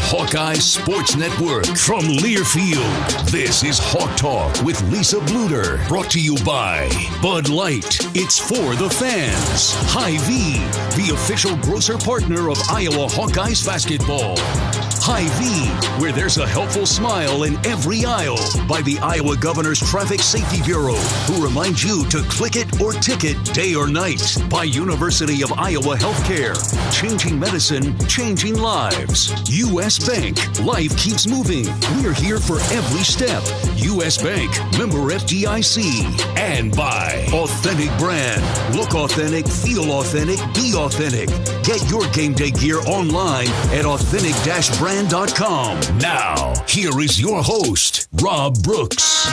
Hawkeye Sports Network from Learfield. This is Hawk Talk with Lisa Bluder. Brought to you by Bud Light. It's for the fans. Hy-Vee, the official grocer partner of Iowa Hawkeyes basketball. Hy-Vee, where there's a helpful smile in every aisle. By the Iowa Governor's Traffic Safety Bureau, who reminds you to click it or ticket day or night. By University of Iowa Healthcare, changing medicine, changing lives. U.S. Bank, life keeps moving. We're here for every step. U.S. Bank, member FDIC. And by Authentic Brand. Look authentic, feel authentic, be authentic. Get your game day gear online at authentic-brand.com. Now, here is your host, Rob Brooks.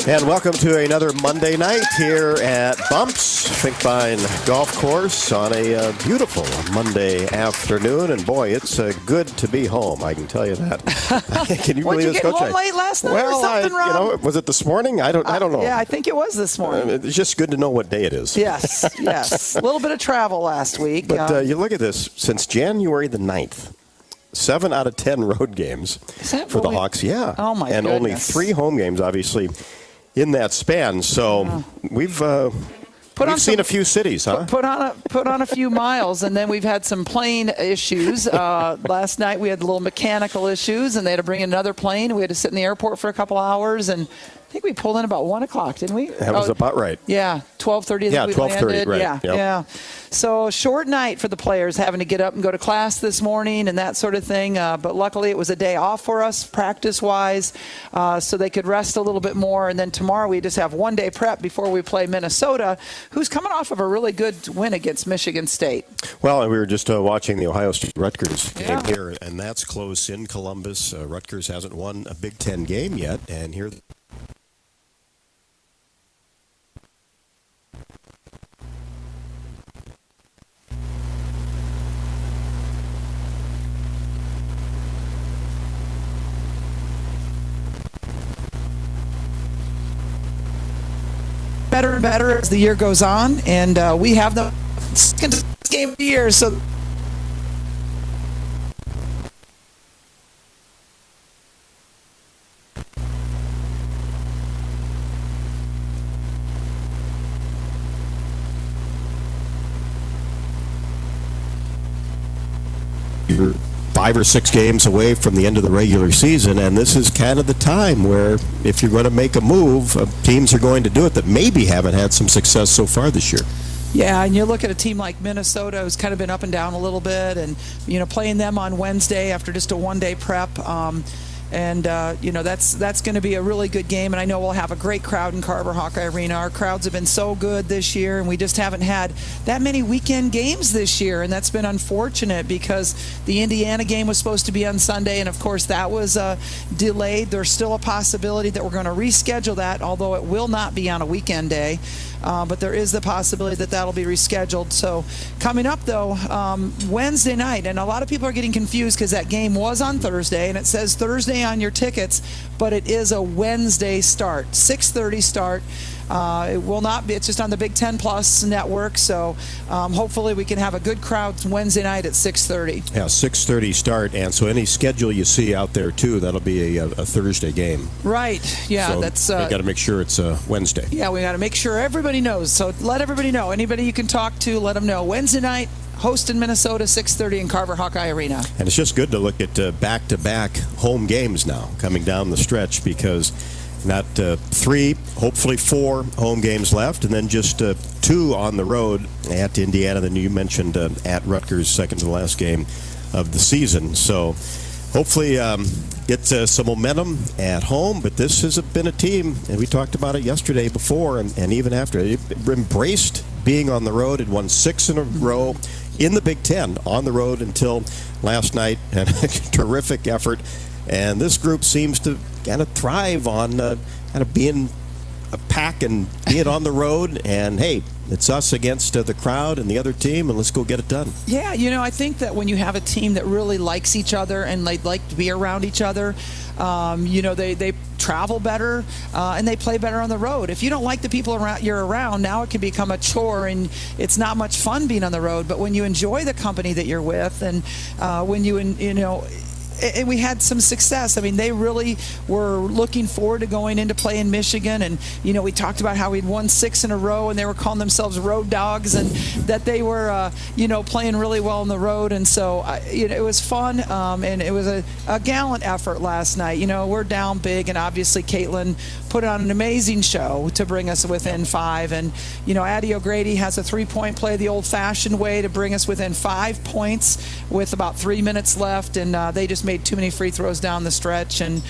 And welcome to another Monday night here at Bumps Finkbine Golf Course on a beautiful Monday afternoon. And boy, it's good to be home. I can tell you that. Can you believe this, Coach? Home late last night or something, Rob? Was it this morning? I don't know. Yeah, I think it was this morning. It's just good to know what day it is. Yes. A little bit of travel last week. But you look at this, since January the 9th, 7 out of 10 road games for the Hawks. Yeah. Oh, my and goodness. only 3 home games, obviously, in that span. So we've seen a few cities, huh? Put on a few miles, and then we've had some plane issues. Last night we had little mechanical issues, and they had to bring in another plane. We had to sit in the airport for a couple hours, and I think we pulled in about 1 o'clock, didn't we? That was about right. Yeah, 12:30. Yeah, 12:30. Right. Yeah. So short night for the players, having to get up and go to class this morning and that sort of thing. But luckily, it was a day off for us, practice-wise, so they could rest a little bit more. And then tomorrow we just have one day prep before we play Minnesota, who's coming off of a really good win against Michigan State. Well, and we were just watching the Ohio State-Rutgers game here, and that's close in Columbus. Rutgers hasn't won a Big Ten game yet, and here. Better and better as the year goes on, and we have the second game of the year, so You're 5 or 6 games away from the end of the regular season, and this is kind of the time where if you're going to make a move, teams are going to do it that maybe haven't had some success so far this year. Yeah, and you look at a team like Minnesota, who's kind of been up and down a little bit, and playing them on Wednesday after just a one-day prep. That's going to be a really good game, and I know we'll have a great crowd in Carver Hawkeye Arena. Our crowds have been so good this year, and we just haven't had that many weekend games this year, and that's been unfortunate because the Indiana game was supposed to be on Sunday, and of course that was delayed. There's still a possibility that we're going to reschedule that, although it will not be on a weekend day. But there is the possibility that that'll be rescheduled. So coming up, though, Wednesday night, and a lot of people are getting confused because that game was on Thursday, and it says Thursday on your tickets, but it is a Wednesday start, 6:30 start. It will not be. It's just on the Big Ten Plus network, so hopefully we can have a good crowd Wednesday night at 6:30. Yeah, 6:30 start, and so any schedule you see out there too, that'll be a Thursday game. Right. Yeah, so that's. We got to make sure it's Wednesday. Yeah, we got to make sure everybody knows. So let everybody know. Anybody you can talk to, let them know. Wednesday night, host in Minnesota, 6:30 in Carver Hawkeye Arena. And it's just good to look at back-to-back home games now coming down the stretch because. Not 3, hopefully 4 home games left, and then just 2 on the road at Indiana. Then you mentioned at Rutgers, second to the last game of the season. So hopefully get some momentum at home. But this has been a team, and we talked about it yesterday before and even after. It embraced being on the road and won 6 in a row in the Big Ten on the road until last night. And a terrific effort. And this group seems to kind of thrive on kind of being a pack and being on the road. And, hey, it's us against the crowd and the other team, and let's go get it done. Yeah, I think that when you have a team that really likes each other and they like to be around each other, they travel better and they play better on the road. If you don't like the people you're around, now it can become a chore and it's not much fun being on the road. But when you enjoy the company that you're with, and when and we had some success. I mean, they really were looking forward to going into play in Michigan. And, we talked about how we'd won 6 in a row and they were calling themselves road dogs, and that they were, playing really well on the road. And so, it was fun. And it was a gallant effort last night. We're down big, and obviously Caitlin put on an amazing show to bring us within 5. And, Addie O'Grady has a 3-point play the old-fashioned way to bring us within 5 points with about 3 minutes left. And they just made too many free throws down the stretch. And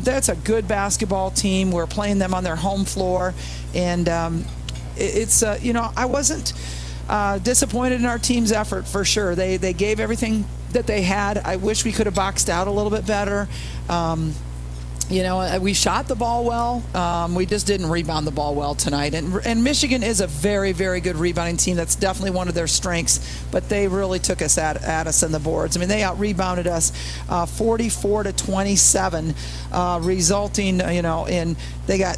that's a good basketball team. We're playing them on their home floor. And I wasn't disappointed in our team's effort for sure. They gave everything that they had. I wish we could have boxed out a little bit better. We shot the ball well. We just didn't rebound the ball well tonight. And Michigan is a very, very good rebounding team. That's definitely one of their strengths. But they really took us at us in the boards. I mean, they out-rebounded us 44-27, resulting, in they got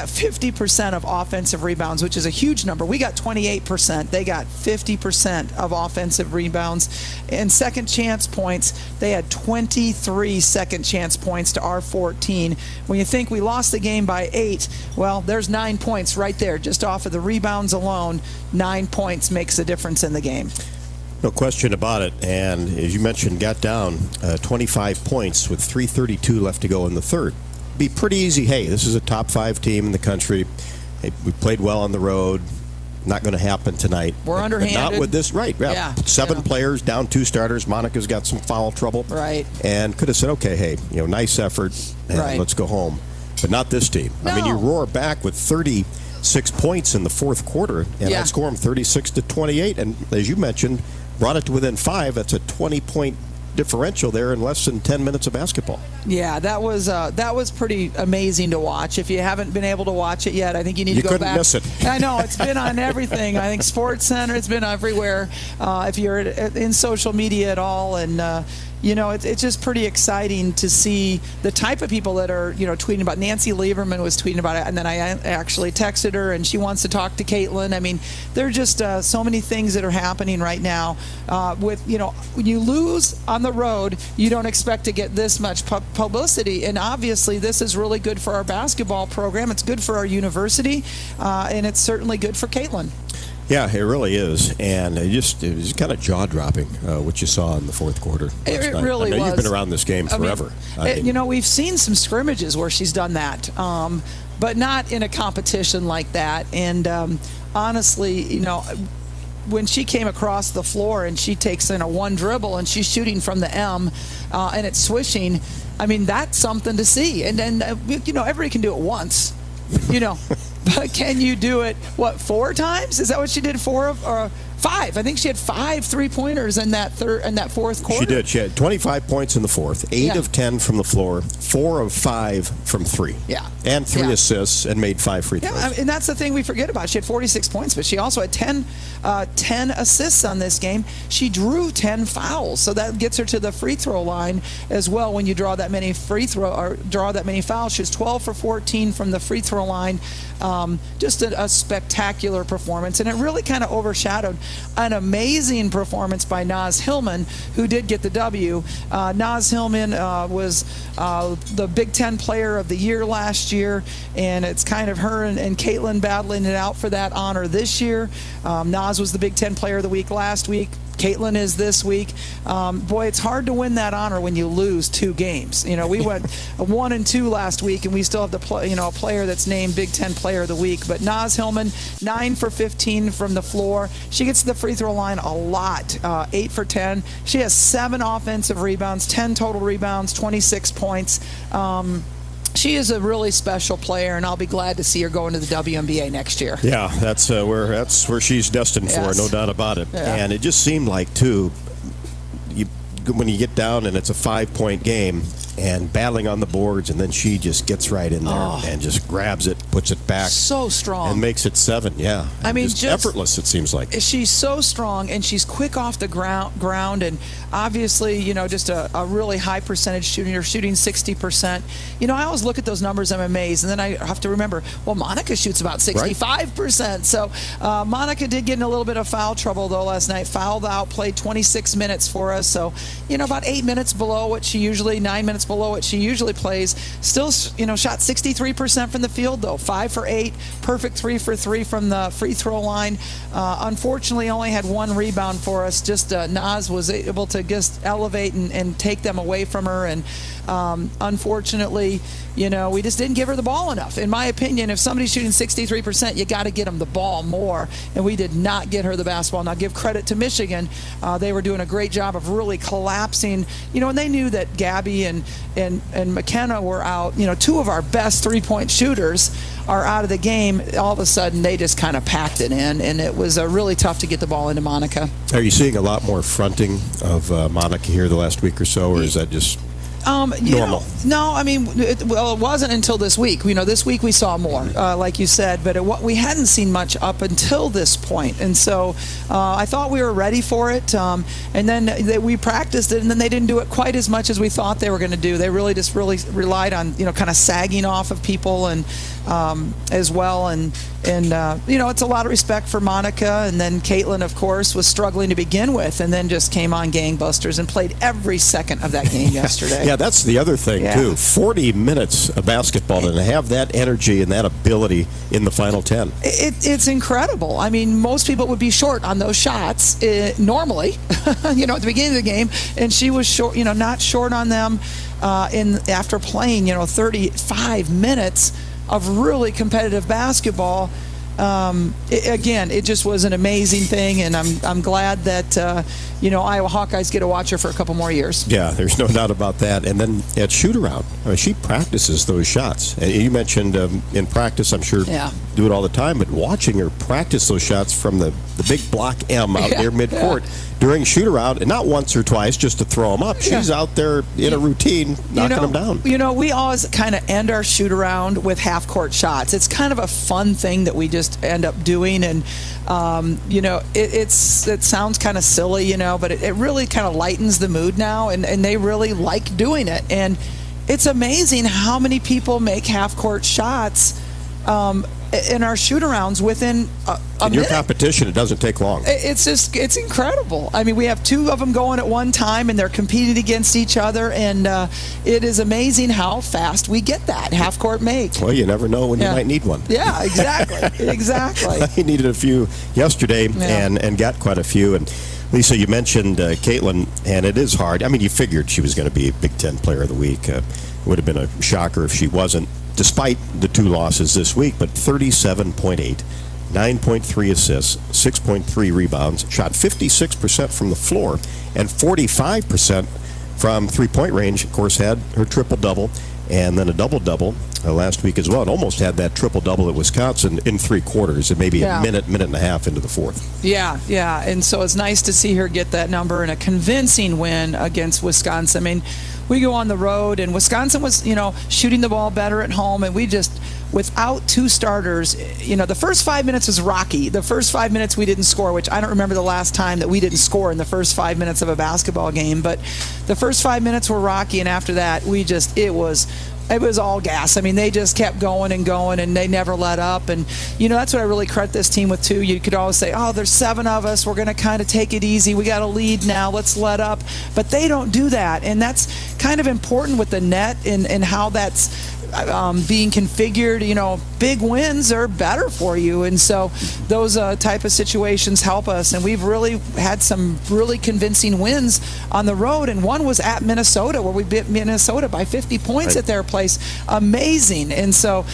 50% of offensive rebounds, which is a huge number. We got 28%. They got 50% of offensive rebounds. And second chance points, they had 23 second chance points to our 14. When you think we lost the game by 8, well, there's 9 points right there. Just off of the rebounds alone, 9 points makes a difference in the game. No question about it. And as you mentioned, got down 25 points with 3:32 left to go in the third. Be pretty easy. Hey, this is a top 5 team in the country. Hey, we played well on the road. Not going to happen tonight. We're underhanded. But not with this, right? Yeah. 7 players, down 2 starters. Monica's got some foul trouble. Right. And could have said, okay, hey, nice effort, and let's go home. But not this team. No. I mean, you roar back with 36 points in the fourth quarter, and I score them 36-28. And as you mentioned, brought it to within 5. That's a 20-point differential there in less than 10 minutes of basketball. Yeah, that was pretty amazing to watch. If you haven't been able to watch it yet, I think you need to go back. You couldn't miss it. I know, it's been on everything. I think Sports Center, it's been everywhere. If you're in social media at all, and it's just pretty exciting to see the type of people that are, tweeting about. Nancy Lieberman was tweeting about it, and then I actually texted her, and she wants to talk to Caitlin. I mean, there are just so many things that are happening right now. When you lose on the road, you don't expect to get this much publicity, and obviously this is really good for our basketball program. It's good for our university, and it's certainly good for Caitlin. Yeah, it really is, and it was kind of jaw-dropping what you saw in the fourth quarter. It really was. You've been around this game forever. We've seen some scrimmages where she's done that, but not in a competition like that. And honestly, when she came across the floor and she takes in a one dribble and she's shooting from the M and it's swishing, I mean, that's something to see. And then, everybody can do it once, but can you do it, 4 times? Is that what she did? 4 or 5? I think she had 5 3-pointers in that fourth quarter. She did. She had 25 points in the fourth, 8 of 10 from the floor, 4 of 5 from 3. Yeah. And 3 assists and made 5 free throws. Yeah, and that's the thing we forget about. She had 46 points, but she also had 10 assists on this game. She drew 10 fouls, so that gets her to the free throw line as well. When you draw that many fouls, she's 12 for 14 from the free throw line. Just a spectacular performance, and it really kind of overshadowed an amazing performance by Naz Hillman, who did get the W. Naz Hillman was the Big Ten Player of the Year last year, and it's kind of her and Caitlin battling it out for that honor this year. Naz was the Big Ten Player of the Week last week. Caitlin is this week. Boy, it's hard to win that honor when you lose 2 games. We went 1-2 last week, and we still have a player that's named Big Ten Player of the Week. But Naz Hillman, 9 for 15 from the floor. She gets to the free throw line a lot, 8 for 10. She has 7 offensive rebounds, 10 total rebounds, 26 points. She is a really special player, and I'll be glad to see her go into the WNBA next year. Yeah, that's where she's destined for, no doubt about it. Yeah. And it just seemed like, too, when you get down and it's a 5-point game and battling on the boards, and then she just gets right in there and just grabs it, puts it back. So strong. And makes it 7, yeah. I mean, just effortless, it seems like. She's so strong, and she's quick off the ground, and obviously, just a really high percentage shooting. You're shooting 60%. I always look at those numbers, I'm amazed, and then I have to remember, well, Monica shoots about 65%. Right. So Monica did get in a little bit of foul trouble, though, last night. Fouled out, played 26 minutes for us, so, about 8 minutes below what she usually, 9 minutes below what she usually plays. Still, shot 63% from the field, though. 5 for 8, perfect 3 for 3 from the free throw line. Unfortunately, only had 1 rebound for us. Just Naz was able to just elevate and take them away from her. And unfortunately, we just didn't give her the ball enough. In my opinion, if somebody's shooting 63%, you got to get them the ball more. And we did not get her the basketball. Now, give credit to Michigan. They were doing a great job of really collapsing. And they knew that Gabby and McKenna were out. 2 of our best 3-point shooters are out of the game. All of a sudden, they just kind of packed it in, and it was really tough to get the ball into Monica. Are you seeing a lot more fronting of Monica here the last week or so, or is that just normal? No, I mean, it wasn't until this week. This week we saw more, like you said, but we hadn't seen much up until this point. And so I thought we were ready for it. And then we practiced it, and then they didn't do it quite as much as we thought they were going to do. They really relied on, kind of sagging off of people and as well. And it's a lot of respect for Monica. And then Caitlin, of course, was struggling to begin with, and then just came on gangbusters and played every second of that game yesterday. Yeah, that's the other thing, too. 40 minutes of basketball, and to have that energy and that ability in the final 10. It's incredible. I mean, most people would be short on those shots normally, at the beginning of the game, and she was short, not short on them after playing, 35 minutes of really competitive basketball. It just was an amazing thing, and I'm glad that Iowa Hawkeyes get to watch her for a couple more years. Yeah, there's no doubt about that. And then at shoot-around, she practices those shots. And you mentioned in practice, I'm sure, do it all the time, but watching her practice those shots from the big block M out there midcourt during shoot-around, and not once or twice just to throw them up. She's out there in a routine knocking them down. We always kind of end our shoot-around with half-court shots. It's kind of a fun thing that we just end up doing, and it sounds kind of silly, but it really kind of lightens the mood now, and they really like doing it. And it's amazing how many people make half-court shots in our shoot-aroununs within a minute. Your competition, it doesn't take long. It's incredible. I mean, we have 2 of them going at one time, and they're competing against each other, and it is amazing how fast we get that half-court make. Well, you never know when you might need one. Yeah, exactly. Exactly. He needed a few yesterday and got quite a few. And Lisa, you mentioned Caitlin, and it is hard. I mean, you figured she was going to be Big Ten Player of the Week. It would have been a shocker if she wasn't, despite the 2 losses this week. But 37.8, 9.3 assists, 6.3 rebounds, shot 56% from the floor, and 45% from three-point range. Of course, had her triple-double and then a double-double last week as well. And almost had that triple-double at Wisconsin in 3 quarters, and maybe a minute and a half into the 4th. Yeah. And so it's nice to see her get that number and a convincing win against Wisconsin. I mean, we go on the road, and Wisconsin was, shooting the ball better at home, and we just, without 2 starters, the first 5 minutes was rocky. The first 5 minutes we didn't score, which I don't remember the last time that we didn't score in the first 5 minutes of a basketball game, but the first 5 minutes were rocky, and after that, it was all gas. I mean, they just kept going, and they never let up. And, that's what I really credit this team with, too. You could always say, there's 7 of us. We're going to kind of take it easy. We got a lead now. Let's let up. But they don't do that. And that's kind of important with the net and how that's being configured. Big wins are better for you. And so those type of situations help us. And we've really had some really convincing wins on the road. And one was at Minnesota, where we beat Minnesota by 50 points at their place. Amazing. And so,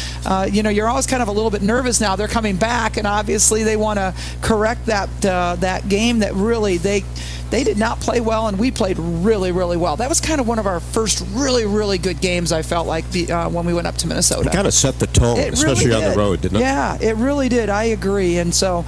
you're always kind of a little bit nervous now. They're coming back, and obviously they want to correct that game that really they did not play well, and we played really, really well. That was kind of one of our first really, really good games, I felt like, when we went up to Minnesota. It kind of set the tone, especially on the road, didn't it? Yeah, it really did. I agree. And so,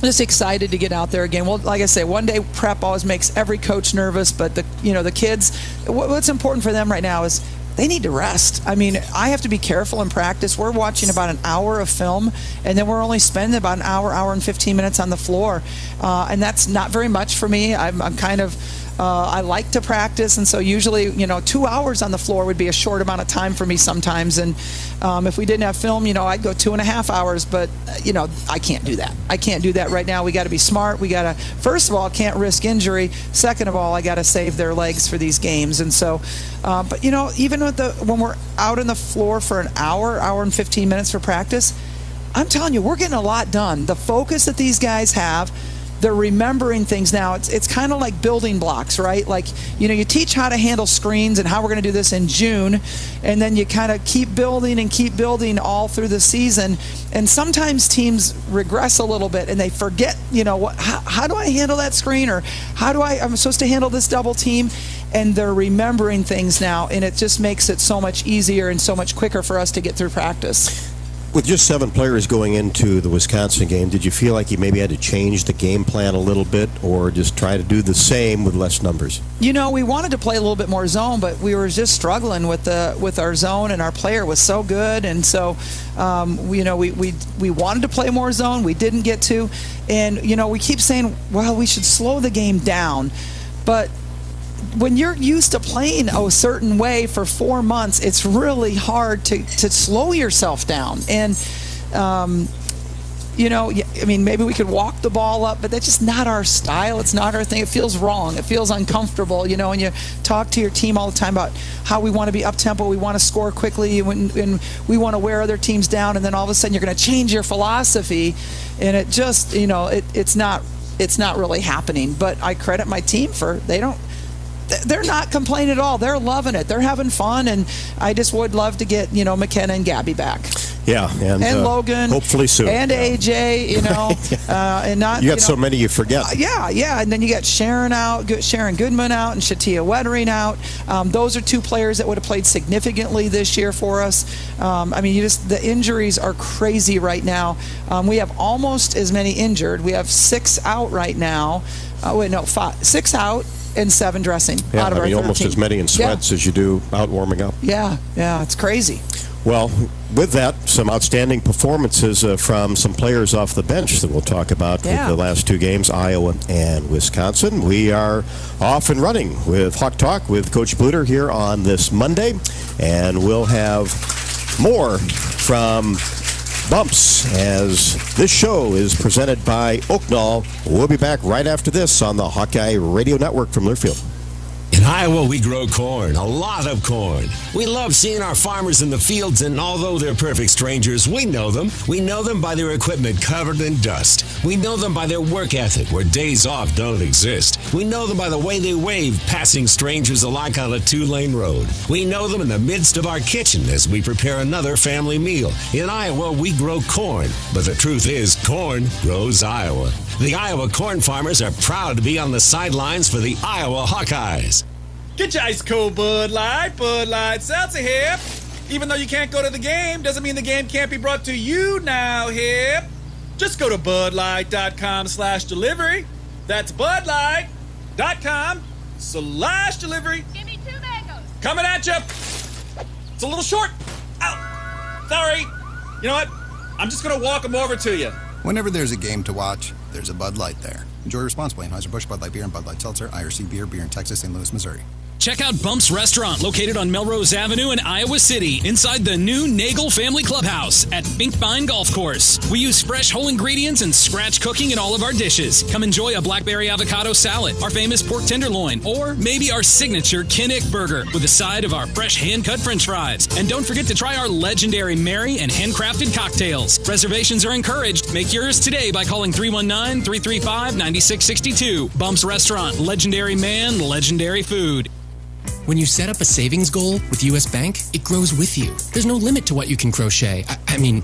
just excited to get out there again. Well, like I say, one day prep always makes every coach nervous, but the kids, what's important for them right now is they need to rest. I mean, I have to be careful in practice. We're watching about an hour of film, and then we're only spending about an hour and 15 minutes on the floor, and that's not very much for me. I'm kind of I like to practice, and so usually 2 hours on the floor would be a short amount of time for me sometimes. And if we didn't have film, I'd go 2.5 hours, but I can't do that. I can't do that right now. We got to be smart. We got to, first of all, can't risk injury. Second of all, I got to save their legs for these games. And so but even when we're out on the floor for an hour and 15 minutes for practice, I'm telling you, we're getting a lot done. The focus that these guys have, they're remembering things now. It's kind of like building blocks, right? Like, you teach how to handle screens and how we're going to do this in June, and then you kind of keep building all through the season. And sometimes teams regress a little bit and they forget, how do I handle that screen, or I'm supposed to handle this double team? And they're remembering things now, and it just makes it so much easier and so much quicker for us to get through practice. With just 7 players going into the Wisconsin game, did you feel like you maybe had to change the game plan a little bit, or just try to do the same with less numbers? We wanted to play a little bit more zone, but we were just struggling with our zone, and our player was so good, and so we wanted to play more zone. We didn't get to, and we keep saying, well, we should slow the game down, but when you're used to playing a certain way for 4 months, it's really hard to slow yourself down. And, maybe we could walk the ball up, but that's just not our style. It's not our thing. It feels wrong. It feels uncomfortable, and you talk to your team all the time about how we want to be up-tempo, we want to score quickly, and we want to wear other teams down, and then all of a sudden you're going to change your philosophy, and it just, it's not really happening. But I credit my team they're not complaining at all. They're loving it. They're having fun, and I just would love to get, McKenna and Gabby back. Yeah, and Logan, hopefully soon, and AJ, and not. You got so many you forget. Yeah, and then you got Sharon Goodman out, and Shatia Wettering out. Those are 2 players that would have played significantly this year for us. The injuries are crazy right now. We have almost as many injured. We have 6 out right now. 5, 6 out. And 7 dressing out of our 13. Almost as many in sweats as you do out warming up. Yeah, it's crazy. Well, with that, some outstanding performances from some players off the bench that we'll talk about with the last 2 games, Iowa and Wisconsin. We are off and running with Hawk Talk with Coach Bluder here on this Monday, and we'll have more from Bumps, as this show is presented by Oaknall. We'll be back right after this on the Hawkeye Radio Network from Learfield. In Iowa, we grow corn, a lot of corn. We love seeing our farmers in the fields, and although they're perfect strangers, we know them. We know them by their equipment covered in dust. We know them by their work ethic, where days off don't exist. We know them by the way they wave, passing strangers alike on a 2-lane road. We know them in the midst of our kitchen as we prepare another family meal. In Iowa, we grow corn, but the truth is, corn grows Iowa. The Iowa corn farmers are proud to be on the sidelines for the Iowa Hawkeyes. Get your ice cold Bud Light Seltzer here. Even though you can't go to the game, doesn't mean the game can't be brought to you now here. Just go to budlight.com/delivery. That's budlight.com/delivery. Give me 2 mangoes. Coming at you. It's a little short. Ow. Sorry. You know what? I'm just going to walk them over to you. Whenever there's a game to watch, there's a Bud Light there. Enjoy responsibly. Anheuser-Busch, Bud Light Beer, and Bud Light Seltzer. IRC Beer in Texas, St. Louis, Missouri. Check out Bumps Restaurant, located on Melrose Avenue in Iowa City, inside the new Nagel Family Clubhouse at Binkbine Golf Course. We use fresh whole ingredients and scratch cooking in all of our dishes. Come enjoy a blackberry avocado salad, our famous pork tenderloin, or maybe our signature Kinnick burger with a side of our fresh hand-cut french fries. And don't forget to try our legendary Mary and handcrafted cocktails. Reservations are encouraged. Make yours today by calling 319-335-9662. Bumps Restaurant, legendary man, legendary food. When you set up a savings goal with U.S. Bank, it grows with you. There's no limit to what you can crochet. Can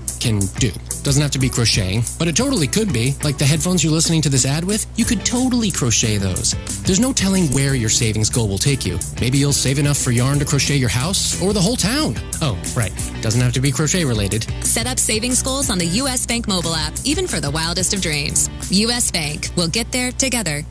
do. Doesn't have to be crocheting, but it totally could be. Like the headphones you're listening to this ad with, you could totally crochet those. There's no telling where your savings goal will take you. Maybe you'll save enough for yarn to crochet your house or the whole town. Oh, right. Doesn't have to be crochet related. Set up savings goals on the U.S. Bank mobile app, even for the wildest of dreams. U.S. Bank. We'll get there together.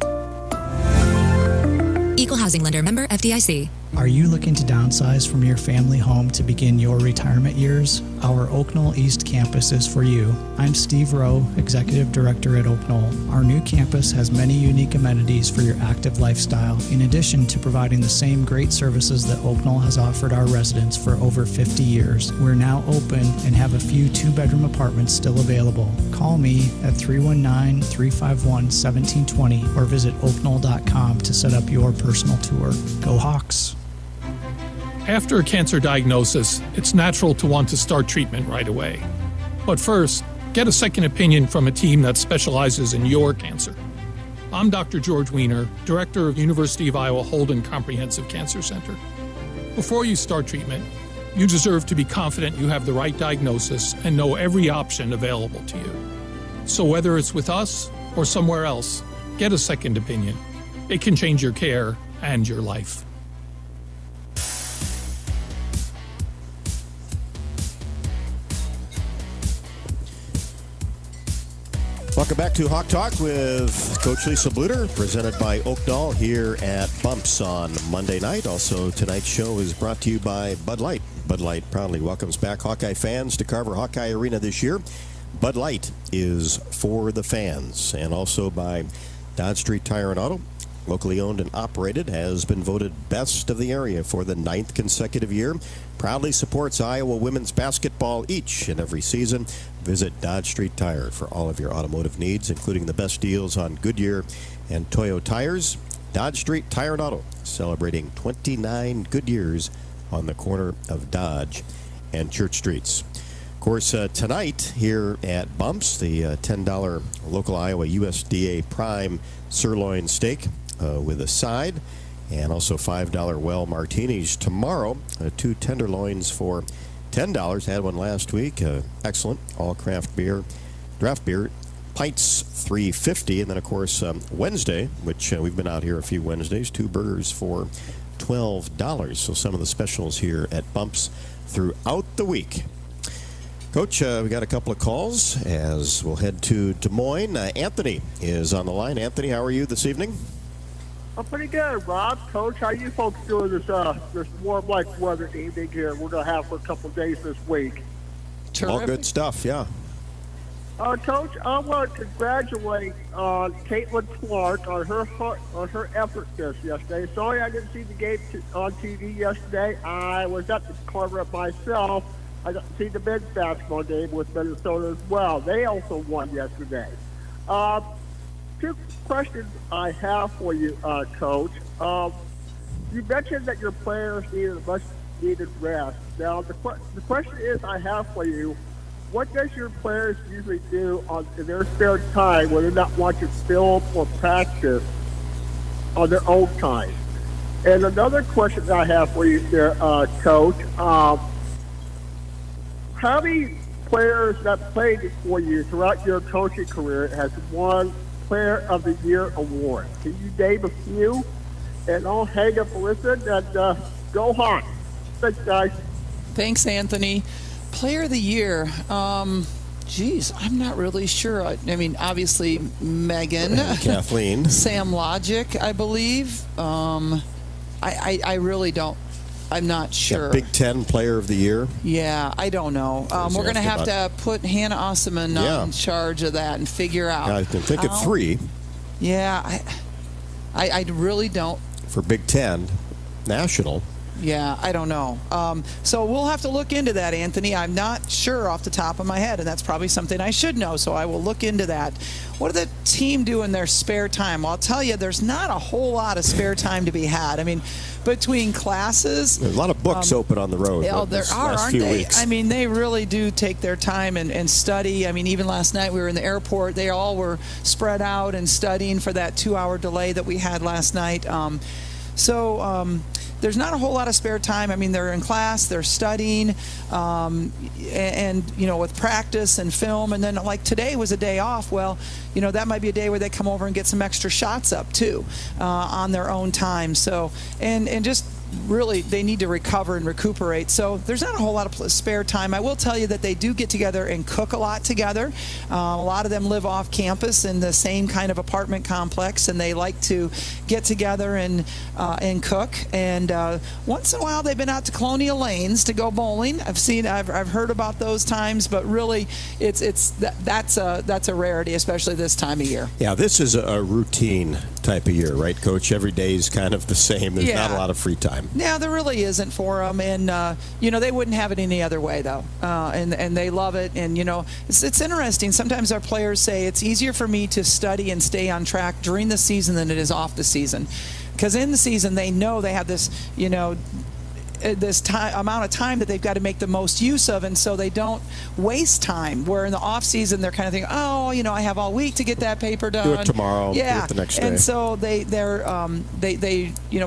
Equal housing lender, member FDIC. Are you looking to downsize from your family home to begin your retirement years? Our Oak Knoll East campus is for you. I'm Steve Rowe, Executive Director at Oak Knoll. Our new campus has many unique amenities for your active lifestyle, in addition to providing the same great services that Oak Knoll has offered our residents for over 50 years. We're now open and have a few two-bedroom apartments still available. Call me at 319-351-1720 or visit oakknoll.com to set up your personal tour. Go Hawks! After a cancer diagnosis, it's natural to want to start treatment right away. But first, get a second opinion from a team that specializes in your cancer. I'm Dr. George Weiner, Director of University of Iowa Holden Comprehensive Cancer Center. Before you start treatment, you deserve to be confident you have the right diagnosis and know every option available to you. So whether it's with us or somewhere else, get a second opinion. It can change your care and your life. Welcome back to Hawk Talk with Coach Lisa Bluder, presented by Oak Knoll here at Bumps on Monday night. Also, tonight's show is brought to you by Bud Light. Bud Light proudly welcomes back Hawkeye fans to Carver Hawkeye Arena this year. Bud Light is for the fans. And also by Dodge Street Tire and Auto, locally owned and operated, has been voted best of the area for the 9th consecutive year. Proudly supports Iowa women's basketball each and every season. Visit Dodge Street Tire for all of your automotive needs, including the best deals on Goodyear and Toyo tires. Dodge Street Tire and Auto, celebrating 29 good years on the corner of Dodge and Church Streets. Of course, tonight here at Bumps, the $10 local Iowa USDA Prime sirloin steak with a side, and also $5 well martinis tomorrow. 2 tenderloins for $10. Had one last week. Excellent. All craft beer, draft beer, pints $3.50, and then of course Wednesday, which we've been out here a few Wednesdays, 2 burgers for $12. So some of the specials here at Bumps throughout the week. Coach, we got a couple of calls as we'll head to Des Moines. Anthony is on the line. Anthony, how are you this evening? I'm pretty good, Rob. Coach, how you folks doing this warm like weather evening here we're going to have for a couple of days this week? Terrific. All good stuff, yeah. Coach, I want to congratulate Caitlin Clark on her effort yesterday. Sorry I didn't see the game on TV yesterday. I was at the Carver myself. I got to see the men's basketball game with Minnesota as well. They also won yesterday. 2 questions I have for you, Coach. You mentioned that your players needed a much-needed rest. Now, the question is I have for you, what does your players usually do in their spare time when they're not watching film or practice on their own time? And another question that I have for you there, Coach, how many players that played for you throughout your coaching career has won Player of the Year award? Can you name a few? And I'll hang up and listen, and go Hawks. Thanks, guys. Thanks, Anthony. Player of the Year. Geez, I'm not really sure. I mean, obviously, Megan. Kathleen. Sam Logic, I believe. I really don't. I'm not sure. Yeah, Big Ten Player of the Year. Yeah, I don't know. We're going to have to put Hannah Osserman in charge of that and figure out. I can think of 3. Yeah, I really don't. For Big Ten National. Yeah, I don't know. So we'll have to look into that, Anthony. I'm not sure off the top of my head, and that's probably something I should know, so I will look into that. What do the team do in their spare time? Well, I'll tell you, there's not a whole lot of spare time to be had. I mean, between classes. There's a lot of books open on the road. Oh, there are, aren't they? Weeks. I mean, they really do take their time and study. I mean, even last night we were in the airport. They all were spread out and studying for that 2-hour delay that we had last night. there's not a whole lot of spare time. I mean, they're in class, they're studying, and with practice and film, and then like today was a day off. Well, that might be a day where they come over and get some extra shots up too on their own time. So and just really they need to recover and recuperate. So there's not a whole lot of spare time. I will tell you that they do get together and cook a lot together. A lot of them live off campus in the same kind of apartment complex, and they like to get together and cook. And once in a while they've been out to Colonial Lanes to go bowling. I've heard about those times, but really that's a rarity, especially this time of year. Yeah, this is a routine type of year, right, Coach? Every day is kind of the same. There's not a lot of free time. Yeah, there really isn't for them, and they wouldn't have it any other way though, and they love it. And it's interesting. Sometimes our players say it's easier for me to study and stay on track during the season than it is off the season, because in the season they know they have this this amount of time that they've got to make the most use of, and so they don't waste time. Where in the off season they're kind of thinking, I have all week to get that paper done. Do it tomorrow. Yeah, do it the next day. And so they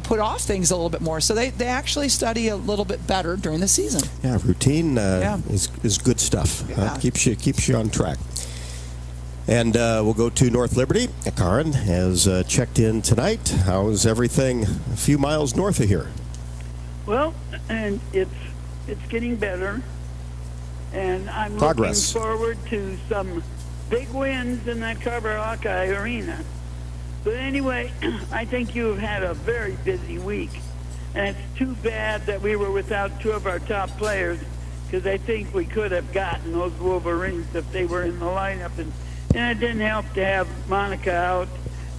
put off things a little bit more. So they actually study a little bit better during the season. Yeah, routine is good stuff. Yeah. Keeps you on track. And we'll go to North Liberty. Karen has checked in tonight. How's everything a few miles north of here? Well, and it's getting better, and I'm looking forward to some big wins in that Carver Hawkeye arena. But anyway, I think you've had a very busy week, and it's too bad that we were without two of our top players, because I think we could have gotten those Wolverines if they were in the lineup. And it didn't help to have Monica out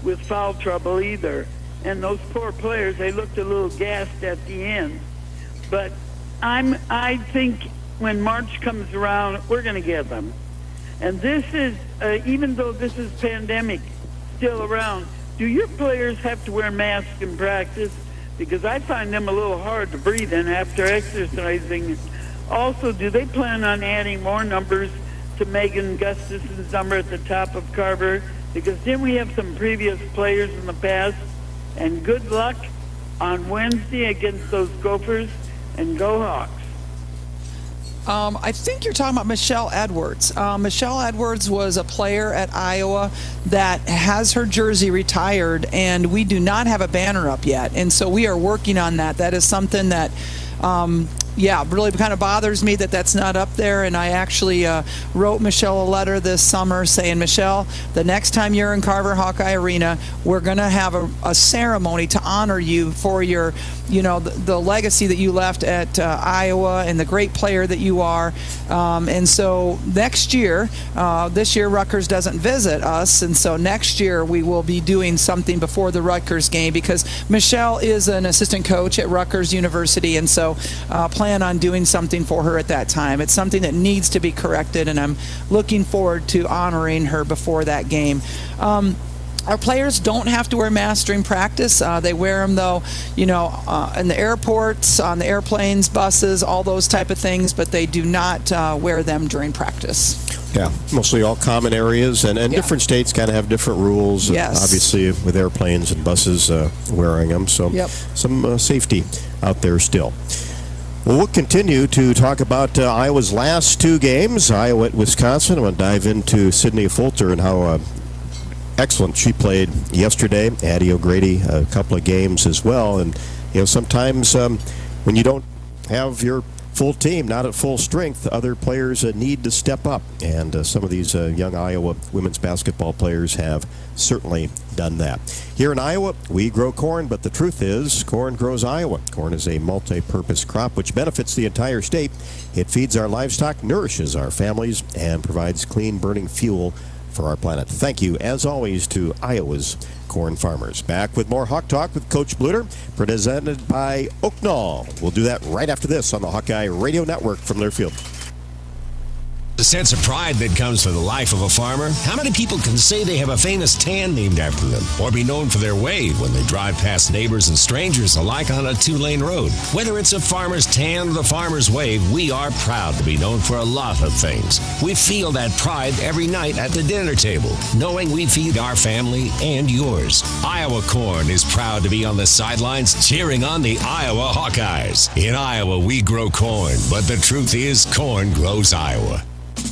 with foul trouble either. And those poor players, they looked a little gassed at the end. But I think when March comes around, we're going to get them. And this is, even though this is pandemic still around, do your players have to wear masks in practice? Because I find them a little hard to breathe in after exercising. Also, do they plan on adding more numbers to Megan Gustafson's number at the top of Carver? Because then we have some previous players in the past. And good luck on Wednesday against those Gophers, and go Hawks. I think you're talking about Michelle Edwards. Michelle Edwards was a player at Iowa that has her jersey retired, and we do not have a banner up yet. And so we are working on that. That is something that really kind of bothers me that that's not up there. And I actually wrote Michelle a letter this summer saying, Michelle, the next time you're in Carver Hawkeye Arena, we're going to have a ceremony to honor you for your, the legacy that you left at Iowa and the great player that you are. And so next year, this year Rutgers doesn't visit us, and so next year we will be doing something before the Rutgers game, because Michelle is an assistant coach at Rutgers University, and so plan on doing something for her at that time. It's something that needs to be corrected, and I'm looking forward to honoring her before that game. Our players don't have to wear masks during practice. They wear them, though, in the airports, on the airplanes, buses, all those type of things, but they do not wear them during practice. Yeah, mostly all common areas, and different states kind of have different rules. Yes. Obviously, with airplanes and buses wearing them, so some safety out there still. Well, we'll continue to talk about Iowa's last two games, Iowa at Wisconsin. I want to dive into Sydney Fulter and how excellent she played yesterday. Addie O'Grady, a couple of games as well. And, sometimes when you don't have your full team, not at full strength, other players need to step up. And some of these young Iowa women's basketball players have certainly done that. Here in Iowa, we grow corn, but the truth is, corn grows Iowa. Corn is a multi-purpose crop which benefits the entire state. It feeds our livestock, nourishes our families, and provides clean burning fuel for our planet. Thank you, as always, to Iowa's corn farmers. Back with more Hawk Talk with Coach Bluder, presented by Oaknall. We'll do that right after this on the Hawkeye Radio Network from Learfield. The sense of pride that comes from the life of a farmer. How many people can say they have a famous tan named after them, or be known for their wave when they drive past neighbors and strangers alike on a two-lane road? Whether it's a farmer's tan or the farmer's wave, we are proud to be known for a lot of things. We feel that pride every night at the dinner table, knowing we feed our family and yours. Iowa Corn is proud to be on the sidelines cheering on the Iowa Hawkeyes. In Iowa, we grow corn, but the truth is corn grows Iowa.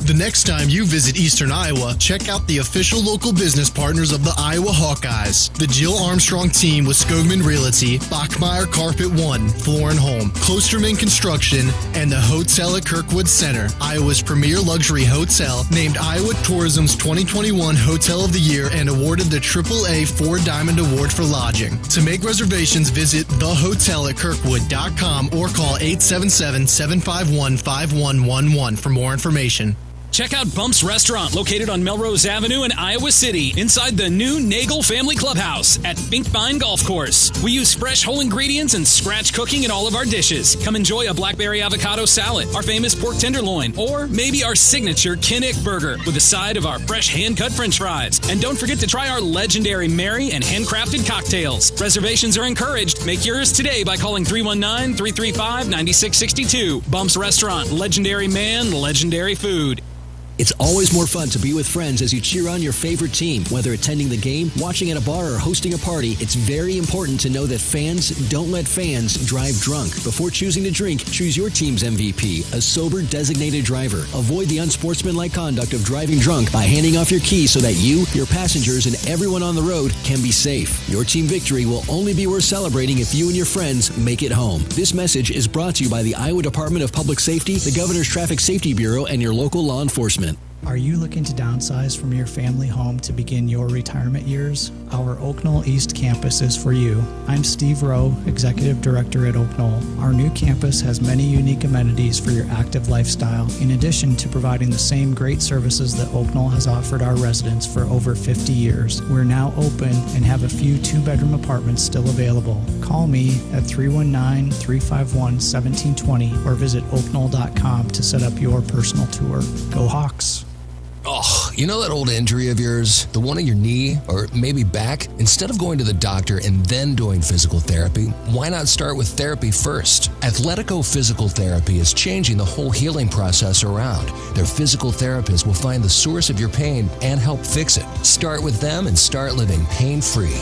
The next time you visit Eastern Iowa, check out the official local business partners of the Iowa Hawkeyes. The Jill Armstrong team with Skogman Realty, Bachmeyer Carpet One, Floor and Home, Klosterman Construction, and the Hotel at Kirkwood Center, Iowa's premier luxury hotel, named Iowa Tourism's 2021 Hotel of the Year and awarded the AAA 4 Diamond Award for lodging. To make reservations, visit thehotelatkirkwood.com or call 877-751-5111 for more information. Check out Bump's Restaurant, located on Melrose Avenue in Iowa City, inside the new Nagel Family Clubhouse at Finkbein Golf Course. We use fresh whole ingredients and scratch cooking in all of our dishes. Come enjoy a blackberry avocado salad, our famous pork tenderloin, or maybe our signature Kinnick burger with a side of our fresh hand-cut french fries. And don't forget to try our legendary Mary and handcrafted cocktails. Reservations are encouraged. Make yours today by calling 319-335-9662. Bump's Restaurant, legendary man, legendary food. It's always more fun to be with friends as you cheer on your favorite team. Whether attending the game, watching at a bar, or hosting a party, it's very important to know that fans don't let fans drive drunk. Before choosing to drink, choose your team's MVP, a sober designated driver. Avoid the unsportsmanlike conduct of driving drunk by handing off your keys so that you, your passengers, and everyone on the road can be safe. Your team victory will only be worth celebrating if you and your friends make it home. This message is brought to you by the Iowa Department of Public Safety, the Governor's Traffic Safety Bureau, and your local law enforcement. Are you looking to downsize from your family home to begin your retirement years? Our Oak Knoll East campus is for you. I'm Steve Rowe, Executive Director at Oak Knoll. Our new campus has many unique amenities for your active lifestyle, in addition to providing the same great services that Oak Knoll has offered our residents for over 50 years. We're now open and have a few 2-bedroom apartments still available. Call me at 319-351-1720 or visit oakknoll.com to set up your personal tour. Go Hawks! Oh, you know that old injury of yours? The one in your knee or maybe back? Instead of going to the doctor and then doing physical therapy, why not start with therapy first? Athletico Physical Therapy is changing the whole healing process around. Their physical therapists will find the source of your pain and help fix it. Start with them and start living pain-free.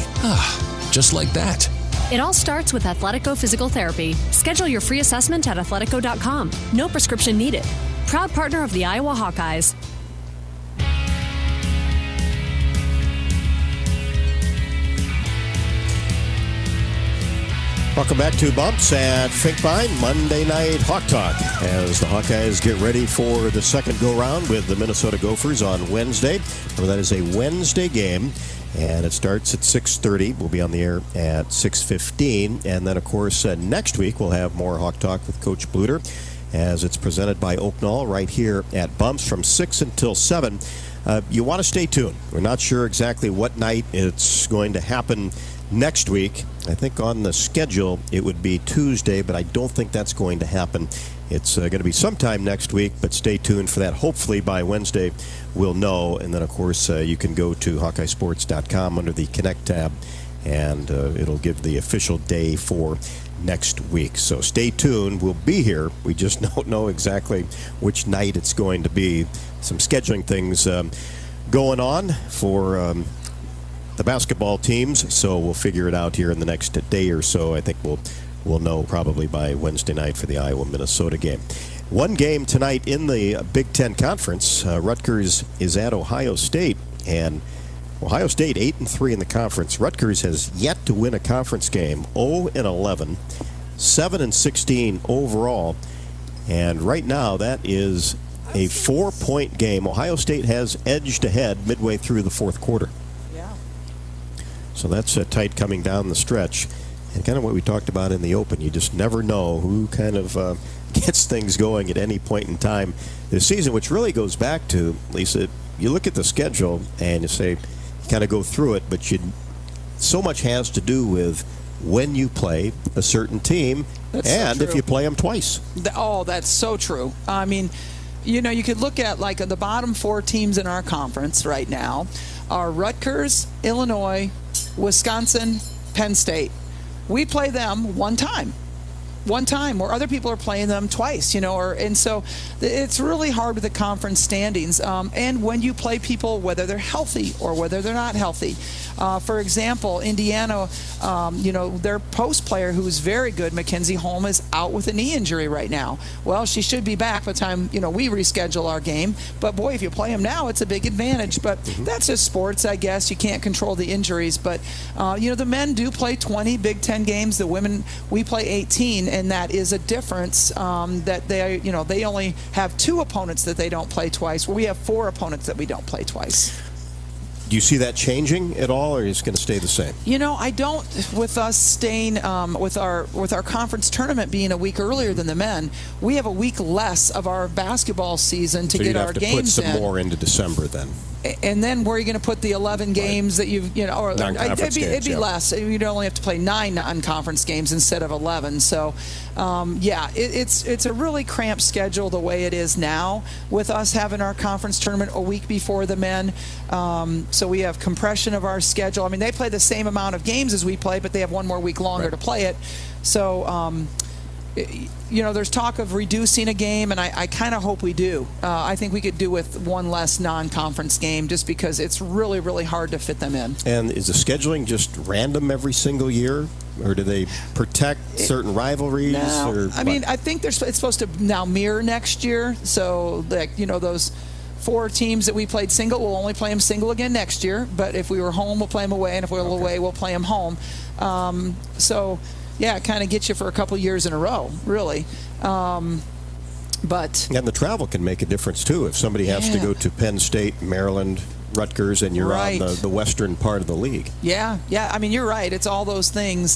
Just like that. It all starts with Athletico Physical Therapy. Schedule your free assessment at athletico.com. No prescription needed. Proud partner of the Iowa Hawkeyes. Welcome back to Bumps at Finkbein, Monday Night Hawk Talk, as the Hawkeyes get ready for the second go-round with the Minnesota Gophers on Wednesday. Remember, that is a Wednesday game, and it starts at 6:30. We'll be on the air at 6:15, and then, of course, next week we'll have more Hawk Talk with Coach Bluder, as it's presented by Oak Knoll right here at Bumps from 6 until 7. You want to stay tuned. We're not sure exactly what night it's going to happen next week. I think on the schedule it would be Tuesday, but I don't think that's going to happen. It's going to be sometime next week, but stay tuned for that. Hopefully by Wednesday we'll know, and then of course you can go to HawkeyeSports.com under the Connect tab, and it'll give the official day for next week. So stay tuned. We'll be here. We just don't know exactly which night it's going to be. Some scheduling things going on for the basketball teams, so we'll figure it out here in the next day or so. I think we'll know probably by Wednesday night for the Iowa-Minnesota game. One game tonight in the Big Ten Conference. Rutgers is at Ohio State, and Ohio State 8-3 in the conference. Rutgers has yet to win a conference game, 0-11, 7-16 overall, and right now that is a 4-point game. Ohio State has edged ahead midway through the fourth quarter. So that's tight coming down the stretch. And kind of what we talked about in the Open, you just never know who kind of gets things going at any point in time this season, which really goes back to, Lisa, you look at the schedule and you say, you kind of go through it, but so much has to do with when you play a certain team. That's and so if you play them twice. Oh, that's so true. I mean, You could look at like the bottom 4 teams in our conference right now are Rutgers, Illinois, Wisconsin, Penn State. We play them one time, where other people are playing them twice, and so it's really hard with the conference standings. And when you play people, whether they're healthy or whether they're not healthy. For example, Indiana, their post player who's very good, Mackenzie Holm, is out with a knee injury right now. Well, she should be back by the time, we reschedule our game. But boy, if you play them now, it's a big advantage. But that's just sports, I guess. You can't control the injuries. But, the men do play 20 Big Ten games. The women, we play 18. And that is a difference that they only have 2 opponents that they don't play twice, where we have 4 opponents that we don't play twice. Do you see that changing at all, or is it going to stay the same? I don't. With us staying with our conference tournament being a week earlier than the men, we have a week less of our basketball season to get our games in. So you'd have to put some more into December then. And then where are you going to put the 11 games that or it'd be less. You'd only have to play 9 non-conference games instead of 11. So, it's a really cramped schedule the way it is now with us having our conference tournament a week before the men. So we have compression of our schedule. I mean, they play the same amount of games as we play, but they have one more week longer to play it. So, there's talk of reducing a game, and I kind of hope we do. I think we could do with one less non-conference game just because it's really, really hard to fit them in. And is the scheduling just random every single year, or do they protect certain rivalries? No. I think it's supposed to now mirror next year. So, those 4 teams that we played single, we'll only play them single again next year. But if we were home, we'll play them away, and if we were away, we'll play them home. Yeah, it kind of gets you for a couple years in a row, really. And the travel can make a difference, too. If somebody has to go to Penn State, Maryland, Rutgers, and you're on the western part of the league. Yeah. You're right. It's all those things.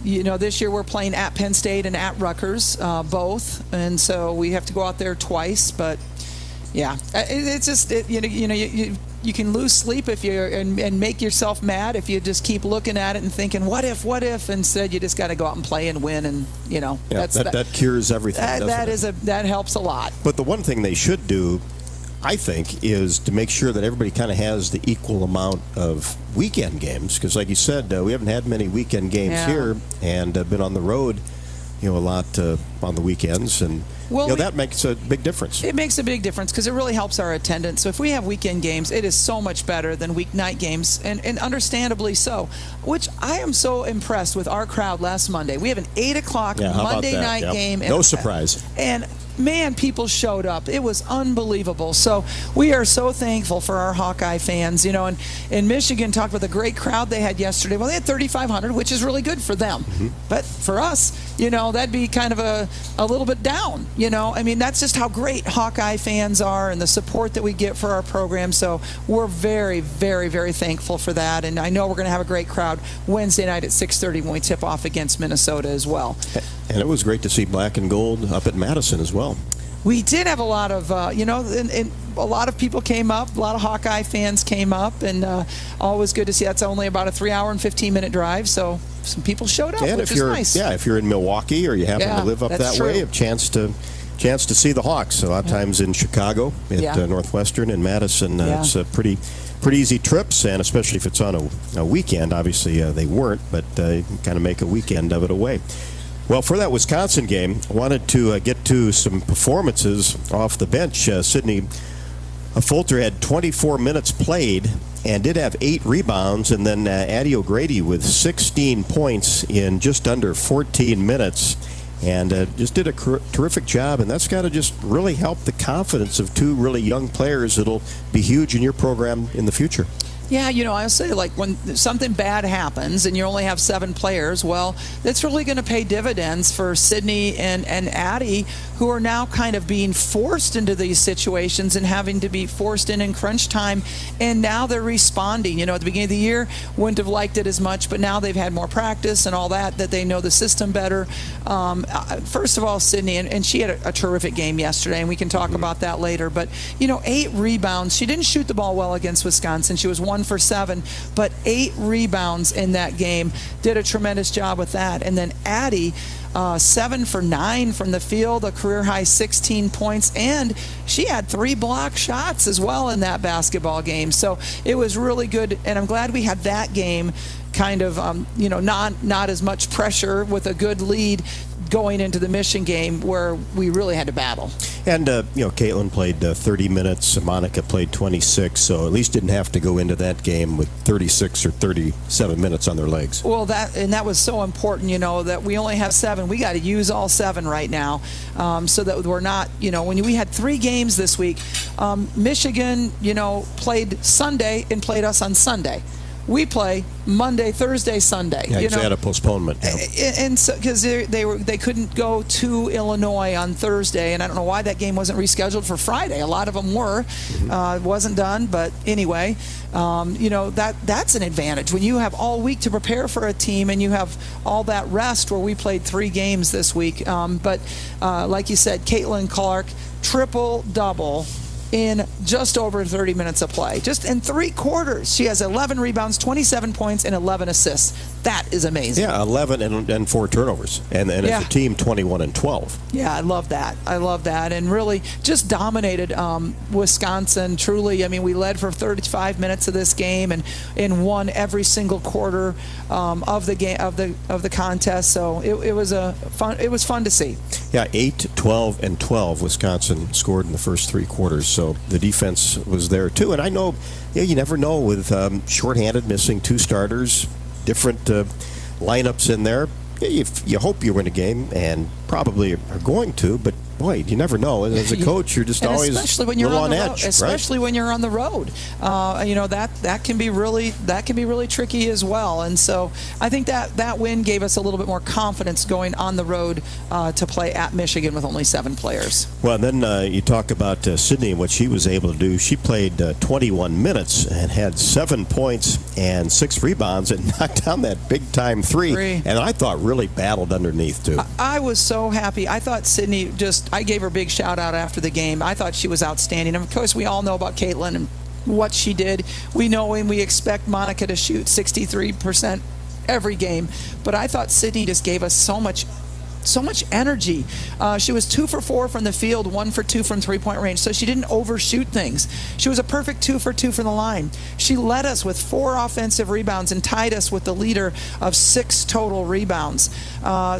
This year we're playing at Penn State and at Rutgers, both. And so we have to go out there twice. But, yeah, it's just, you can lose sleep if and make yourself mad if you just keep looking at it and thinking, what if? Instead, you just got to go out and play and win, and that cures everything. That helps a lot. But the one thing they should do, I think, is to make sure that everybody kind of has the equal amount of weekend games, because, like you said, we haven't had many weekend games here, and been on the road, a lot on the weekends, and that makes a big difference. It makes a big difference because it really helps our attendance. So if we have weekend games, it is so much better than weeknight games, and understandably so, which I am so impressed with our crowd last Monday. We have an 8 o'clock Monday night game. No surprise. And man, people showed up. It was unbelievable. So we are so thankful for our Hawkeye fans. And in Michigan, talked about the great crowd they had yesterday. Well, they had 3,500, which is really good for them. Mm-hmm. But for us, that'd be kind of a little bit down. That's just how great Hawkeye fans are and the support that we get for our program. So we're very, very, very thankful for that. And I know we're going to have a great crowd Wednesday night at 6:30 when we tip off against Minnesota as well. And it was great to see black and gold up at Madison as well. We did have a lot of, and a lot of people came up. A lot of Hawkeye fans came up, and always good to see. That's only about a 3-hour and 15-minute drive, so some people showed up, which is nice. Yeah, if you're in Milwaukee or you happen to live up that way, a chance to see the Hawks. A lot of times in Chicago at Northwestern and Madison, it's a pretty easy trips, and especially if it's on a weekend. Obviously, they weren't, but you can kind of make a weekend of it away. Well, for that Wisconsin game, I wanted to get to some performances off the bench. Sydney Fulter had 24 minutes played and did have 8 rebounds, and then Addie O'Grady with 16 points in just under 14 minutes, and just did a terrific job, and that's got to just really help the confidence of 2 really young players that'll be huge in your program in the future. Yeah, I'll say, when something bad happens and you only have 7 players, well, that's really going to pay dividends for Sydney and Addie, who are now kind of being forced into these situations and having to be forced in crunch time, and now they're responding. At the beginning of the year, wouldn't have liked it as much, but now they've had more practice and all that they know the system better. First of all, Sydney, and she had a terrific game yesterday, and we can talk about that later, but, 8 rebounds. She didn't shoot the ball well against Wisconsin. She was 1 1 for 7, but 8 rebounds in that game. Did a tremendous job with that. And then Addie, 7 for 9 from the field, a career-high 16 points, and she had 3 block shots as well in that basketball game. So it was really good, and I'm glad we had that game kind of, not as much pressure with a good lead going into the Michigan game where we really had to battle. And, Caitlin played 30 minutes. Monica played 26, so at least didn't have to go into that game with 36 or 37 minutes on their legs. Well, that was so important, that we only have 7. We got to use all 7 right now, so that we're not, when we had 3 games this week, Michigan, played Sunday and played us on Sunday. We play Monday, Thursday, Sunday. Yeah, they had a postponement. And so because they couldn't go to Illinois on Thursday, and I don't know why that game wasn't rescheduled for Friday. A lot of them were. It wasn't done, but anyway, that's an advantage when you have all week to prepare for a team and you have all that rest. Where we played 3 games this week, but like you said, Caitlin Clark, triple-double in just over 30 minutes of play. Just in 3 quarters, she has 11 rebounds, 27 points, and 11 assists. That is amazing. Yeah, 11 and 4 turnovers. And as a team, 21 and 12. Yeah, I love that. And really just dominated Wisconsin. Truly, we led for 35 minutes of this game and won every single quarter of the game of the contest. So it was fun to see. Yeah, 8, 12, and 12 Wisconsin scored in the first 3 quarters. So the defense was there too. And I know, you never know with shorthanded, missing 2 starters, different lineups in there. You hope you win a game, and probably are going to, but boy, you never know. As a coach, you're just always especially when you're on edge, right? Especially when you're on the road, that can be really tricky as well. And so I think that win gave us a little bit more confidence going on the road to play at Michigan with only 7 players. Well, then you talk about Sydney and what she was able to do. She played 21 minutes and had 7 points and 6 rebounds and knocked down that big time 3. And I thought really battled underneath too. I was so happy. I thought Sydney I gave her a big shout out after the game. I thought she was outstanding. And of course, we all know about Caitlin and what she did. We know and we expect Monica to shoot 63% every game. But I thought Sydney just gave us so much energy. She was 2 for 4 from the field, 1 for 2 from 3-point range, so she didn't overshoot things. She was a perfect 2 for 2 from the line. She led us with 4 offensive rebounds and tied us with the leader of 6 total rebounds.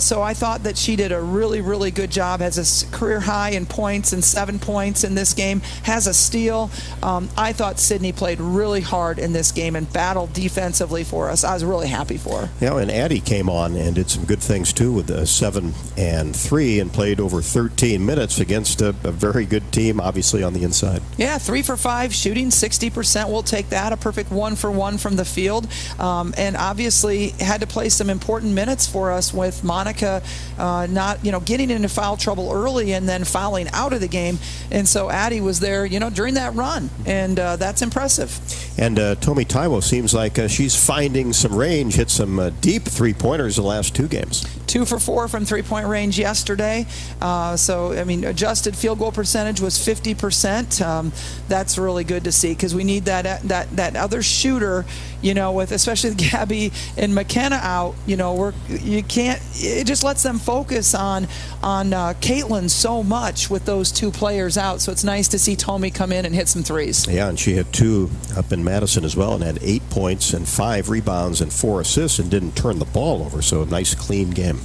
So I thought that she did a really, really good job. Has a career high in points and 7 points in this game. Has a steal. I thought Sydney played really hard in this game and battled defensively for us. I was really happy for her. Yeah, and Addie came on and did some good things too with 7 and 3 and played over 13 minutes against a very good team, obviously on the inside. Yeah, 3 for 5, shooting 60%. We'll take that. A perfect 1 for 1 from the field, and obviously had to play some important minutes for us with Monica not getting into foul trouble early and then fouling out of the game. And so Addie was there, during that run, and that's impressive. And Tomi Taiwo seems like she's finding some range, hit some deep 3-pointers the last 2 games. 2 for 4 from 3-point range yesterday. Adjusted field goal percentage was 50%. That's really good to see because we need that other shooter, with especially Gabby and McKenna out. It just lets them focus on Caitlin so much with those 2 players out. So it's nice to see Tomi come in and hit some threes. Yeah, and she had 2 up in Madison as well and had 8 points and 5 rebounds and 4 assists and didn't turn the ball over. So a nice, clean game.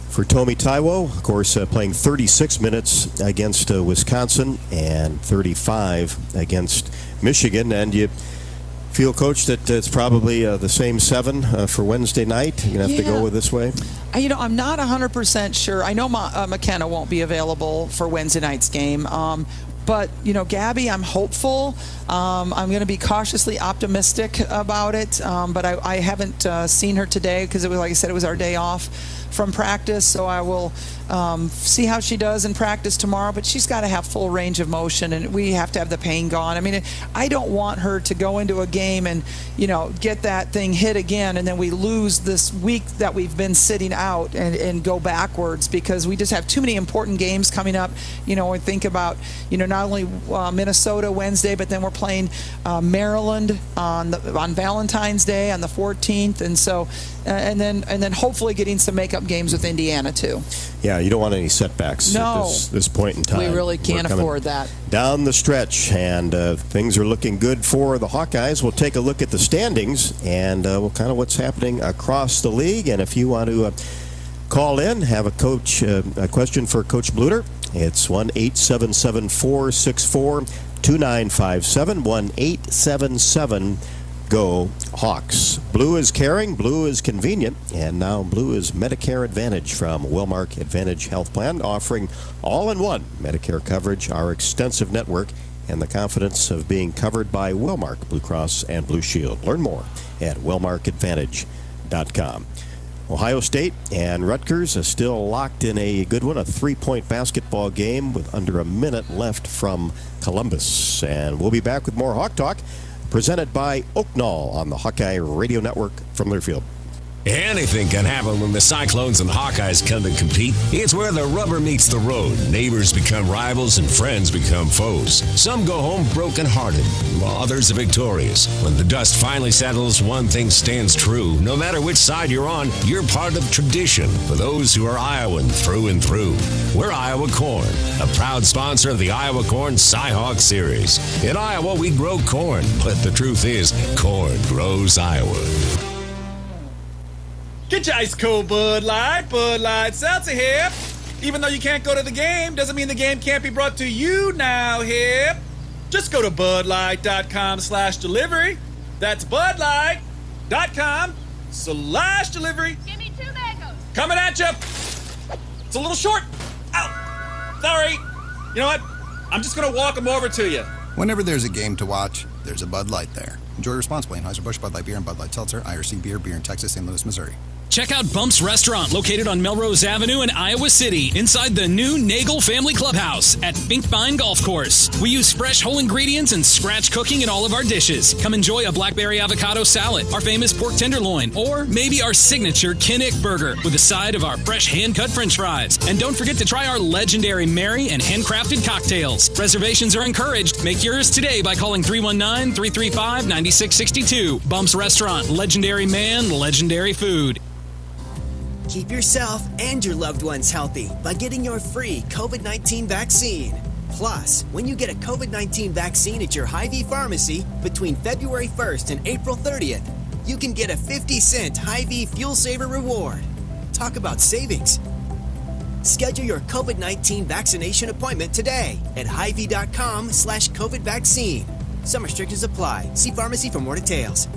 For Tomi Taiwo, of course, playing 36 minutes against Wisconsin and 35 against Michigan. And you feel, Coach, that it's probably the same 7 for Wednesday night? You're going to have to go with this way? I'm not 100% sure. I know McKenna won't be available for Wednesday night's game. But, Gabby, I'm hopeful. I'm going to be cautiously optimistic about it. But I haven't seen her today because, like I said, it was our day off. from practice, so I will see how she does in practice tomorrow. But she's got to have full range of motion, and we have to have the pain gone. I mean, I don't want her to go into a game and, get that thing hit again, and then we lose this week that we've been sitting out and go backwards, because we just have too many important games coming up. We think about, not only Minnesota Wednesday, but then we're playing Maryland on Valentine's Day on the 14th, and so and then hopefully getting some makeup games with Indiana too. Yeah, you don't want any setbacks at this point in time. We really can't afford that. Down the stretch, and things are looking good for the Hawkeyes. We'll take a look at the standings and kind of what's happening across the league. And if you want to call in, have a question for Coach Bluder, it's 1-877-464-2957, 1-877-GO Hawks. Blue is caring, blue is convenient, and now blue is Medicare Advantage from Wellmark Advantage Health Plan, offering all-in-one Medicare coverage, our extensive network, and the confidence of being covered by Wellmark Blue Cross and Blue Shield. Learn more at wellmarkadvantage.com. Ohio State and Rutgers are still locked in a good one, a 3-point basketball game with under a minute left from Columbus. And we'll be back with more Hawk Talk, presented by Oaknall on the Hawkeye Radio Network from Learfield. Anything can happen when the Cyclones and Hawkeyes come to compete. It's where the rubber meets the road. Neighbors become rivals and friends become foes. Some go home broken-hearted, while others are victorious. When the dust finally settles, one thing stands true. No matter which side you're on, you're part of tradition for those who are Iowan through and through. We're Iowa Corn, a proud sponsor of the Iowa Corn Cy-Hawk Series. In Iowa, we grow corn, but the truth is, corn grows Iowa. Get your ice cold Bud Light Seltzer here. Even though you can't go to the game, doesn't mean the game can't be brought to you now here. Just go to budlight.com/delivery. That's budlight.com/delivery. Give me 2 mangoes. Coming at you. It's a little short. Ow. Sorry. You know what? I'm just going to walk them over to you. Whenever there's a game to watch, there's a Bud Light there. Enjoy responsibly. Anheuser-Busch, Bud Light Beer, and Bud Light Seltzer. IRC Beer in Texas, St. Louis, Missouri. Check out Bump's Restaurant, located on Melrose Avenue in Iowa City, inside the new Nagel Family Clubhouse at Finkbine Golf Course. We use fresh whole ingredients and scratch cooking in all of our dishes. Come enjoy a blackberry avocado salad, our famous pork tenderloin, or maybe our signature Kinnick burger with a side of our fresh hand-cut french fries. And don't forget to try our legendary Mary and handcrafted cocktails. Reservations are encouraged. Make yours today by calling 319-335-9662. Bump's Restaurant, legendary man, legendary food. Keep yourself and your loved ones healthy by getting your free COVID-19 vaccine. Plus, when you get a COVID-19 vaccine at your Hy-Vee pharmacy between February 1st and April 30th, you can get a 50-cent Hy-Vee Fuel Saver reward. Talk about savings. Schedule your COVID-19 vaccination appointment today at Hy-Vee.com/COVID vaccine. Some restrictions apply. See pharmacy for more details.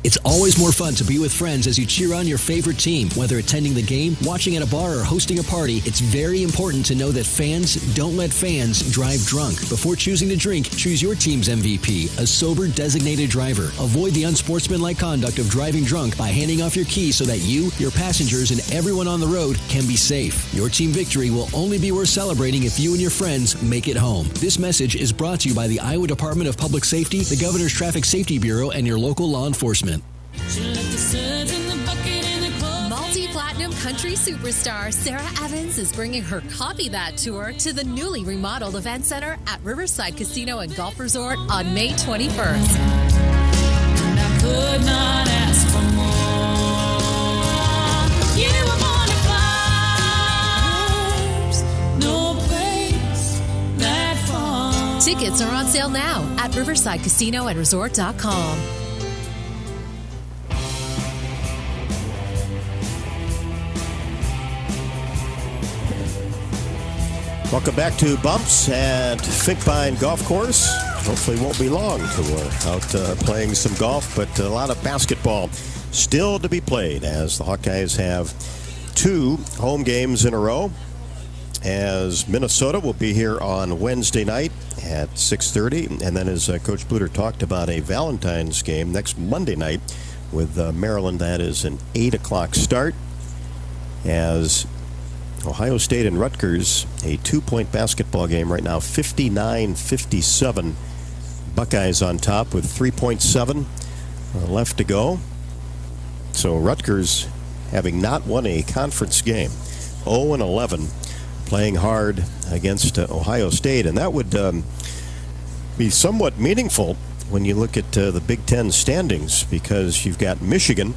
It's always more fun to be with friends as you cheer on your favorite team. Whether attending the game, watching at a bar, or hosting a party, it's very important to know that fans don't let fans drive drunk. Before choosing to drink, choose your team's MVP, a sober designated driver. Avoid the unsportsmanlike conduct of driving drunk by handing off your keys so that you, your passengers, and everyone on the road can be safe. Your team victory will only be worth celebrating if you and your friends make it home. This message is brought to you by the Iowa Department of Public Safety, the Governor's Traffic Safety Bureau, and your local law enforcement. Multi-platinum country superstar Sarah Evans is bringing her Copy That tour to the newly remodeled event center at Riverside Casino and Golf Resort on May 21st. And I could not ask for more. You were born to fly. No place that far. Tickets are on sale now at riversidecasinoandresort.com. Welcome back to Bumps at Finkbine Golf Course. Hopefully won't be long till we're out playing some golf, but a lot of basketball still to be played as the Hawkeyes have 2 home games in a row, as Minnesota will be here on Wednesday night at 6:30, and then as Coach Bluder talked about, a Valentine's game next Monday night with Maryland. That is an 8 o'clock start, as Ohio State and Rutgers, a 2-point basketball game right now, 59-57. Buckeyes on top with 3.7 left to go. So Rutgers, having not won a conference game, 0-11, playing hard against Ohio State. And that would be somewhat meaningful when you look at the Big Ten standings, because you've got Michigan,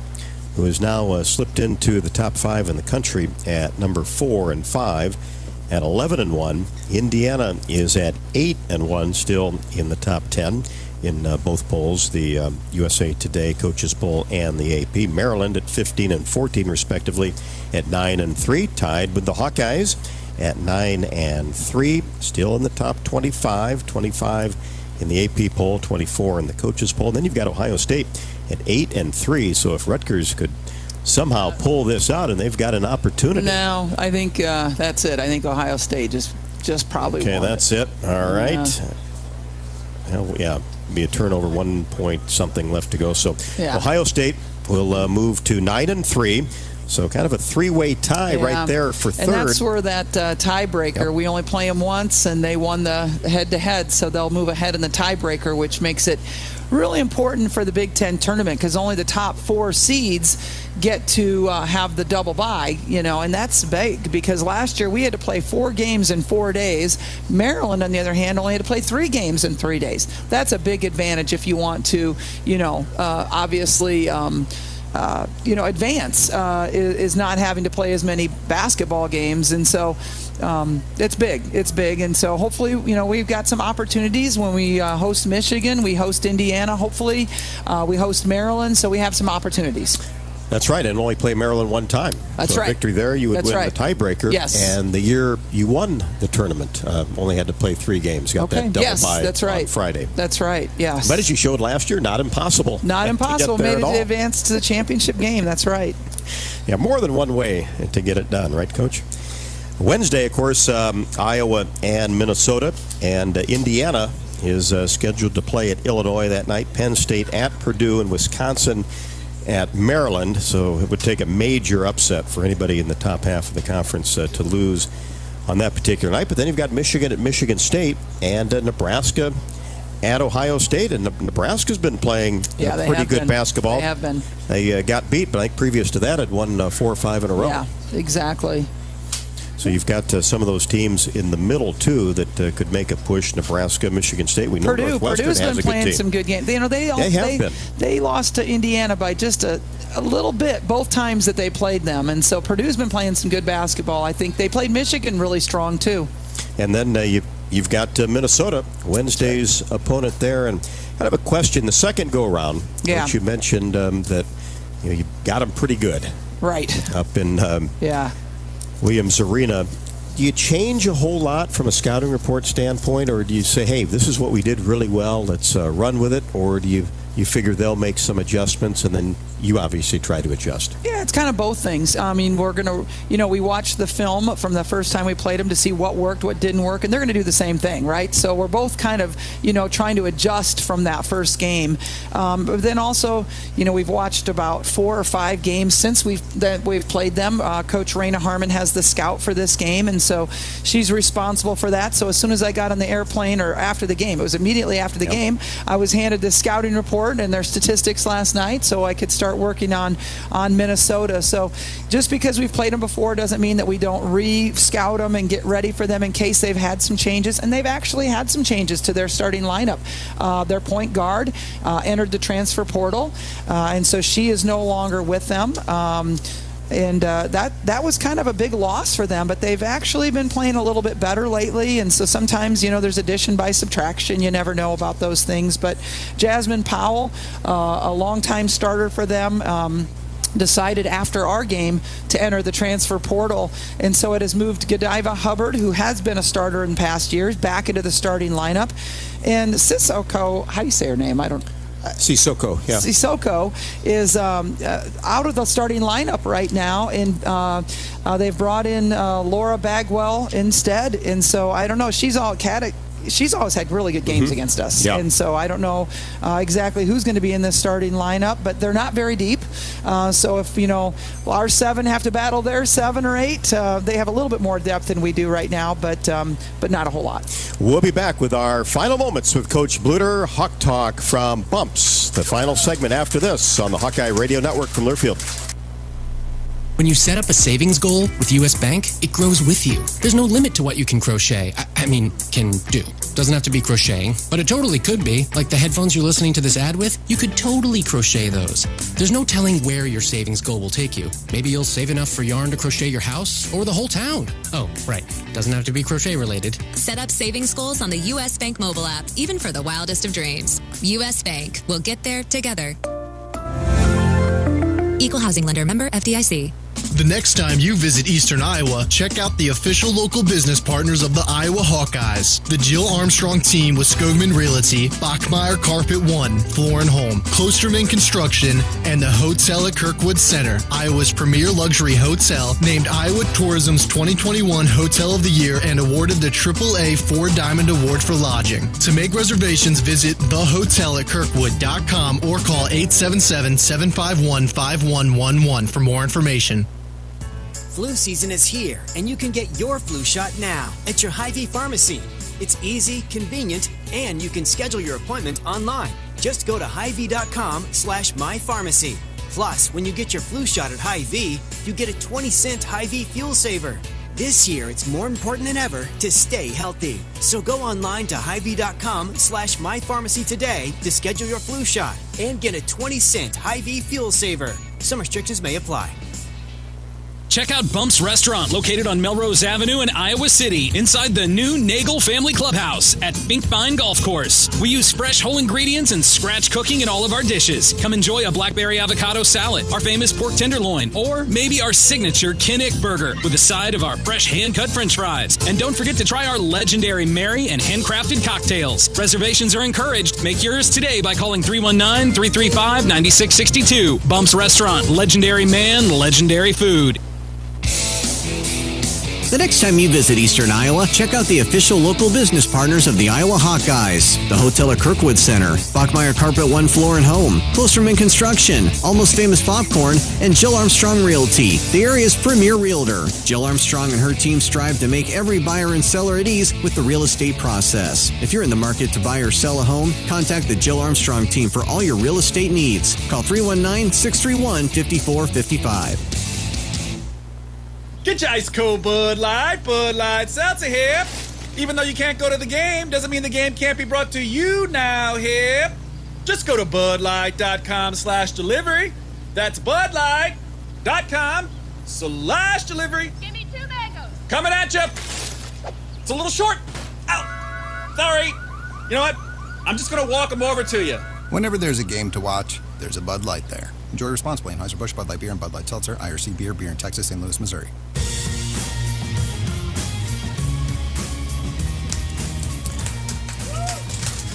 who has now slipped into the top 5 in the country at number 4 and 5 at 11-1. Indiana is at 8-1, still in the top 10 in both polls, the USA Today Coaches Poll and the AP. Maryland at 15 and 14 respectively at 9-3, tied with the Hawkeyes at 9-3, still in the top 25 in the AP poll, 24 in the Coaches Poll. And then you've got Ohio State at 8-3. So if Rutgers could somehow pull this out, and they've got an opportunity. No, I think that's it. I think Ohio State just probably okay, won that's it. All right. Yeah, be a turnover, 1 point something left to go. So Ohio State will move to 9-3. So kind of a three-way tie right there for third. And that's where that tiebreaker, we only play them once, and they won the head-to-head, so they'll move ahead in the tiebreaker, which makes it really important for the Big Ten tournament, because only the top 4 seeds get to have the double bye, and that's big, because last year we had to play 4 games in 4 days. Maryland, on the other hand, only had to play 3 games in 3 days. That's a big advantage if you want to, obviously, advance is not having to play as many basketball games. And so it's big. And so hopefully, we've got some opportunities when we host Michigan, we host Indiana, hopefully we host Maryland. So we have some opportunities. That's right, and only play Maryland one time. That's so right. Victory there, you would win the tiebreaker. Yes. And the year you won the tournament, only had to play 3 games. Got that double bye on Friday. That's right, yes. But as you showed last year, not impossible. Not impossible. Made it advance to the championship game. That's right. Yeah, more than one way to get it done, right, Coach? Wednesday, of course, Iowa and Minnesota, and Indiana is scheduled to play at Illinois that night. Penn State at Purdue, and Wisconsin at Maryland. So it would take a major upset for anybody in the top half of the conference to lose on that particular night. But then you've got Michigan at Michigan State, and Nebraska at Ohio State. And Nebraska's been playing pretty good basketball. They have been. They got beat, but I think previous to that had won 4 or 5 in a row. Yeah, exactly. So you've got some of those teams in the middle, too, that could make a push. Nebraska, Michigan State. We know Northwestern Purdue's has been a good playing team. some good games. They have been. They lost to Indiana by just a little bit both times that they played them. And so Purdue's been playing some good basketball. I think they played Michigan really strong, too. And then you've got Minnesota, Wednesday's opponent there. And kind of a question, the second go-around, which you mentioned that you got them pretty good. Right. Up in Williams Arena. Do you change a whole lot from a scouting report standpoint, or do you say, hey, this is what we did really well, let's run with it, or do you figure they'll make some adjustments and then you obviously try to adjust? Yeah, it's kind of both things. I mean, we're going to, we watched the film from the first time we played them to see what worked, what didn't work, and they're going to do the same thing, right? So we're both kind of, trying to adjust from that first game. But then also, we've watched about 4 or 5 games since we've played them. Coach Raina Harmon has the scout for this game, and so she's responsible for that. So as soon as I got on the airplane, or after the game, it was immediately after the game, I was handed the scouting report and their statistics last night, so I could start working on Minnesota. So just because we've played them before doesn't mean that we don't re-scout them and get ready for them in case they've had some changes. And they've actually had some changes to their starting lineup. Their point guard entered the transfer portal, and so she is no longer with them. And that was kind of a big loss for them, but they've actually been playing a little bit better lately. And so sometimes, there's addition by subtraction. You never know about those things. But Jasmine Powell, a longtime starter for them, decided after our game to enter the transfer portal, and so it has moved Godiva Hubbard, who has been a starter in past years, back into the starting lineup. And Sissoko, how do you say her name? I don't. Sissoko, yeah. Sissoko is out of the starting lineup right now, and they've brought in Laura Bagwell instead. And so I don't know. She's all she's always had really good games against us. Yeah. And so I don't know exactly who's going to be in this starting lineup, but they're not very deep. So if, our 7 have to battle their 7 or 8, they have a little bit more depth than we do right now, but not a whole lot. We'll be back with our final moments with Coach Bluder. Hawk Talk from Bumps. The final segment after this on the Hawkeye Radio Network from Learfield. When you set up a savings goal with U.S. Bank, it grows with you. There's no limit to what you can crochet. Can do. Doesn't have to be crocheting, but it totally could be. Like the headphones you're listening to this ad with, you could totally crochet those. There's no telling where your savings goal will take you. Maybe you'll save enough for yarn to crochet your house or the whole town. Oh, right. Doesn't have to be crochet related. Set up savings goals on the U.S. Bank mobile app, even for the wildest of dreams. U.S. Bank. We'll get there together. Equal housing lender, member FDIC. The next time you visit Eastern Iowa, check out the official local business partners of the Iowa Hawkeyes. The Jill Armstrong team with Skogman Realty, Bachmeyer Carpet One, Floor and Home, Klosterman Construction, and the Hotel at Kirkwood Center, Iowa's premier luxury hotel, named Iowa Tourism's 2021 Hotel of the Year and awarded the AAA 4 Diamond Award for lodging. To make reservations, visit thehotelatkirkwood.com or call 877-751-5111 for more information. Flu season is here, and you can get your flu shot now at your Hy-Vee pharmacy. It's easy, convenient, and you can schedule your appointment online. Just go to Hy-Vee.com/mypharmacy. Plus, when you get your flu shot at Hy-Vee, you get a 20-cent Hy-Vee fuel saver. This year, it's more important than ever to stay healthy. So go online to Hy-Vee.com/mypharmacy today to schedule your flu shot and get a 20-cent Hy-Vee fuel saver. Some restrictions may apply. Check out Bumps Restaurant, located on Melrose Avenue in Iowa City, inside the new Nagel Family Clubhouse at Finkbine Golf Course. We use fresh whole ingredients and scratch cooking in all of our dishes. Come enjoy a blackberry avocado salad, our famous pork tenderloin, or maybe our signature Kinnick burger with a side of our fresh hand-cut french fries. And don't forget to try our legendary Mary and handcrafted cocktails. Reservations are encouraged. Make yours today by calling 319-335-9662. Bumps Restaurant, legendary man, legendary food. The next time you visit Eastern Iowa, check out the official local business partners of the Iowa Hawkeyes, the Hotel at Kirkwood Center, Bachmeyer Carpet One Floor and Home, Klosterman Construction, Almost Famous Popcorn, and Jill Armstrong Realty, the area's premier realtor. Jill Armstrong and her team strive to make every buyer and seller at ease with the real estate process. If you're in the market to buy or sell a home, contact the Jill Armstrong team for all your real estate needs. Call 319-631-5455. Get your ice cold Bud Light Seltzer here. Even though you can't go to the game, doesn't mean the game can't be brought to you now here. Just go to budlight.com/delivery. That's budlight.com/delivery. Give me 2 mangoes. Coming at you. It's a little short. Ow. Sorry. You know what? I'm just going to walk them over to you. Whenever there's a game to watch, there's a Bud Light there. Enjoy responsibly. Anheuser-Busch, Bud Light Beer, and Bud Light Seltzer. IRC Beer, beer in Texas, St. Louis, Missouri.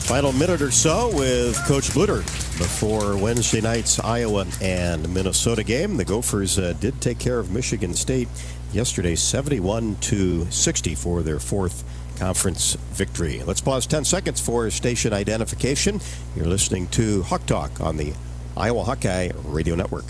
Final minute or so with Coach Bluder before Wednesday night's Iowa and Minnesota game. The Gophers did take care of Michigan State yesterday, 71-60 for their 4th conference victory. Let's pause 10 seconds for station identification. You're listening to Hawk Talk on the Iowa Hawkeye Radio Network.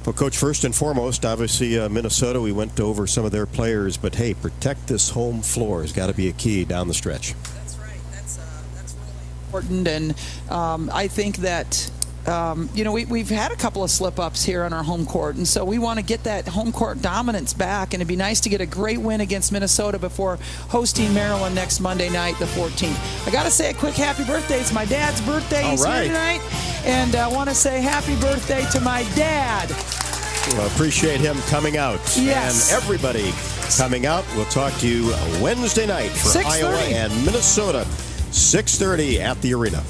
Well, Coach, first and foremost, obviously Minnesota, we went over some of their players, but hey, protect this home floor has got to be a key down the stretch. That's right. That's really important, and I think that we've had a couple of slip-ups here on our home court, and so we want to get that home court dominance back, and it'd be nice to get a great win against Minnesota before hosting Maryland next Monday night, the 14th. I got to say a quick happy birthday. It's my dad's birthday. He's here tonight, and I want to say happy birthday to my dad. Well, appreciate him coming out. Yes. And everybody coming out. We'll talk to you Wednesday night for 6:30. Iowa and Minnesota, 6:30 at the arena.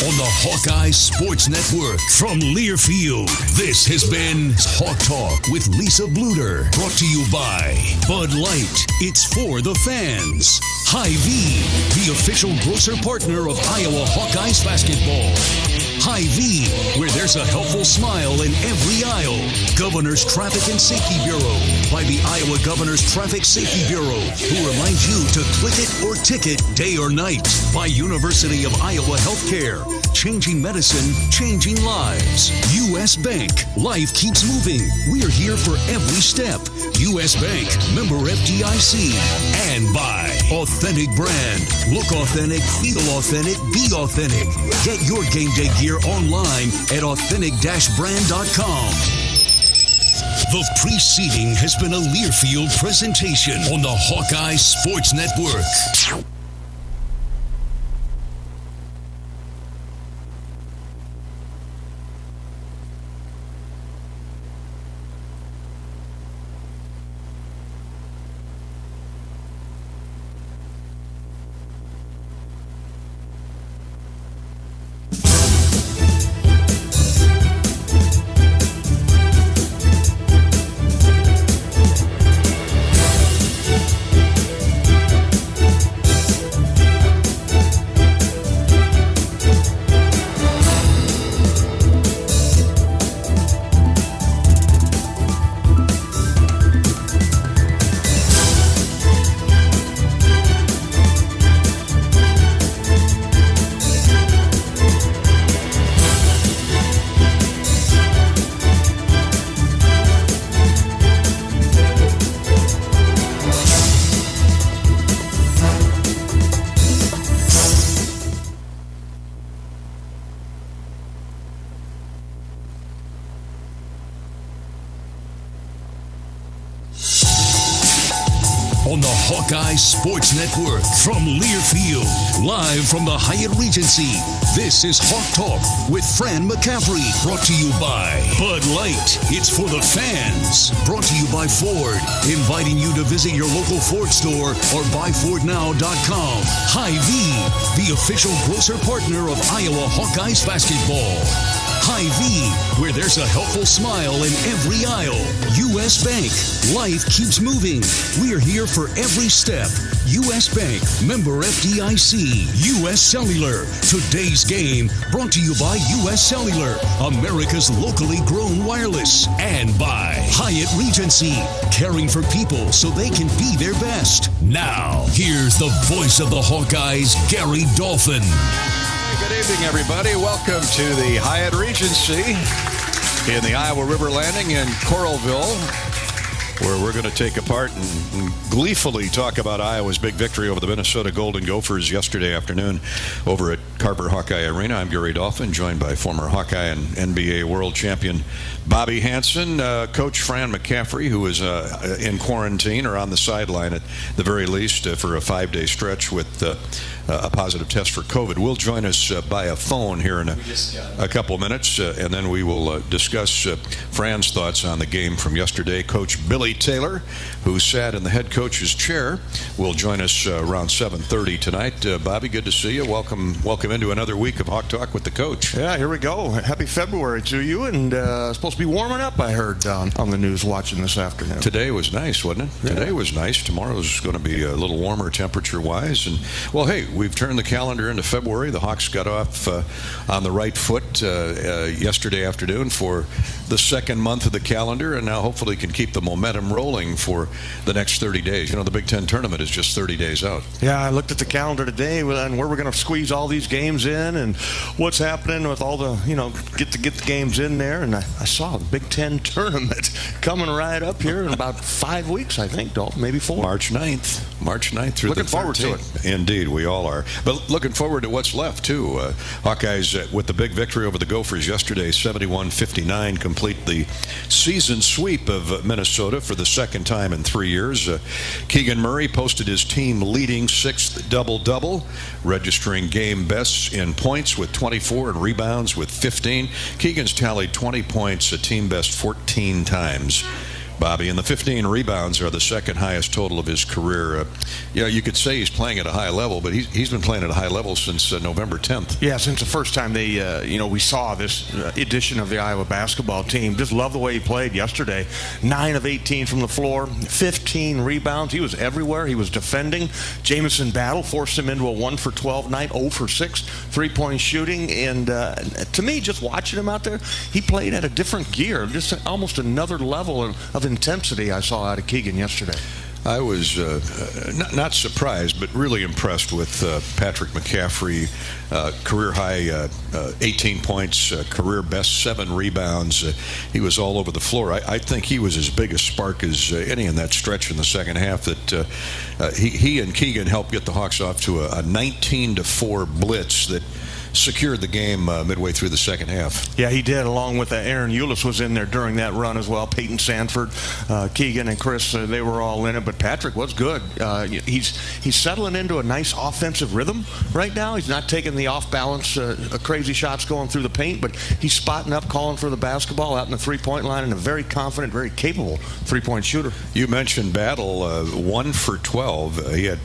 on the Hawkeye Sports Network from Learfield. This has been Hawk Talk with Lisa Bluder, brought to you by Bud Light. It's for the fans. Hy-Vee, the official grocer partner of Iowa Hawkeyes basketball. Hy-Vee, where there's a helpful smile in every aisle. Governor's Traffic and Safety Bureau by the Iowa Governor's Traffic Safety Bureau, who reminds you to click it or ticket day or night. By University of Iowa Healthcare, changing medicine, changing lives. U.S. Bank, life keeps moving. We're here for every step. U.S. Bank, member FDIC. And by Authentic Brand. Look authentic, feel authentic, be authentic. Get your game day gear online at authentic-brand.com. The preceding has been a Learfield presentation on the Hawkeye Sports Network. On the Hawkeye Sports Network from Learfield, live from the Hyatt Regency, this is Hawk Talk with Fran McCaffery, brought to you by Bud Light. It's for the fans. Brought to you by Ford, inviting you to visit your local Ford store or buyfordnow.com. Hy-Vee, the official grocer partner of Iowa Hawkeyes basketball. Hy-Vee, where there's a helpful smile in every aisle. U.S. Bank, life keeps moving. We're here for every step. U.S. Bank, member FDIC. U.S. Cellular, today's game, brought to you by U.S. Cellular, America's locally grown wireless. And by Hyatt Regency, caring for people so they can be their best. Now, here's the voice of the Hawkeyes, Gary Dolphin. Good evening, everybody. Welcome to the Hyatt Regency in the Iowa River Landing in Coralville, where we're going to take apart and gleefully talk about Iowa's big victory over the Minnesota Golden Gophers yesterday afternoon over at Carver Hawkeye Arena. I'm Gary Dolphin, joined by former Hawkeye and NBA world champion Bobby Hansen, Coach Fran McCaffery, who is in quarantine or on the sideline at the very least for a 5-day stretch with a positive test for COVID. Will join us by a phone here in a couple minutes, and then we will discuss Fran's thoughts on the game from yesterday. Coach Billy Taylor, who sat in the head coach's chair, will join us around 7:30 tonight. Bobby, good to see you. Welcome into another week of Hawk Talk with the coach. Yeah, here we go. Happy February to you, and supposed to be warming up, I heard on the news watching this afternoon. Today was nice, wasn't it? Yeah. Today was nice. Tomorrow's going to be a little warmer temperature-wise. And, well, hey, we've turned the calendar into February. The Hawks got off on the right foot yesterday afternoon for the second month of the calendar, and now hopefully can keep the momentum rolling for the next 30 days. You know, the Big Ten tournament is just 30 days out. Yeah, I looked at the calendar today and where we're going to squeeze all these games in and what's happening with all the, get the games in there. And I saw the Big Ten tournament coming right up here in about 5 weeks, I think, Dalton, maybe 4. March 9th through the 13th. Looking forward to it. Indeed, we all are. But looking forward to what's left, too. Hawkeyes, with the big victory over the Gophers yesterday, 71-59, complete the season sweep of Minnesota for the second time in 3 years. Keegan Murray posted his team-leading 6th double-double, registering game bests in points with 24 and rebounds with 15. Keegan's tallied 20 points, a team best 14 times Bobby, and the 15 rebounds are the second highest total of his career. You could say he's playing at a high level, but he's been playing at a high level since November 10th. Yeah, since the first time we saw this edition of the Iowa basketball team. Just love the way he played yesterday. 9 of 18 from the floor, 15 rebounds. He was everywhere. He was defending. Jamison Battle forced him into a 1-for-12 night, 0-for-6 3-point shooting. And to me, just watching him out there, he played at a different gear, just almost another level of intensity I saw out of Keegan yesterday. I was not surprised, but really impressed with Patrick McCaffery. Career high 18 points, career best 7 rebounds. He was all over the floor. I think he was as big a spark as any in that stretch in the second half. That he and Keegan helped get the Hawks off to a 19-4 blitz that secured the game midway through the second half. Yeah, he did, along with Aaron Eulis was in there during that run as well. Peyton Sanford, Keegan, and Chris, they were all in it. But Patrick was good. He's settling into a nice offensive rhythm right now. He's not taking the off-balance, crazy shots going through the paint, but he's spotting up, calling for the basketball out in the three-point line, and a very confident, very capable three-point shooter. You mentioned Battle, 1 for 12. He had,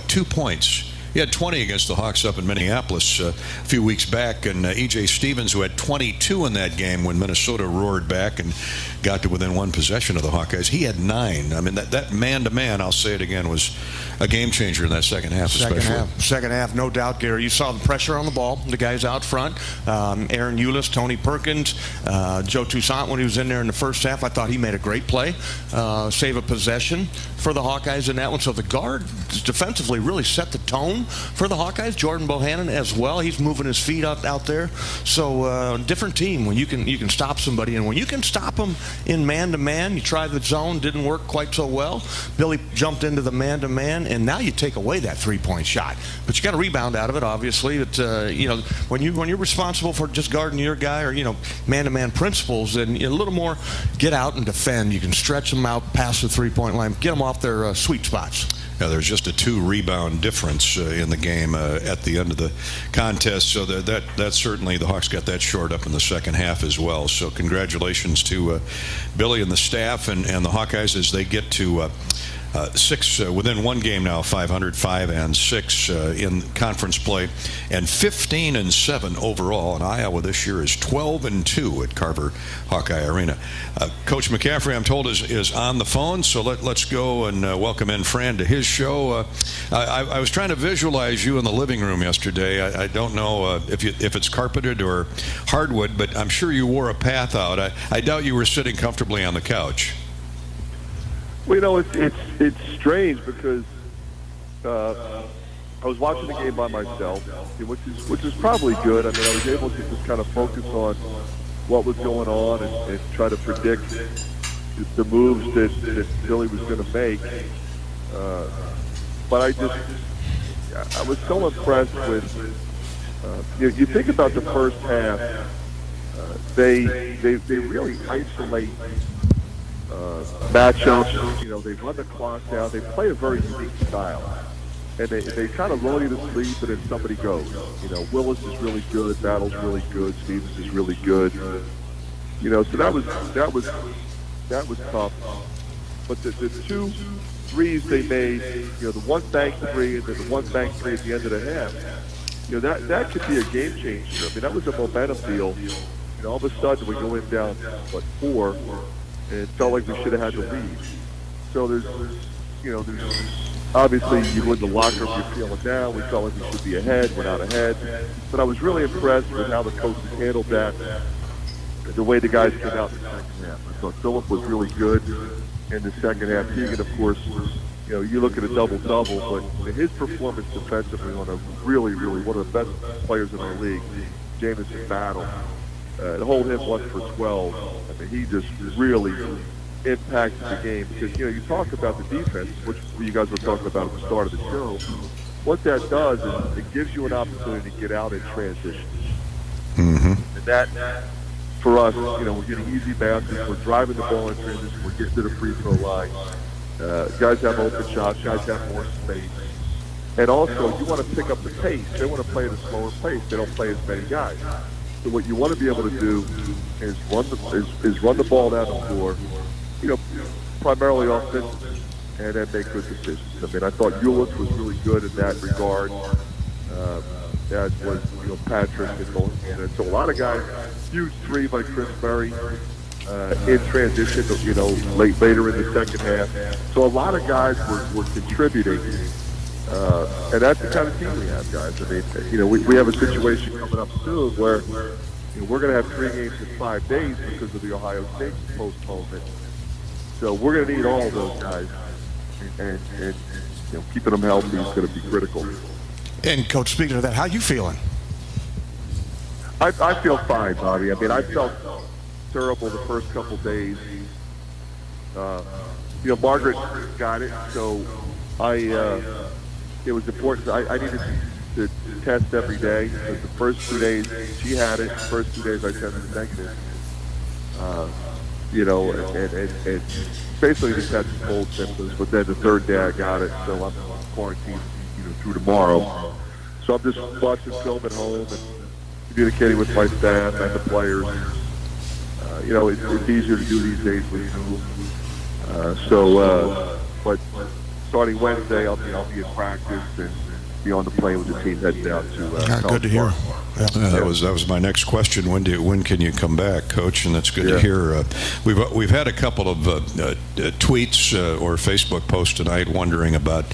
2 points? He had 20 against the Hawks up in Minneapolis a few weeks back, and E.J. Stevens, who had 22 in that game when Minnesota roared back and got to within 1 possession of the Hawkeyes, he had 9. I mean, that man-to-man, I'll say it again, was a game-changer in that second half especially. Second half, no doubt, Gary. You saw the pressure on the ball, the guys out front. Aaron Eulis, Tony Perkins, Joe Toussaint, when he was in there in the first half, I thought he made a great play. Save a possession for the Hawkeyes in that one. So the guard defensively really set the tone for the Hawkeyes. Jordan Bohannon as well. He's moving his feet out there. So different team when you can stop somebody, and when you can stop them in man-to-man. You tried the zone, didn't work quite so well. Billy jumped into the man-to-man, and now you take away that three-point shot. But you got to rebound out of it, obviously. But when you're responsible for just guarding your guy, or man-to-man principles, then a little more get out and defend. You can stretch them out past the three-point line, get them off their sweet spots. Yeah, there's just a 2-rebound difference in the game at the end of the contest, so that certainly the Hawks got that shored up in the second half as well. So congratulations to Billy and the staff and the Hawkeyes as they get to 6 within 1 game now, 500, 5-6 in conference play, and 15-7 overall. And Iowa this year is 12-2 at Carver Hawkeye Arena. Coach McCaffery, I'm told, is on the phone, so let's go and welcome in Fran to his show. I was trying to visualize you in the living room yesterday. I don't know if it's carpeted or hardwood, but I'm sure you wore a path out. I doubt you were sitting comfortably on the couch. Well, it's strange because I was watching the game by myself, which is probably good. I mean, I was able to just kind of focus on what was going on and try to predict the moves that Billy was going to make. But I was so impressed with. You think about the first half, they really isolate matchups. They run the clock down. They play a very unique style, and they kind of roll you to sleep, and then somebody goes. Willis is really good. Battle's really good. Stevens is really good. So that was tough. But the 2 threes they made, the one bank 3 and then the one bank 3 at the end of the half, that could be a game changer. I mean, that was a momentum deal. All of a sudden we go in down 4. And it felt like we should have had the lead. So there's obviously you go in the locker room, you're feeling down. We felt like we should be ahead. We're not ahead. But I was really impressed with how the coaches handled that, the way the guys came out in the second half. I thought Phillip was really good in the second half. Keegan, of course, you look at a double-double, but his performance defensively on a really, really one of the best players in our league, Jamison Battle. To hold him 1 for 12, I mean, he just really impacted the game because you talk about the defense, which you guys were talking about at the start of the show. What that does is it gives you an opportunity to get out in transition, and that for us, we're getting easy bounces, we're driving the ball in transition, we're getting to the free throw line. Guys have open shots, guys have more space, and also you want to pick up the pace. They want to play at a slower pace. They don't play as many guys. So what you want to be able to do is run the ball down the floor, primarily offensive, and then make good decisions. I mean, I thought Ulis was really good in that regard. That was, Patrick and so a lot of guys, huge three by Chris Murray in transition, later in the second half. So a lot of guys were contributing, and that's the kind of team we have, guys. I mean, we have a situation coming up soon where we're going to have 3 games in 5 days because of the Ohio State postponement. So we're going to need all of those guys, and keeping them healthy is going to be critical. And, Coach, speaking of that, how you feeling? I feel fine, Bobby. I mean, I felt terrible the first couple days. Margaret got it, so it was important. I needed to test every day. Because the first 2 days she had it. The first 2 days I tested negative. And basically just had some cold symptoms. But then the third day I got it, so I'm quarantined, through tomorrow. So I'm just watching film at home and communicating with my staff and the players. It's easier to do these days with Zoom. But starting Wednesday, I'll be in practice and be on the plane with the team heading out to. Good to hear. Yeah. That was my next question. When can you come back, Coach? And that's good to hear. We've had a couple of tweets or Facebook posts tonight wondering about.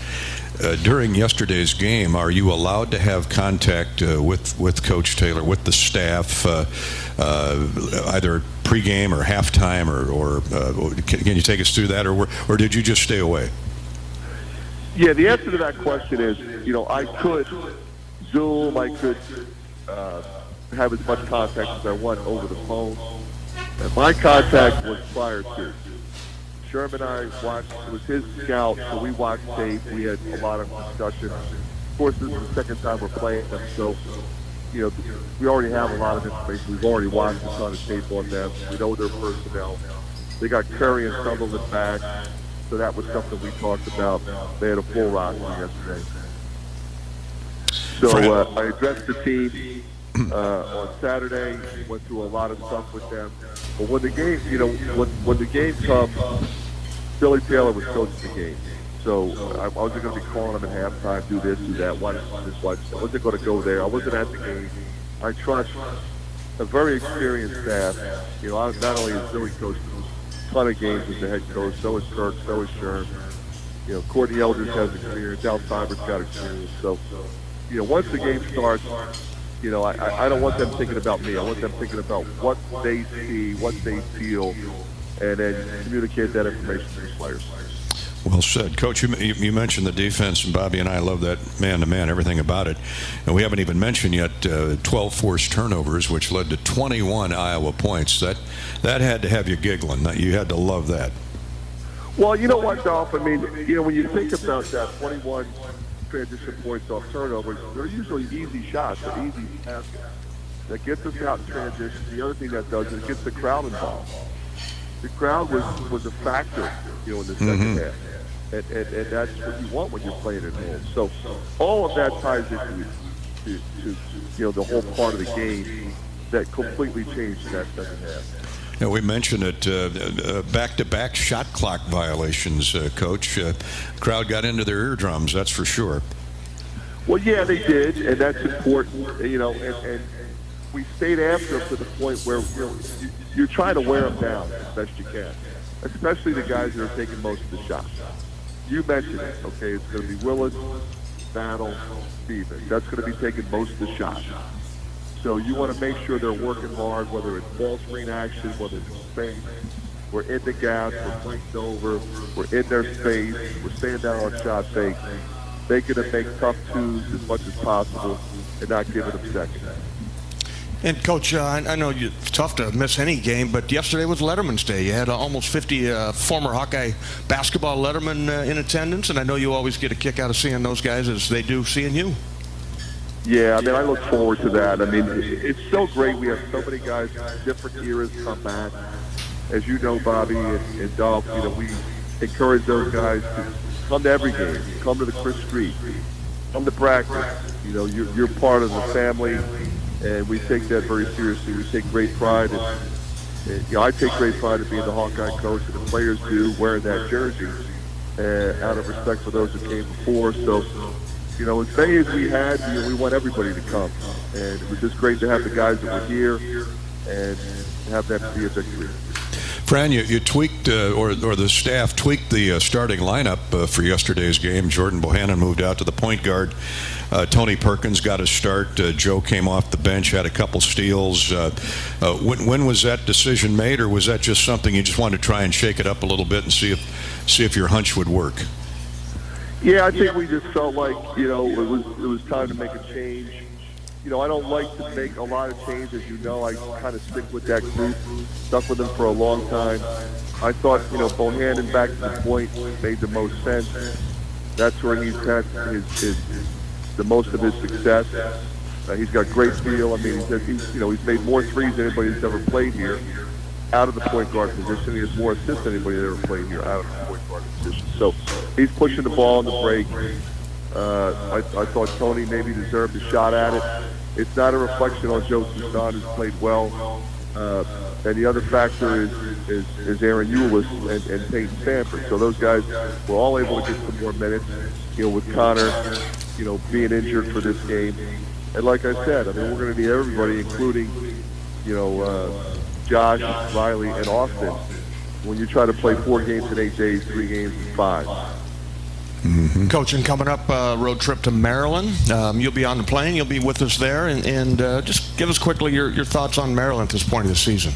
During yesterday's game, are you allowed to have contact with Coach Taylor, with the staff, either pregame or halftime, or can you take us through that, or did you just stay away? Yeah, the answer to that question is, I could Zoom, I could have as much contact as I want over the phone. And my contact was prior to. Sherman and I watched, it was his scout, so we watched tape. We had a lot of discussion. Of course, this is the second time we're playing them, so, we already have a lot of information. We've already watched a ton of tape on them. We know their personnel. They got Curry and Sutherland back, so that was something we talked about. They had a full roster yesterday. So I addressed the team on Saturday, went through a lot of stuff with them. But when the game, when the game comes, Billy Taylor was coaching the game. So I wasn't going to be calling him at halftime, do this, do that, watch this, watch that. I wasn't going to go there. I wasn't at the game. I trust a very experienced staff. Not only is Billy coached a ton of games as the head coach, so is Kirk, so is Sherm. Courtney Eldridge has experience. Al Cybert's got experience. So, once the game starts, I don't want them thinking about me. I want them thinking about what they see, what they feel, and then communicate that information to the players. Well said. Coach, you mentioned the defense, and Bobby and I love that man-to-man, everything about it. And we haven't even mentioned yet 12 forced turnovers, which led to 21 Iowa points. That had to have you giggling. You had to love that. Well, you know what, Dolph? I mean, when you think about that, 21 transition points off turnovers, they're usually easy shots, they're easy passes. That gets us out in transition. The other thing that does is it gets the crowd involved. The crowd was a factor, in the second half. And that's what you want when you're playing at home. So all of that ties into the whole part of the game that completely changed in that second half. We mentioned it, back-to-back shot clock violations, Coach. Crowd got into their eardrums, that's for sure. Well, yeah, they did, and that's important, and we stayed after them to the point where, you're trying to wear them down as best you can, especially the guys that are taking most of the shots. You mentioned it, okay? It's going to be Willis, Battle, Stevens. That's going to be taking most of the shots. So you want to make sure they're working hard, whether it's ball screen action, whether it's space. We're in the gas, we're flanked over, we're in their space, we're staying down on shot fake, making them make tough twos as much as possible and not giving them seconds. And, Coach, I know it's tough to miss any game, but yesterday was Letterman's Day. You had almost 50 former Hawkeye basketball Lettermen in attendance, and I know you always get a kick out of seeing those guys as they do seeing you. Yeah, I mean, I look forward to that. I mean, it's so great. We have so many guys in different eras come back. As you know, Bobby and Dolph, we encourage those guys to come to every game, come to the Chris Street, come to practice. You're part of the family. And we take that very seriously. We take great pride I take great pride in being the Hawkeye coach, and the players do, wearing that jersey, out of respect for those who came before. So, as many as we had, we want everybody to come. And it was just great to have the guys that were here and have them see a victory. Fran, you tweaked, or the staff tweaked the starting lineup for yesterday's game. Jordan Bohannon moved out to the point guard. Tony Perkins got a start. Joe came off the bench, had a couple steals. When was that decision made, or was that just something you just wanted to try and shake it up a little bit and see if your hunch would work? Yeah, I think we just felt like it was time to make a change. I don't like to make a lot of changes. I kind of stick with that group, stuck with them for a long time. I thought, Bohannon back to the point made the most sense. That's where he's had the most of his success. He's got great feel. I mean, he's made more threes than anybody that's ever played here out of the point guard position. He has more assists than anybody that ever played here out of the point guard position. So he's pushing the ball in the break. I thought Tony maybe deserved a shot at it. It's not a reflection on Joe Czinano, who's played well. And the other factor is Aaron Eulis and Peyton Stanford. So those guys were all able to get some more minutes, with Connor, being injured for this game. And like I said, I mean, we're going to need everybody, including, Josh, Riley, and Austin, when you try to play 4 games in 8 days, 3 games in 5. Mm-hmm. Coach, and coming up, road trip to Maryland. You'll be on the plane. You'll be with us there, and just give us quickly your thoughts on Maryland at this point of the season.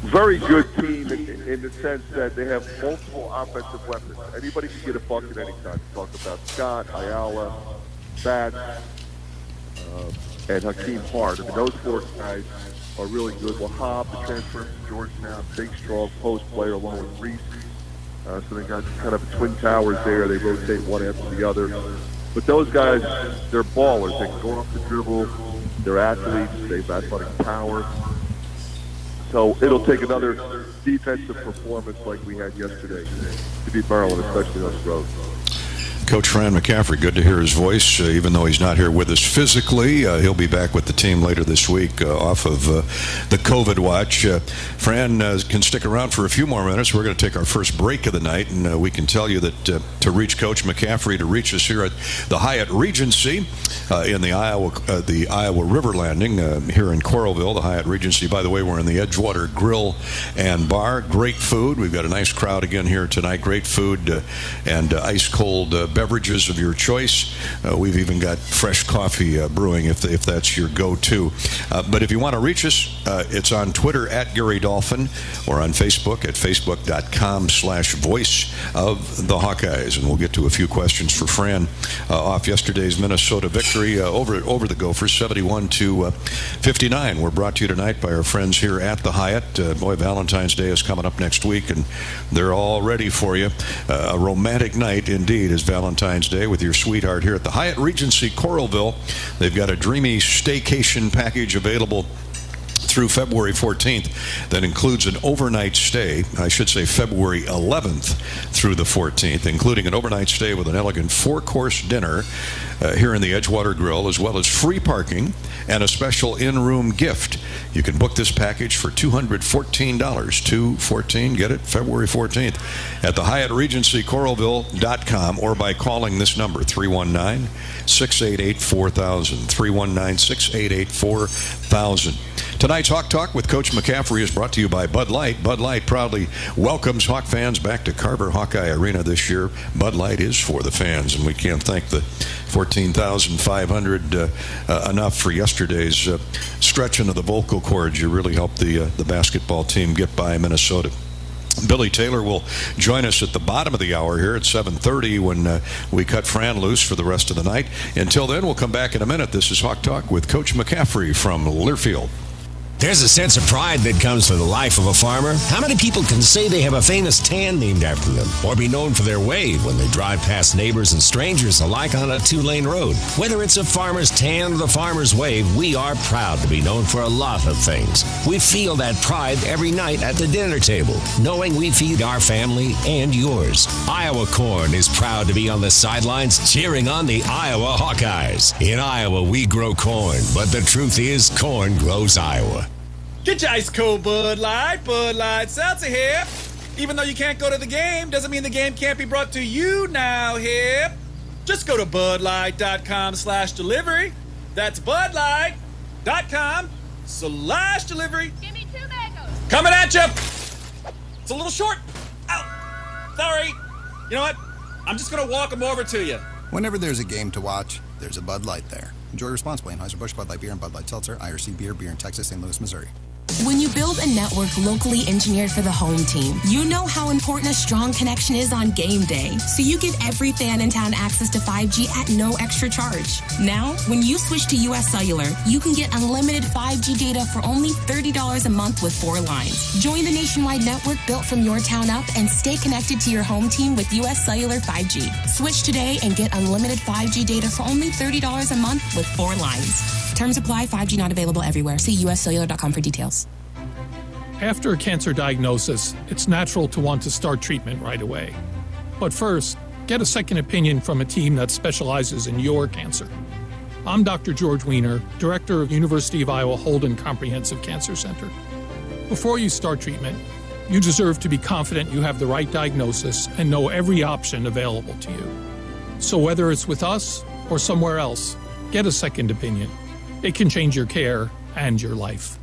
Very good team in the sense that they have multiple offensive weapons. Anybody can get a bucket anytime. Talk about Scott, Ayala, Batts, and Hakeem Hart. I mean, those 4 guys are really good. Wahab, the transfer from Georgetown, big, strong post player along with Reese. So they got kind of twin towers there. They rotate one after the other. But those guys, they're ballers. They can go off the dribble. They're athletes. They have athletic power. So it'll take another defensive performance like we had yesterday to beat Maryland, especially on the road. Coach Fran McCaffery, good to hear his voice, even though he's not here with us physically. He'll be back with the team later this week off of the COVID watch. Fran can stick around for a few more minutes. We're going to take our first break of the night, and we can tell you that to reach Coach McCaffery, to reach us here at the Hyatt Regency in the Iowa River Landing here in Coralville, the Hyatt Regency. By the way, we're in the Edgewater Grill and Bar. Great food. We've got a nice crowd again here tonight. Great food and ice-cold beverages of your choice. We've even got fresh coffee brewing if that's your go-to. But if you want to reach us, it's on Twitter at Gary Dolphin or on Facebook at facebook.com/voice of the Hawkeyes. And we'll get to a few questions for Fran off yesterday's Minnesota victory over the Gophers, 71-59. We're brought to you tonight by our friends here at the Hyatt. Boy, Valentine's Day is coming up next week, and they're all ready for you. A romantic night indeed is Valentine's Day with your sweetheart here at the Hyatt Regency Coralville. They've got a dreamy staycation package available through February 14th that includes an overnight stay, I should say February 11th through the 14th, including an overnight stay with an elegant 4-course dinner here in the Edgewater Grill, as well as free parking and a special in-room gift. You can book this package for $214. $214, get it? February 14th at the Hyatt Regency Coralville.com or by calling this number, 319-688-4000. 319-688-4000. Tonight's Hawk Talk with Coach McCaffery is brought to you by Bud Light. Bud Light proudly welcomes Hawk fans back to Carver Hawkeye Arena this year. Bud Light is for the fans, and we can't thank the 14,500 enough for yesterday's stretching of the vocal cords. You really helped the basketball team get by Minnesota. Billy Taylor will join us at the bottom of the hour here at 7:30 when we cut Fran loose for the rest of the night. Until then, we'll come back in a minute. This is Hawk Talk with Coach McCaffery from Learfield. There's a sense of pride that comes from the life of a farmer. How many people can say they have a famous tan named after them, or be known for their wave when they drive past neighbors and strangers alike on a 2-lane road? Whether it's a farmer's tan or the farmer's wave, we are proud to be known for a lot of things. We feel that pride every night at the dinner table, knowing we feed our family and yours. Iowa Corn is proud to be on the sidelines cheering on the Iowa Hawkeyes. In Iowa, we grow corn, but the truth is corn grows Iowa. Get your ice cold Bud Light Seltzer here. Even though you can't go to the game, doesn't mean the game can't be brought to you now here. Just go to budlight.com/delivery. That's budlight.com/delivery. Give me 2 mangoes. Coming at you. It's a little short. Ow. Sorry. You know what? I'm just going to walk them over to you. Whenever there's a game to watch, there's a Bud Light there. Enjoy responsibly. Anheuser-Busch, Bud Light Beer, and Bud Light Seltzer. IRC Beer in Texas, St. Louis, Missouri. When you build a network locally engineered for the home team, you know how important a strong connection is on game day. So you give every fan in town access to 5G at no extra charge. Now, when you switch to US Cellular, you can get unlimited 5G data for only $30 a month with 4 lines. Join the nationwide network built from your town up and stay connected to your home team with US Cellular 5G. Switch today and get unlimited 5G data for only $30 a month with 4 lines. Terms apply. 5G not available everywhere. See uscellular.com for details. After a cancer diagnosis, it's natural to want to start treatment right away. But first, get a second opinion from a team that specializes in your cancer. I'm Dr. George Weiner, Director of University of Iowa Holden Comprehensive Cancer Center. Before you start treatment, you deserve to be confident you have the right diagnosis and know every option available to you. So whether it's with us or somewhere else, get a second opinion. It can change your care and your life.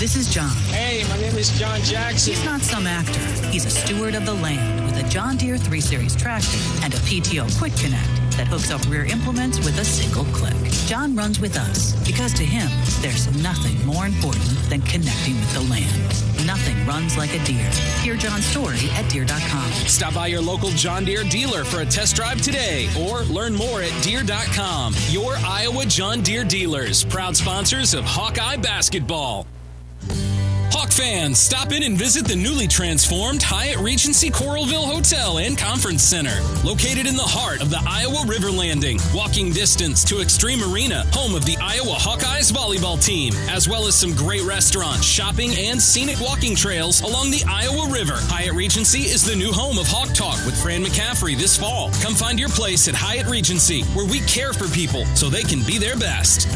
This is John. Hey, my name is John Jackson. He's not some actor. He's a steward of the land with a John Deere 3 Series tractor and a PTO Quick Connect that hooks up rear implements with a single click. John runs with us because to him, there's nothing more important than connecting with the land. Nothing runs like a Deere. Hear John's story at Deere.com. Stop by your local John Deere dealer for a test drive today or learn more at Deere.com. Your Iowa John Deere dealers, proud sponsors of Hawkeye basketball. Hawk fans, stop in and visit the newly transformed Hyatt Regency Coralville Hotel and Conference Center. Located in the heart of the Iowa River Landing, walking distance to Extreme Arena, home of the Iowa Hawkeyes volleyball team, as well as some great restaurants, shopping, and scenic walking trails along the Iowa River. Hyatt Regency is the new home of Hawk Talk with Fran McCaffery this fall. Come find your place at Hyatt Regency, where we care for people so they can be their best.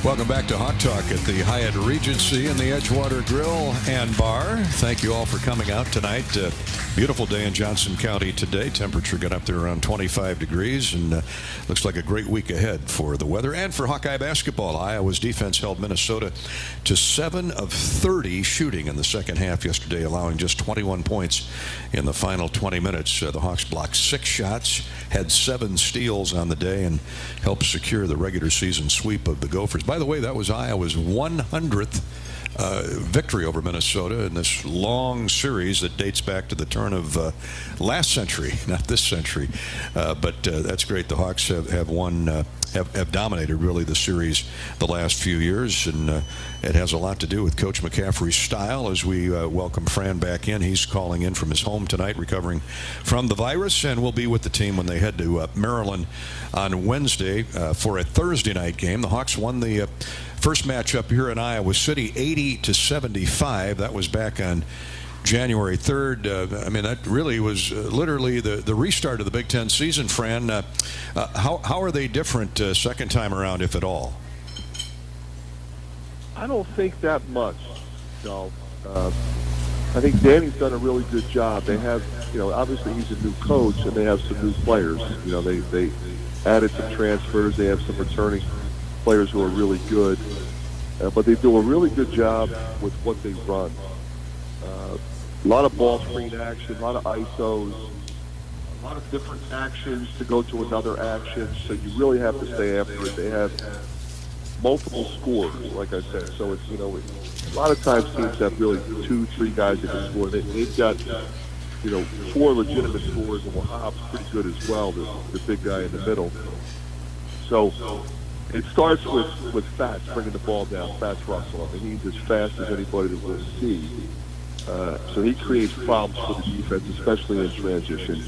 Welcome back to Hawk Talk at the Hyatt Regency and the Edgewater Grill and Bar. Thank you all for coming out tonight. Beautiful day in Johnson County today. Temperature got up there around 25 degrees and looks like a great week ahead for the weather and for Hawkeye basketball. Iowa's defense held Minnesota to 7 of 30 shooting in the second half yesterday, allowing just 21 points in the final 20 minutes. The Hawks blocked 6 shots, had 7 steals on the day, and helped secure the regular season sweep of the Gophers. By the way, that was Iowa's 100th victory over Minnesota in this long series that dates back to the turn of last century, not this century. But that's great. The Hawks have won, have dominated really the series the last few years, and it has a lot to do with Coach McCaffery's style. As we welcome Fran back in, he's calling in from his home tonight, recovering from the virus, and will be with the team when they head to Maryland on Wednesday for a Thursday night game. The Hawks won the first matchup here in Iowa City, 80-75. That was back on January 3rd. I mean, that really was literally the restart of the Big Ten season, Fran. How are they different second time around, if at all? I don't think that much, no. I think Danny's done a really good job. They have, obviously he's a new coach, and they have some new players. They added some transfers. They have some returning players who are really good. But they do a really good job with what they run. A lot of ball screen action, a lot of ISOs, a lot of different actions to go to another action. So you really have to stay after it. They have multiple scores, like I said. So it's, a lot of times teams have really 2-3 guys that can score. They've got, 4 legitimate scores, and Wahab's pretty good as well, the big guy in the middle. So it starts with Fats bringing the ball down, Fats Russell. I mean, he's as fast as anybody that we'll see. So he creates problems for the defense, especially in transition.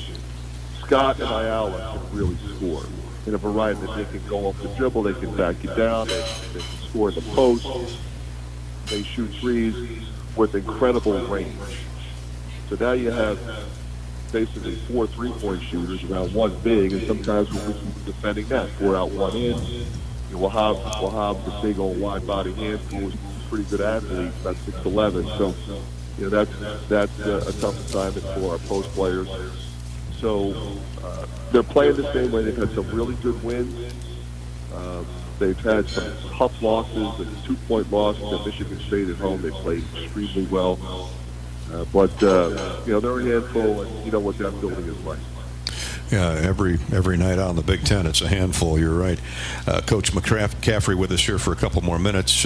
Scott and Ayala can really score in a variety that they can go off the dribble, they can back you down, they can score in the post, they shoot threes with incredible range. So now you have basically 4 3-point shooters around one big, and sometimes we're defending that 4 out, 1 in. We'll have the big old wide body handful who's a pretty good athlete, about 6'11". So that's a tough assignment for our post players. So they're playing the same way. They've had some really good wins. They've had some tough losses, a 2-point loss to Michigan State at home. They played extremely well. But they're a handful, and you know what that building is like. Yeah, every night out in the Big Ten, it's a handful. You're right. Coach McCaffery with us here for a couple more minutes.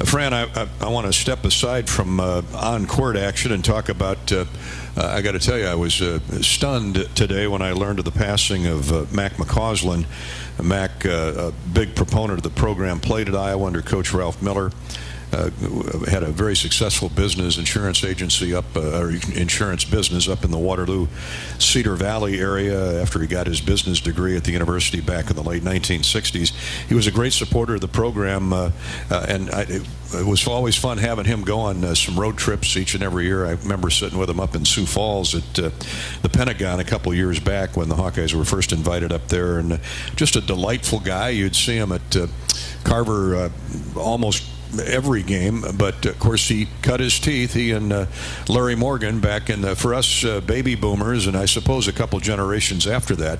Fran, I want to step aside from on-court action and talk about, I got to tell you, I was stunned today when I learned of the passing of Mac McCausland. Mac, a big proponent of the program, played at Iowa under Coach Ralph Miller. Had a very successful insurance agency insurance business up in the Waterloo, Cedar Valley area after he got his business degree at the university back in the late 1960s. He was a great supporter of the program, and it was always fun having him go on some road trips each and every year. I remember sitting with him up in Sioux Falls at the Pentagon a couple years back when the Hawkeyes were first invited up there, and just a delightful guy. You'd see him at Carver almost every game, but of course he cut his teeth, he and Larry Morgan, back in for us baby boomers, and I suppose a couple generations after that.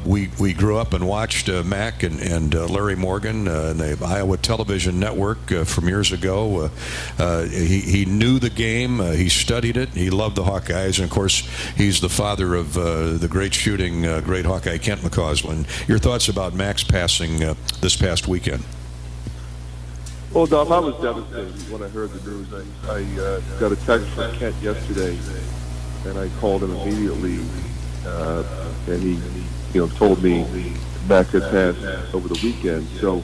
We grew up and watched Mac and Larry Morgan and the Iowa Television Network from years ago. He knew the game, he studied it, he loved the Hawkeyes, and of course he's the father of the great shooting, great Hawkeye Kent McCausland. Your thoughts about Mac's passing this past weekend? Well, Dom, I was devastated when I heard the news. I got a text from Kent yesterday, and I called him immediately, and he told me Mac had passed over the weekend. So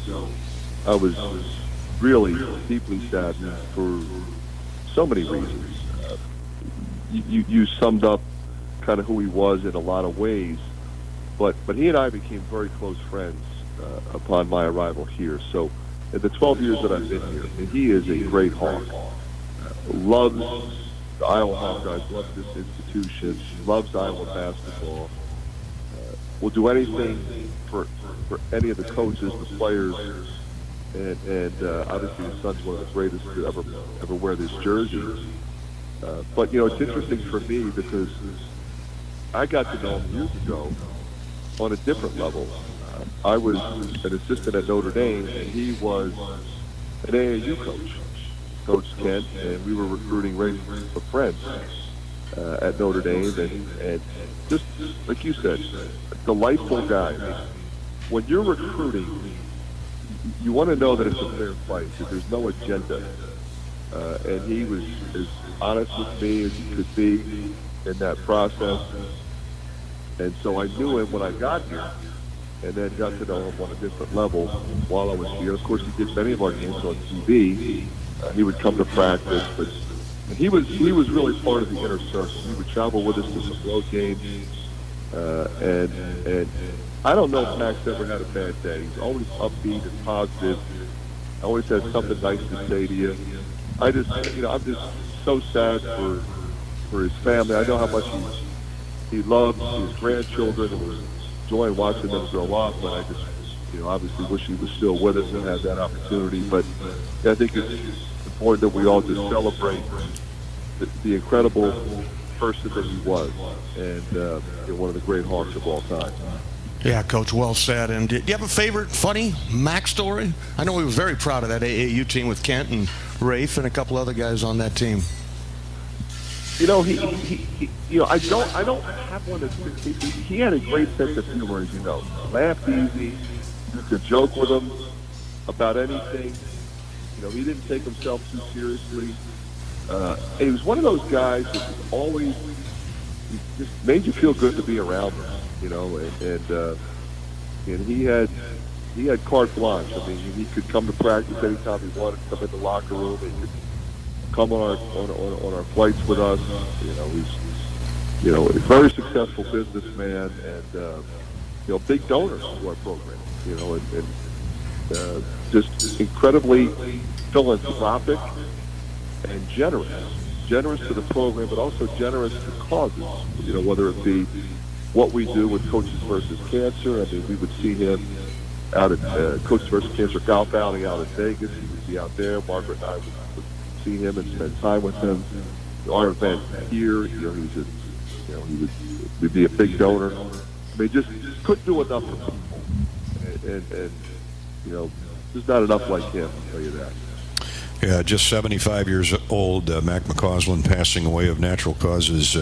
I was really deeply saddened for so many reasons. You summed up kind of who he was in a lot of ways, but he and I became very close friends upon my arrival here. So in the 12 years that I've been here, and he is a great Hawk. Loves the Iowa Hawkeyes, loves this institution, loves Iowa basketball. Will do anything for any of the coaches, the players, and obviously his son's one of the greatest to ever wear this jersey. But it's interesting for me because I got to know him years ago on a different level. I was an assistant at Notre Dame, and he was an AAU coach, Coach Kent, and we were recruiting for friends at Notre Dame, and just like you said, a delightful guy. When you're recruiting, you want to know that it's a fair fight, that there's no agenda, and he was as honest with me as he could be in that process, and so I knew him when I got here. And then got to know him on a different level while I was here. Of course, he did many of our games on TV. He would come to practice, but he was really part of the inner circle. He would travel with us to some road games, and I don't know if Max ever had a bad day. He's always upbeat and positive. Always has something nice to say to you. I'm just so sad for his family. I know how much he loves his grandchildren and was enjoying watching them grow up, but I just, obviously wish he was still with us and had that opportunity. But I think it's important that we all just celebrate the incredible person that he was, and one of the great Hawks of all time. Yeah, Coach, well said. And do you have a favorite funny Mac story? I know he was very proud of that AAU team with Kent and Rafe and a couple other guys on that team. I don't have one that's, he had a great sense of humor, as you know. Laughed easy. You could joke with him about anything. He didn't take himself too seriously. And he was one of those guys that was always, he just made you feel good to be around him, and he had carte blanche. I mean, he could come to practice anytime he wanted, come in the locker room, and he could come on our flights with us. He's a very successful businessman, and big donor to our program. And just incredibly philanthropic and generous generous to the program, but also generous to causes. You know, whether it be what we do with Coaches versus Cancer. I mean, we would see him out at Coaches versus Cancer golf outing out in Vegas. He would be out there. Margaret and I would see him and spend time with him. Our event here, you know, he'd be a big donor. I mean, just couldn't do enough for people, and you know, there's not enough like him. I'll tell you that. Yeah, just 75 years old. Mac McCausland passing away of natural causes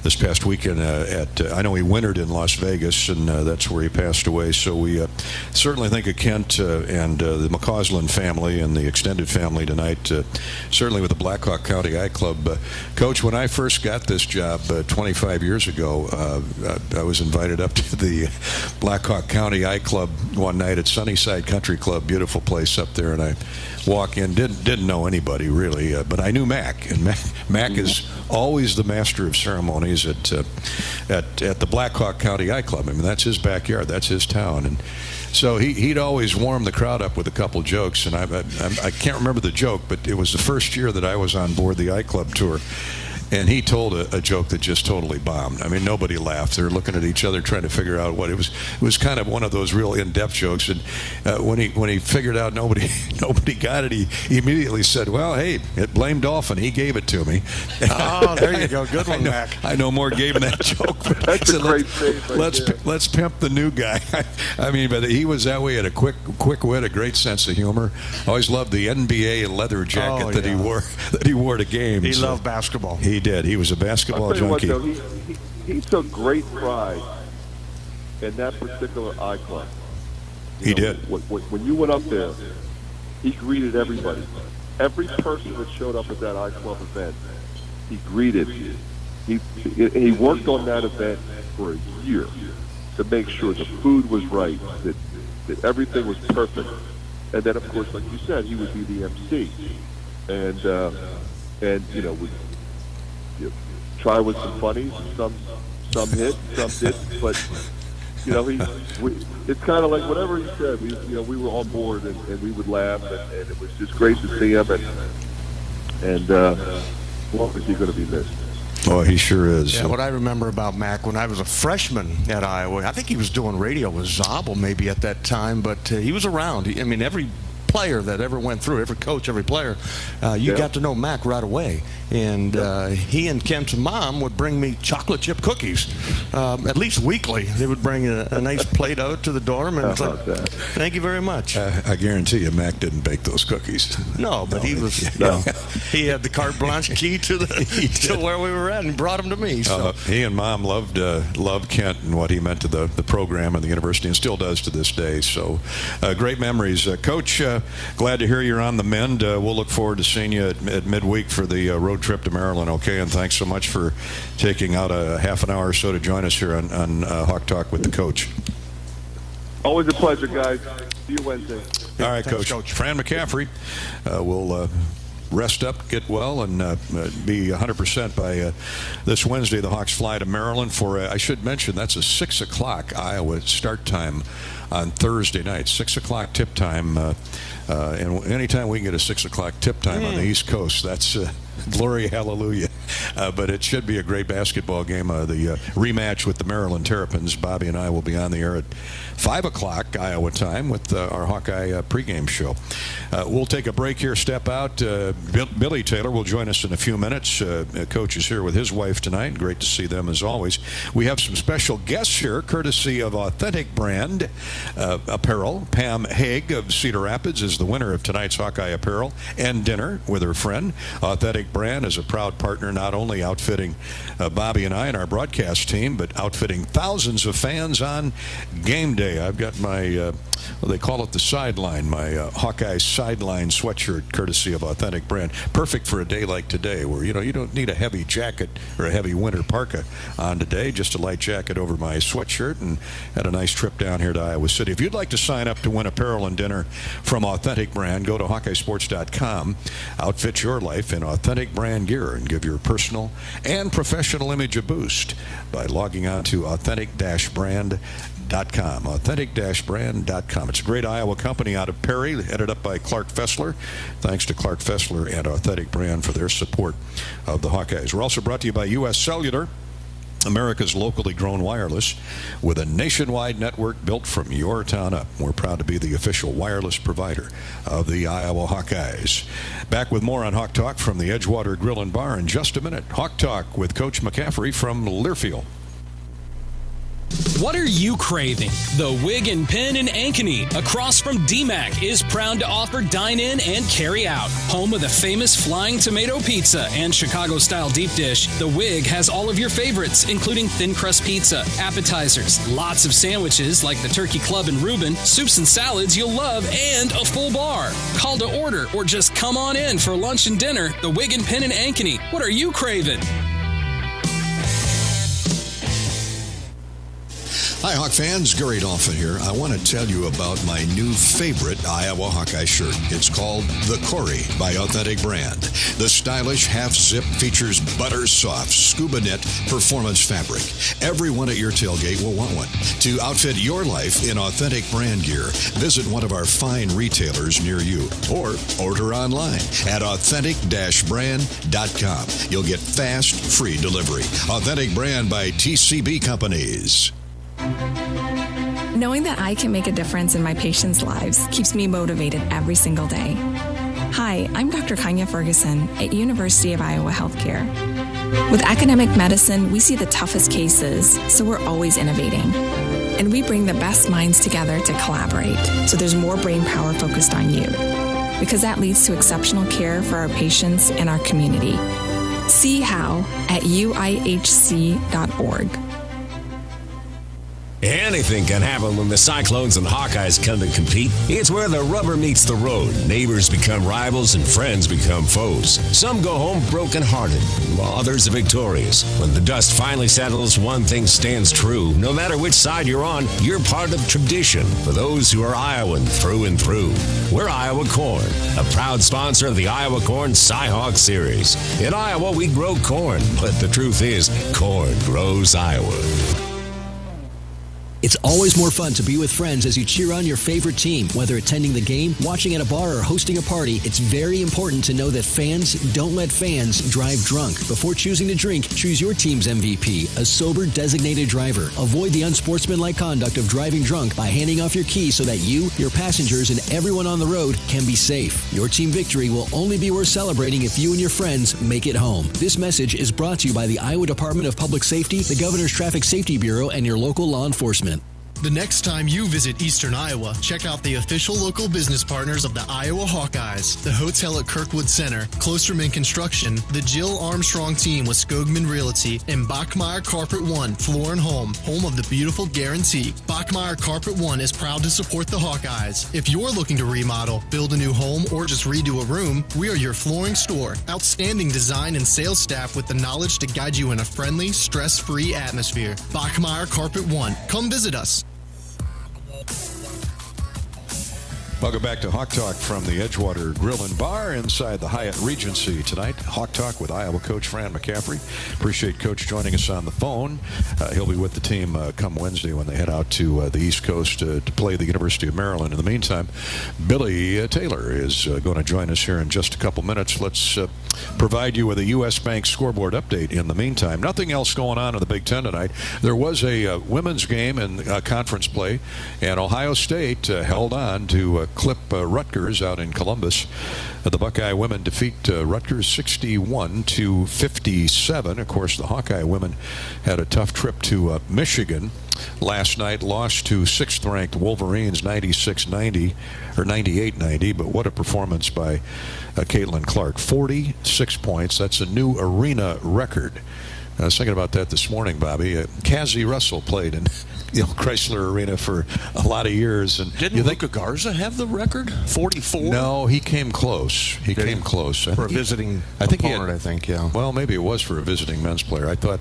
this past weekend I know he wintered in Las Vegas, and that's where he passed away. So we certainly think of Kent and the McCausland family and the extended family tonight, certainly with the Blackhawk County Eye Club. Coach, when I first got this job 25 years ago, I was invited up to the Blackhawk County Eye Club one night at Sunnyside Country Club, beautiful place up there, and I walk in, didn't know anybody really, but I knew Mac, and Mac is always the master of ceremonies at the Blackhawk County Eye Club. I mean, that's his backyard, that's his town, and so he'd always warm the crowd up with a couple jokes, and I can't remember the joke, but it was the first year that I was on board the Eye Club tour. And he told a joke that just totally bombed. I mean, nobody laughed. They were looking at each other trying to figure out what it was. It was kind of one of those real in-depth jokes. And when he figured out nobody got it, he immediately said, "Well, hey, it blamed Dolphin. He gave it to me." Oh, there you go. Good one, Mac. I know more gave him that joke. But That's a great thing. Let's pimp the new guy. I mean, but he was that way. Had a quick wit, a great sense of humor. Always loved the NBA leather jacket that he wore to games. He loved basketball. He did. He was a basketball junkie. What, though, he took great pride in that particular Eye Club. He did. When you went up there, he greeted everybody. Every person that showed up at that Eye Club event, he greeted. He worked on that event for a year to make sure the food was right, that everything was perfect. And then, of course, like you said, he would be the MC. And you know, try with some funnies, some hit, some didn't, but you know, it's kind of like whatever he said. We were on board, and we would laugh, and it was just great to see him. And what was he going to be missed? Oh, he sure is. Yeah, what I remember about Mac when I was a freshman at Iowa, I think he was doing radio with Zabel maybe at that time, but he was around. I mean, every player that ever went through, every coach, every player, you got to know Mac right away. And he and Kent's mom would bring me chocolate chip cookies, at least weekly. They would bring a nice plate out to the dorm, and it's like, thank you very much. I guarantee you, Mac didn't bake those cookies. No, but he was. He had the carte blanche key to where we were at, and brought them to me. So he and Mom loved Kent and what he meant to the program and the university, and still does to this day. So great memories, Coach. Glad to hear you're on the mend. We'll look forward to seeing you at midweek for the road trip to Maryland. Okay, and thanks so much for taking out a half an hour or so to join us here on Hawk Talk with the Coach. Always a pleasure, guys. See you Wednesday. All right, Coach. Fran McCaffery will rest up, get well, and be 100% by this Wednesday. The Hawks fly to Maryland for, I should mention, that's a 6 o'clock Iowa start time on Thursday night. 6 o'clock tip time. And anytime we can get a 6 o'clock tip time on the East Coast, that's glory, hallelujah. But it should be a great basketball game. The rematch with the Maryland Terrapins. Bobby and I will be on the air at 5 o'clock Iowa time with our Hawkeye pregame show. We'll take a break here, step out. Billy Taylor will join us in a few minutes. Coach is here with his wife tonight. Great to see them as always. We have some special guests here, courtesy of Authentic Brand Apparel. Pam Haig of Cedar Rapids is the winner of tonight's Hawkeye Apparel and dinner with her friend. Authentic Brand is a proud partner, not only outfitting Bobby and I and our broadcast team, but outfitting thousands of fans on game day. I've got my, they call it the sideline, my Hawkeye sideline sweatshirt, courtesy of Authentic Brand. Perfect for a day like today, where you don't need a heavy jacket or a heavy winter parka on today. Just a light jacket over my sweatshirt, and had a nice trip down here to Iowa City. If you'd like to sign up to win apparel and dinner from Authentic Brand, go to HawkeyeSports.com. Outfit your life in Authentic Brand gear and give your personal and professional image a boost by logging on to authentic-brand.com. authentic-brand.com. Authentic-brand.com. It's a great Iowa company out of Perry, headed up by Clark Fessler. Thanks to Clark Fessler and Authentic Brand for their support of the Hawkeyes. We're also brought to you by U.S. Cellular, America's locally grown wireless, with a nationwide network built from your town up. We're proud to be the official wireless provider of the Iowa Hawkeyes. Back with more on Hawk Talk from the Edgewater Grill and Bar in just a minute. Hawk Talk with Coach McCaffery from Learfield. What are you craving? The Wig and Pin in Ankeny, across from DMAC, is proud to offer dine-in and carry-out. Home of the famous Flying Tomato Pizza and Chicago-style deep dish, the Wig has all of your favorites, including thin crust pizza, appetizers, lots of sandwiches like the Turkey Club and Reuben, soups and salads you'll love, and a full bar. Call to order or just come on in for lunch and dinner. The Wig and Pin in Ankeny. What are you craving? Hi, Hawk fans. Gary Dolphin here. I want to tell you about my new favorite Iowa Hawkeye shirt. It's called The Corey by Authentic Brand. The stylish half-zip features butter-soft scuba knit performance fabric. Everyone at your tailgate will want one. To outfit your life in Authentic Brand gear, visit one of our fine retailers near you or order online at authentic-brand.com. You'll get fast, free delivery. Authentic Brand by TCB Companies. Knowing that I can make a difference in my patients' lives keeps me motivated every single day. Hi, I'm Dr. Kanya Ferguson at University of Iowa Healthcare. With academic medicine, we see the toughest cases, so we're always innovating. And we bring the best minds together to collaborate, so there's more brain power focused on you. Because that leads to exceptional care for our patients and our community. See how at uihc.org. Anything can happen when the Cyclones and Hawkeyes come to compete. It's where the rubber meets the road. Neighbors become rivals and friends become foes. Some go home broken-hearted, while others are victorious. When the dust finally settles, one thing stands true. No matter which side you're on, you're part of tradition for those who are Iowan through and through. We're Iowa Corn, a proud sponsor of the Iowa Corn Cy-Hawk Series. In Iowa, we grow corn, but the truth is, corn grows Iowa. It's always more fun to be with friends as you cheer on your favorite team. Whether attending the game, watching at a bar, or hosting a party, it's very important to know that fans don't let fans drive drunk. Before choosing to drink, choose your team's MVP, a sober designated driver. Avoid the unsportsmanlike conduct of driving drunk by handing off your keys so that you, your passengers, and everyone on the road can be safe. Your team victory will only be worth celebrating if you and your friends make it home. This message is brought to you by the Iowa Department of Public Safety, the Governor's Traffic Safety Bureau, and your local law enforcement. The next time you visit Eastern Iowa, check out the official local business partners of the Iowa Hawkeyes, the hotel at Kirkwood Center, Klosterman Construction, the Jill Armstrong team with Skogman Realty, and Bachmeyer Carpet One Floor and Home of the beautiful Guarantee. Bachmeyer Carpet One is proud to support the Hawkeyes. If you're looking to remodel, build a new home, or just redo a room, we are your flooring store. Outstanding design and sales staff with the knowledge to guide you in a friendly, stress-free atmosphere. Bachmeyer Carpet One. Come visit us. Welcome back to Hawk Talk from the Edgewater Grill and Bar inside the Hyatt Regency tonight. Hawk Talk with Iowa coach Fran McCaffery. Appreciate Coach joining us on the phone. He'll be with the team come Wednesday when they head out to the East Coast to play the University of Maryland. In the meantime, Billy Taylor is going to join us here in just a couple minutes. Let's provide you with a U.S. Bank scoreboard update in the meantime. Nothing else going on in the Big Ten tonight. There was a women's game in conference play, and Ohio State held on to clip Rutgers out in Columbus. The Buckeye women defeat Rutgers 61-57. Of course, the Hawkeye women had a tough trip to Michigan last night, lost to 6th-ranked Wolverines 96-90 or 98-90. But what a performance by Caitlin Clark. 46 points. That's a new arena record. I was thinking about that this morning, Bobby. Cassie Russell played in Chrysler Arena for a lot of years. And didn't Luka Garza have the record? 44? No, he came close. He came close. For a visiting opponent, yeah. Well, maybe it was for a visiting men's player. I thought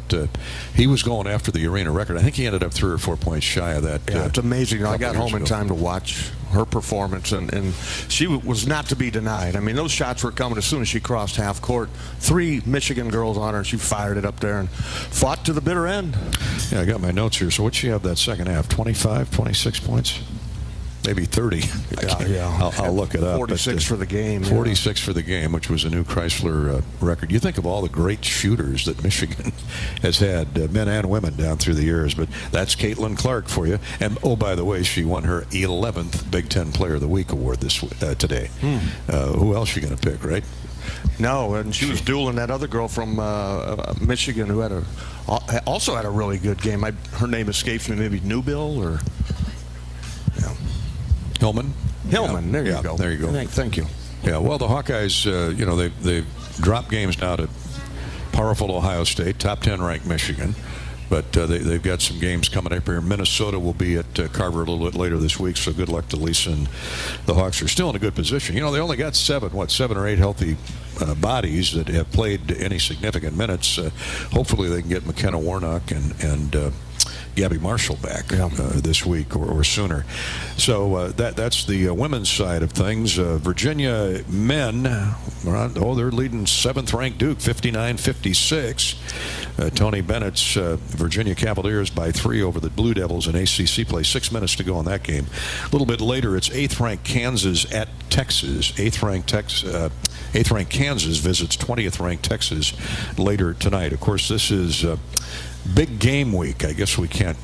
he was going after the arena record. I think he ended up 3 or 4 points shy of that. Yeah, it's amazing. I got home in time to watch her performance, and she was not to be denied. I mean, those shots were coming as soon as she crossed half court. 3 Michigan girls on her, and she fired it up there and fought to the bitter end. Yeah, I got my notes here. So what'd she have that second half? 25, 26 points? Maybe 30. Yeah. I'll look it up. 46 for the game. 46 for the game, which was a new Chrysler record. You think of all the great shooters that Michigan has had, men and women, down through the years. But that's Caitlin Clark for you. And, oh, by the way, she won her 11th Big Ten Player of the Week award today. Who else are you going to pick, right? No, and she was dueling that other girl from Michigan who also had a really good game. Her name escapes me. Maybe Newbill or... Hillman? Hillman, there you go. There you go. Thank you. Yeah, well, the Hawkeyes, they've dropped games now to powerful Ohio State, top 10 ranked Michigan, but they've got some games coming up here. Minnesota will be at Carver a little bit later this week, so good luck to Lisa, and the Hawks are still in a good position. They only got 7 or 8 healthy bodies that have played any significant minutes. Hopefully they can get McKenna Warnock and Gabby Marshall back this week or sooner. So that's the women's side of things. Virginia men, they're leading 7th-ranked Duke, 59-56. Tony Bennett's Virginia Cavaliers by 3 over the Blue Devils in ACC play. 6 minutes to go in that game. A little bit later, it's 8th-ranked Kansas at Texas. 8th-ranked Kansas visits 20th-ranked Texas later tonight. Of course, this is big game week. I guess we can't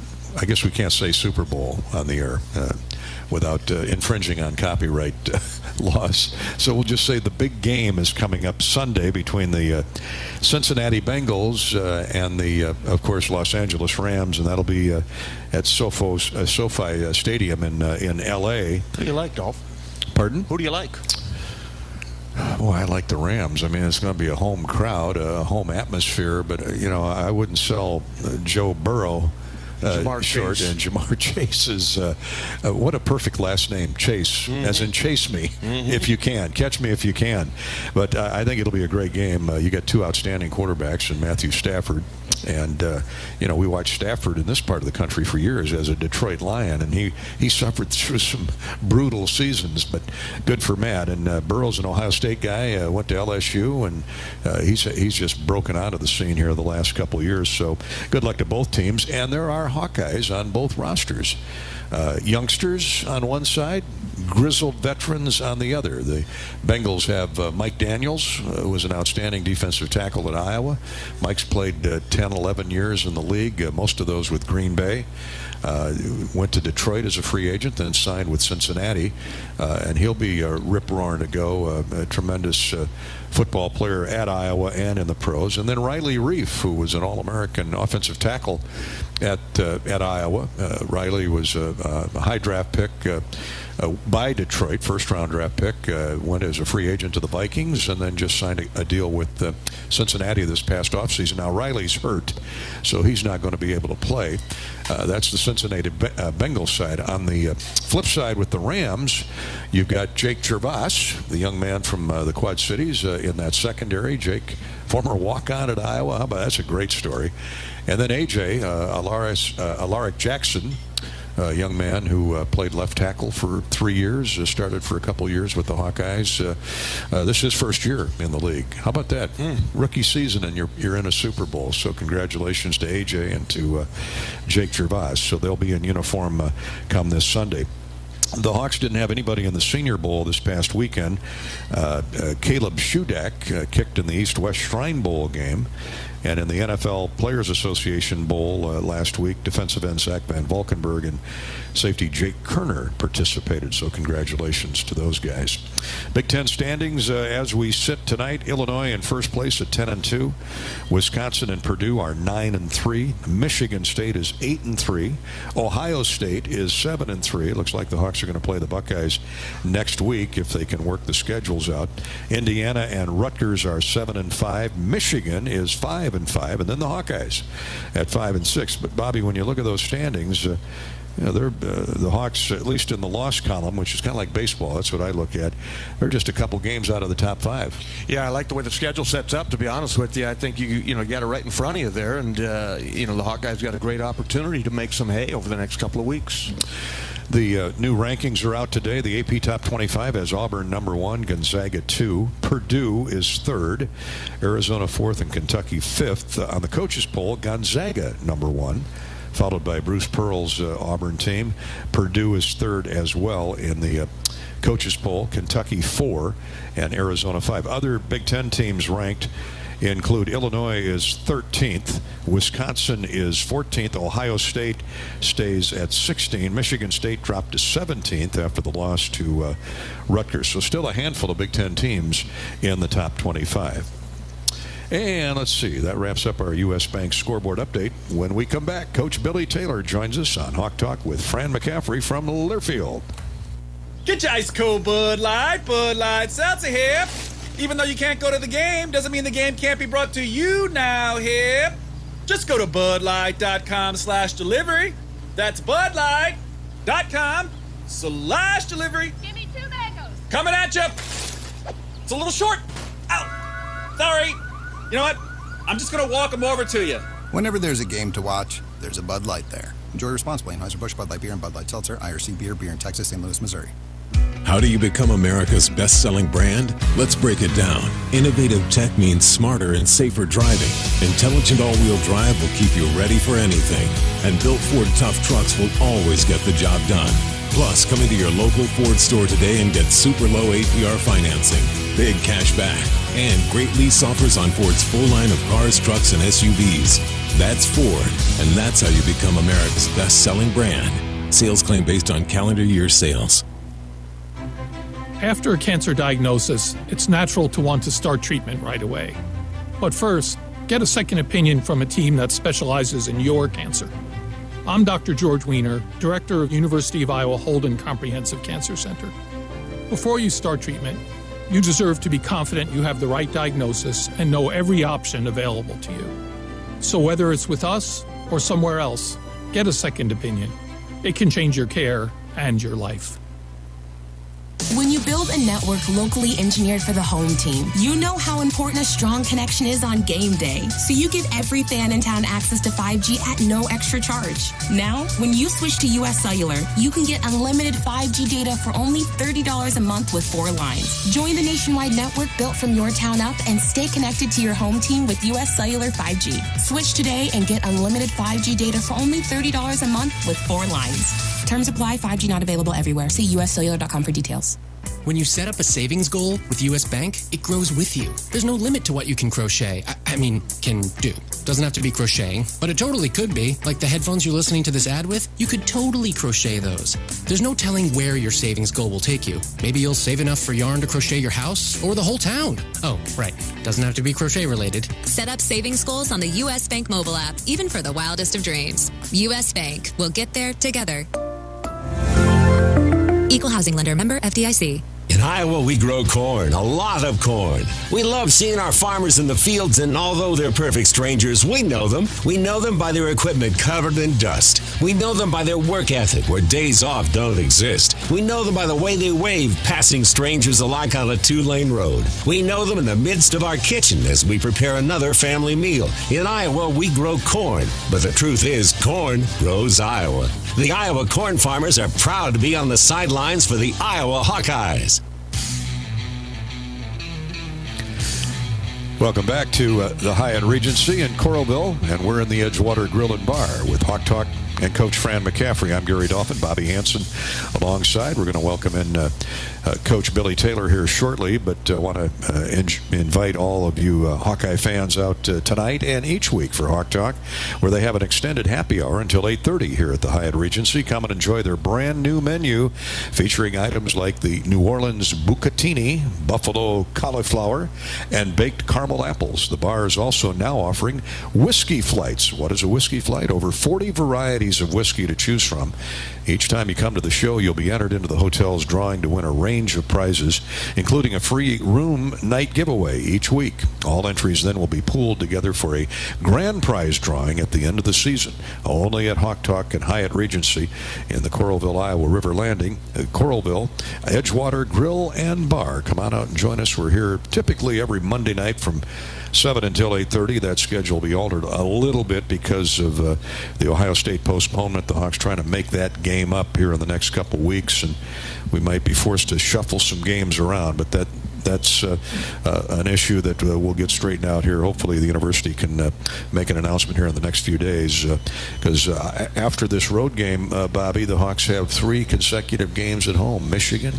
say Super Bowl on the air without infringing on copyright laws. So we'll just say the big game is coming up Sunday between the Cincinnati Bengals and the, of course, Los Angeles Rams, and that'll be at SoFi Stadium in L.A. Who do you like, Dolph? Pardon? Who do you like? Oh, I like the Rams. I mean, it's going to be a home crowd, a home atmosphere, but, I wouldn't sell Joe Burrow short. And Jamar Chase is, what a perfect last name, Chase, as in chase me if you can, catch me if you can. But I think it'll be a great game. You got 2 outstanding quarterbacks in Matthew Stafford. And, we watched Stafford in this part of the country for years as a Detroit Lion, and he suffered through some brutal seasons, but good for Matt. And Burrow's an Ohio State guy, went to LSU, and he's just broken out of the scene here the last couple of years. So good luck to both teams. And there are Hawkeyes on both rosters. Youngsters on one side, grizzled veterans on the other. The Bengals have Mike Daniels, who was an outstanding defensive tackle at Iowa. Mike's played 10, 11 years in the league, most of those with Green Bay. Went to Detroit as a free agent, then signed with Cincinnati, and he'll be rip-roaring to go. A tremendous football player at Iowa and in the pros. And then Riley Reif, who was an All-American offensive tackle at Iowa. Riley was a high draft pick by Detroit, first-round draft pick. Went as a free agent to the Vikings, and then just signed a deal with Cincinnati this past offseason. Now Riley's hurt, so he's not going to be able to play. That's the Cincinnati Bengals side. On the flip side with the Rams, you've got Jake Gervais, the young man from the Quad Cities, in that secondary. Jake, former walk-on at Iowa. How about that's a great story. And then A.J. Alaric Jackson, a young man who played left tackle for 3 years, started for a couple years with the Hawkeyes. This is his first year in the league. How about that? Rookie season, and you're in a Super Bowl. So congratulations to A.J. and to Jake Gervais. So they'll be in uniform come this Sunday. The Hawks didn't have anybody in the Senior Bowl this past weekend. Caleb Shudak kicked in the East-West Shrine Bowl game. And in the NFL Players Association Bowl last week, defensive end Zach Van Valkenburg and safety Jake Kerner participated. So congratulations to those guys. Big Ten standings as we sit tonight. Illinois in first place at 10-2. Wisconsin and Purdue are 9-3. Michigan State is 8-3. Ohio State is 7-3. It looks like the Hawks are going to play the Buckeyes next week if they can work the schedules out. Indiana and Rutgers are 7-5. Michigan is 5-5, and then the Hawkeyes at 5-6. But Bobby, when you look at those standings, they're the Hawks, at least in the loss column, which is kind of like baseball. That's what I look at. They're just a couple games out of the top 5. Yeah, I like the way the schedule sets up, to be honest with you. I think you got it right in front of you there, and the Hawkeyes got a great opportunity to make some hay over the next couple of weeks. The new rankings are out today. The AP Top 25 has Auburn number 1, Gonzaga 2, Purdue is 3rd, Arizona 4th, and Kentucky 5th. On the coaches poll, Gonzaga number 1, followed by Bruce Pearl's Auburn team. Purdue is 3rd as well in the coaches poll, Kentucky 4, and Arizona 5. Other Big Ten teams ranked include Illinois is 13th, Wisconsin is 14th, Ohio State stays at 16, Michigan State dropped to 17th after the loss to Rutgers. So still a handful of Big Ten teams in the top 25. And let's see, that wraps up our U.S. Bank scoreboard update. When we come back, Coach Billy Taylor joins us on Hawk Talk with Fran McCaffery from Learfield. Get your ice cold Bud Light Seltzer here. Even though you can't go to the game, doesn't mean the game can't be brought to you now here. Just go to budlight.com/delivery. That's budlight.com/delivery. Give me 2 mangoes. Coming at you. It's a little short. Ow. Sorry. You know what? I'm just going to walk them over to you. Whenever there's a game to watch, there's a Bud Light there. Enjoy responsibly. Anheuser-Busch, Bud Light Beer, and Bud Light Seltzer. IRC Beer in Texas, St. Louis, Missouri. How do you become America's best-selling brand? Let's break it down. Innovative tech means smarter and safer driving. Intelligent all-wheel drive will keep you ready for anything. And built Ford tough trucks will always get the job done. Plus, come into your local Ford store today and get super low APR financing, big cash back, and great lease offers on Ford's full line of cars, trucks, and SUVs. That's Ford, and that's how you become America's best-selling brand. Sales claim based on calendar year sales. After a cancer diagnosis, it's natural to want to start treatment right away. But first, get a second opinion from a team that specializes in your cancer. I'm Dr. George Weiner, Director of University of Iowa Holden Comprehensive Cancer Center. Before you start treatment, you deserve to be confident you have the right diagnosis and know every option available to you. So whether it's with us or somewhere else, get a second opinion. It can change your care and your life. When you build a network locally engineered for the home team, you know how important a strong connection is on game day. So you give every fan in town access to 5G at no extra charge. Now, when you switch to US Cellular, you can get unlimited 5G data for only $30 a month with 4 lines. Join the nationwide network built from your town up and stay connected to your home team with US Cellular 5G. Switch today and get unlimited 5G data for only $30 a month with 4 lines. Terms apply. 5G not available everywhere. See uscellular.com for details. When you set up a savings goal with U.S. Bank, it grows with you. There's no limit to what you can crochet. Can do. Doesn't have to be crocheting, but it totally could be. Like the headphones you're listening to this ad with, you could totally crochet those. There's no telling where your savings goal will take you. Maybe you'll save enough for yarn to crochet your house or the whole town. Oh, right. Doesn't have to be crochet related. Set up savings goals on the U.S. Bank mobile app, even for the wildest of dreams. U.S. Bank. We'll get there together. Equal housing lender, member FDIC. In Iowa, we grow corn, a lot of corn. We love seeing our farmers in the fields, and although they're perfect strangers, we know them. We know them by their equipment covered in dust. We know them by their work ethic, where days off don't exist. We know them by the way they wave, passing strangers alike on a 2-lane road. We know them in the midst of our kitchen as we prepare another family meal. In Iowa, we grow corn, but the truth is, corn grows Iowa. The Iowa corn farmers are proud to be on the sidelines for the Iowa Hawkeyes. Welcome back to the Hyatt Regency in Coralville, and we're in the Edgewater Grill and Bar with Hawk Talk and Coach Fran McCaffery. I'm Gary Dolphin, Bobby Hansen alongside. We're going to welcome in Coach Billy Taylor here shortly, but I want to invite all of you Hawkeye fans out tonight and each week for Hawk Talk, where they have an extended happy hour until 8:30 here at the Hyatt Regency. Come and enjoy their brand new menu featuring items like the New Orleans bucatini, buffalo cauliflower, and baked caramel apples. The bar is also now offering whiskey flights. What is a whiskey flight? Over 40 varieties of whiskey to choose from. Each time you come to the show, you'll be entered into the hotel's drawing to win a range of prizes, including a free room night giveaway each week. All entries then will be pooled together for a grand prize drawing at the end of the season, only at Hawk Talk and Hyatt Regency in the Coralville, Iowa River Landing. Coralville, Edgewater Grill and Bar. Come on out and join us. We're here typically every Monday night from 7 until 8:30. That schedule will be altered a little bit because of the Ohio State postponement. The Hawks trying to make that game up here in the next couple weeks, and we might be forced to shuffle some games around, but that's an issue that we'll get straightened out here. Hopefully the university can make an announcement here in the next few days, because after this road game, Bobby, the Hawks have 3 consecutive games at home: Michigan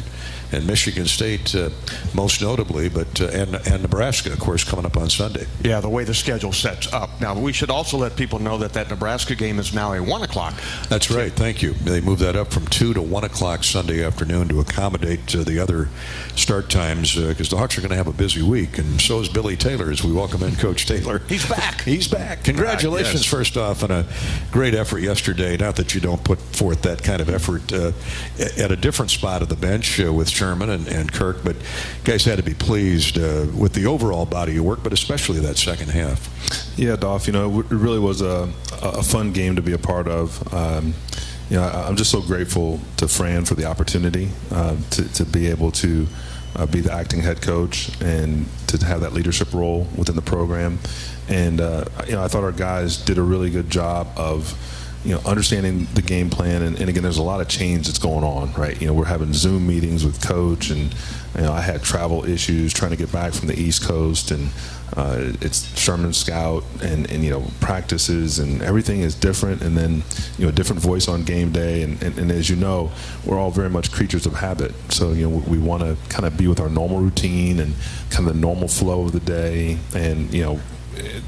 and Michigan State, most notably, but and Nebraska, of course, coming up on Sunday. Yeah, the way the schedule sets up. Now, we should also let people know that Nebraska game is now a 1 o'clock. That's right. Thank you. They moved that up from 2 to 1 o'clock Sunday afternoon to accommodate the other start times, because the Hawks are going to have a busy week, and so is Billy Taylor, as we welcome in Coach Taylor. He's back. He's back. Congratulations, yes. First off, on a great effort yesterday. Not that you don't put forth that kind of effort at a different spot of the bench with Sherman and Kirk, but guys had to be pleased with the overall body of work, but especially that second half. Yeah, Dolph, it really was a fun game to be a part of. I'm just so grateful to Fran for the opportunity to be able to be the acting head coach and to have that leadership role within the program. And I thought our guys did a really good job of understanding the game plan, and again, there's a lot of change that's going on, right? We're having Zoom meetings with coach, and I had travel issues trying to get back from the East Coast, and it's Sherman Scout, and practices, and everything is different, and then a different voice on game day, and as you know, we're all very much creatures of habit, so we want to kind of be with our normal routine and kind of the normal flow of the day, and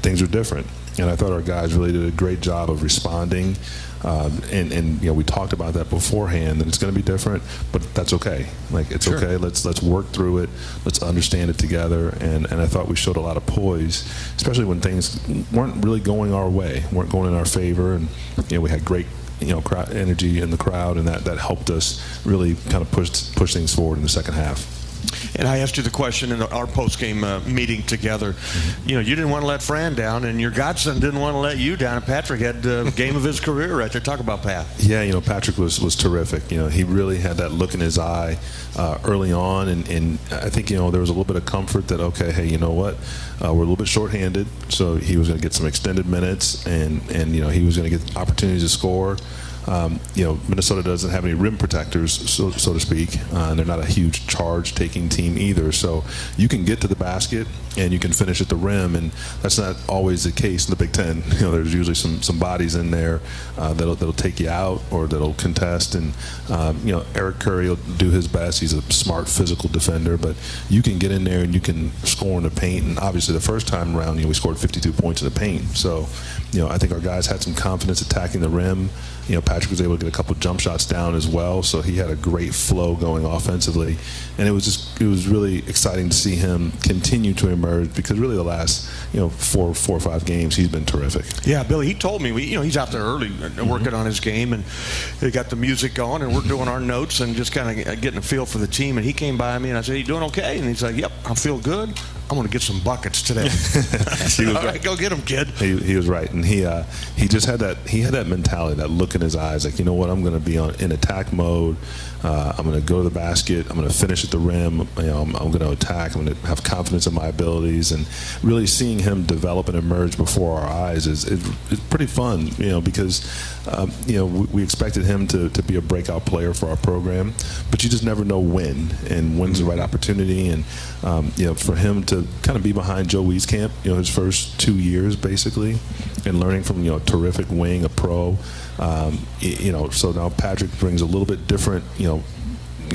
things are different. And I thought our guys really did a great job of responding, and we talked about that beforehand. That it's going to be different, but that's okay. It's Sure. okay. Let's work through it. Let's understand it together. And I thought we showed a lot of poise, especially when things weren't really going our way, weren't going in our favor. And we had great crowd energy in the crowd, and that helped us really kind of push things forward in the second half. And I asked you the question in our post-game meeting together. You didn't want to let Fran down, and your godson didn't want to let you down. And Patrick had the game of his career right there. Talk about Pat. Yeah, Patrick was terrific. He really had that look in his eye early on, and I think there was a little bit of comfort that, okay, hey, you know what, we're a little bit shorthanded, so he was going to get some extended minutes, and he was going to get opportunities to score. Minnesota doesn't have any rim protectors, so to speak, and they're not a huge charge-taking team either. So you can get to the basket and you can finish at the rim, and that's not always the case in the Big Ten. There's usually some bodies in there that'll take you out or that'll contest, and Eric Curry will do his best. He's a smart physical defender, but you can get in there and you can score in the paint. And obviously, the first time around, we scored 52 points in the paint. So, I think our guys had some confidence attacking the rim. Patrick was able to get a couple jump shots down as well, so he had a great flow going offensively, and it was really exciting to see him continue to emerge, because really the last 4 or 5 games he's been terrific. Yeah, Billy, he told me he's out there early working on his game, and he got the music going, and we're doing our notes and just kind of getting a feel for the team. And he came by me and I said, "You doing okay?" And he's like, "Yep, I feel good. I'm going to get some buckets today." All right, go get them, kid. He was right, and he just had that mentality, that look in his eyes, like, you know what, I'm going to be in attack mode. I'm going to go to the basket. I'm going to finish at the rim. I'm going to attack. I'm going to have confidence in my abilities, and really seeing him develop and emerge before our eyes is pretty fun. Because we expected him to be a breakout player for our program, but you just never know when's the right opportunity, and for him to kind of be behind Joe Wieskamp, his first 2 years basically, and learning from a terrific wing, a pro. So now Patrick brings a little bit different,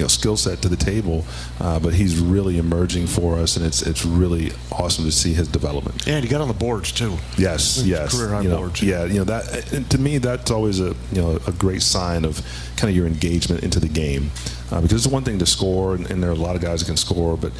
skill set to the table, but he's really emerging for us, and it's really awesome to see his development. And he got on the boards too. Yes. Career high boards. Yeah, that to me that's always a great sign of kind of your engagement into the game, because it's one thing to score, and there are a lot of guys that can score, but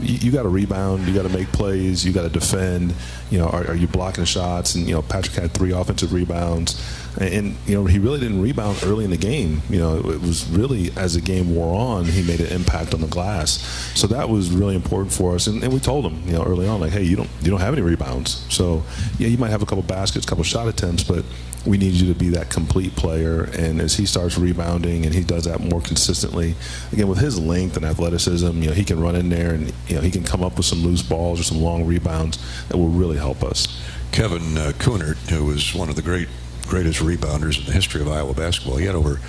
you got to rebound, you got to make plays, you got to defend. Are you blocking shots? And Patrick had 3 offensive rebounds. And he really didn't rebound early in the game. It was really as the game wore on, he made an impact on the glass. So that was really important for us. And we told him, early on, like, hey, you don't have any rebounds. So yeah, you might have a couple baskets, a couple shot attempts, but we need you to be that complete player. And as he starts rebounding and he does that more consistently, again, with his length and athleticism, he can run in there and he can come up with some loose balls or some long rebounds that will really help us. Kevin Kunert, who was one of the greatest rebounders in the history of Iowa basketball, he had over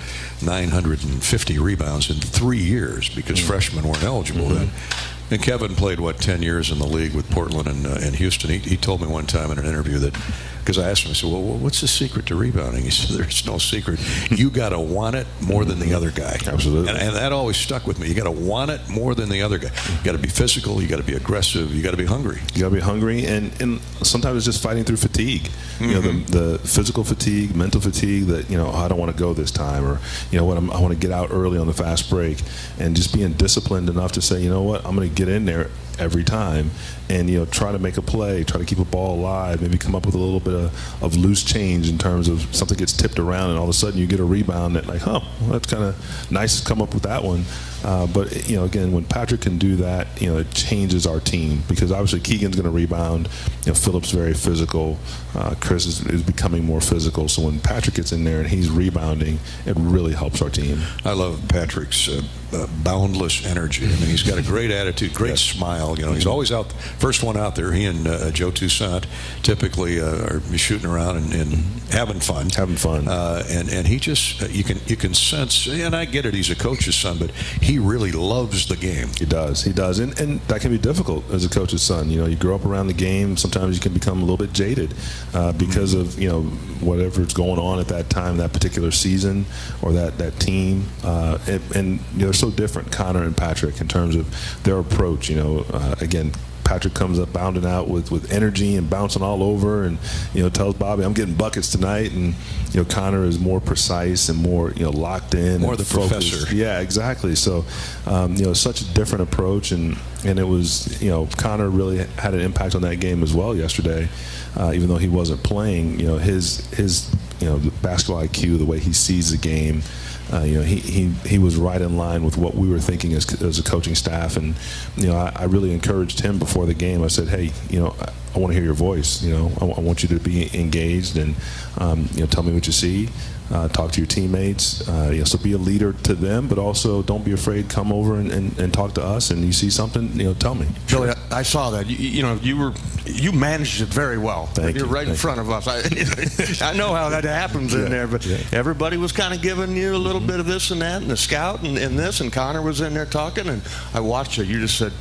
950 rebounds in 3 years because freshmen weren't eligible then. And Kevin played, 10 years in the league with Portland and Houston. He told me one time in an interview that, because I asked him, I said, well, what's the secret to rebounding? He said, there's no secret. You got to want it more than the other guy. Absolutely. And that always stuck with me. You got to want it more than the other guy. You got to be physical. You got to be aggressive. You got to be hungry. You got to be hungry. And sometimes it's just fighting through fatigue. The physical fatigue, mental fatigue that, I don't want to go this time, or, I want to get out early on the fast break, and just being disciplined enough to say, I'm going to get in there every time and try to make a play, try to keep a ball alive, maybe come up with a little bit of loose change in terms of something gets tipped around and all of a sudden you get a rebound that well, that's kind of nice to come up with that one. But again, when Patrick can do that, it changes our team, because obviously Keegan's going to rebound. Philip's very physical. Chris is becoming more physical. So when Patrick gets in there and he's rebounding, it really helps our team. I love Patrick's boundless energy. I mean, he's got a great attitude, great smile. He's always out, first one out there. He and Joe Toussaint typically are shooting around and having fun. And he just, you can sense, and I get it, he's a coach's son, but he really loves the game. He does. And that can be difficult as a coach's son. You grow up around the game. Sometimes you can become a little bit jaded because of, whatever's going on at that time, that particular season, or that team. And they're so different, Connor and Patrick, in terms of their approach. Again, Patrick comes up bounding out with energy and bouncing all over, and tells Bobby, I'm getting buckets tonight. And Connor is more precise and more locked in, more and the focused. professor. Yeah, exactly. So such a different approach, and it was Connor really had an impact on that game as well yesterday, even though he wasn't playing. His basketball IQ, the way he sees the game. He was right in line with what we were thinking as a coaching staff, and I really encouraged him before the game. I said, hey, I want to hear your voice. I want you to be engaged and tell me what you see. Talk to your teammates. So be a leader to them, but also don't be afraid. Come over and talk to us. And you see something, tell me. Billy, I saw that. You managed it very well. You're right in front of us. I know how that happens in there, but everybody was kind of giving you a little bit of this and that, and the scout and this, and Connor was in there talking, and I watched it. You just said,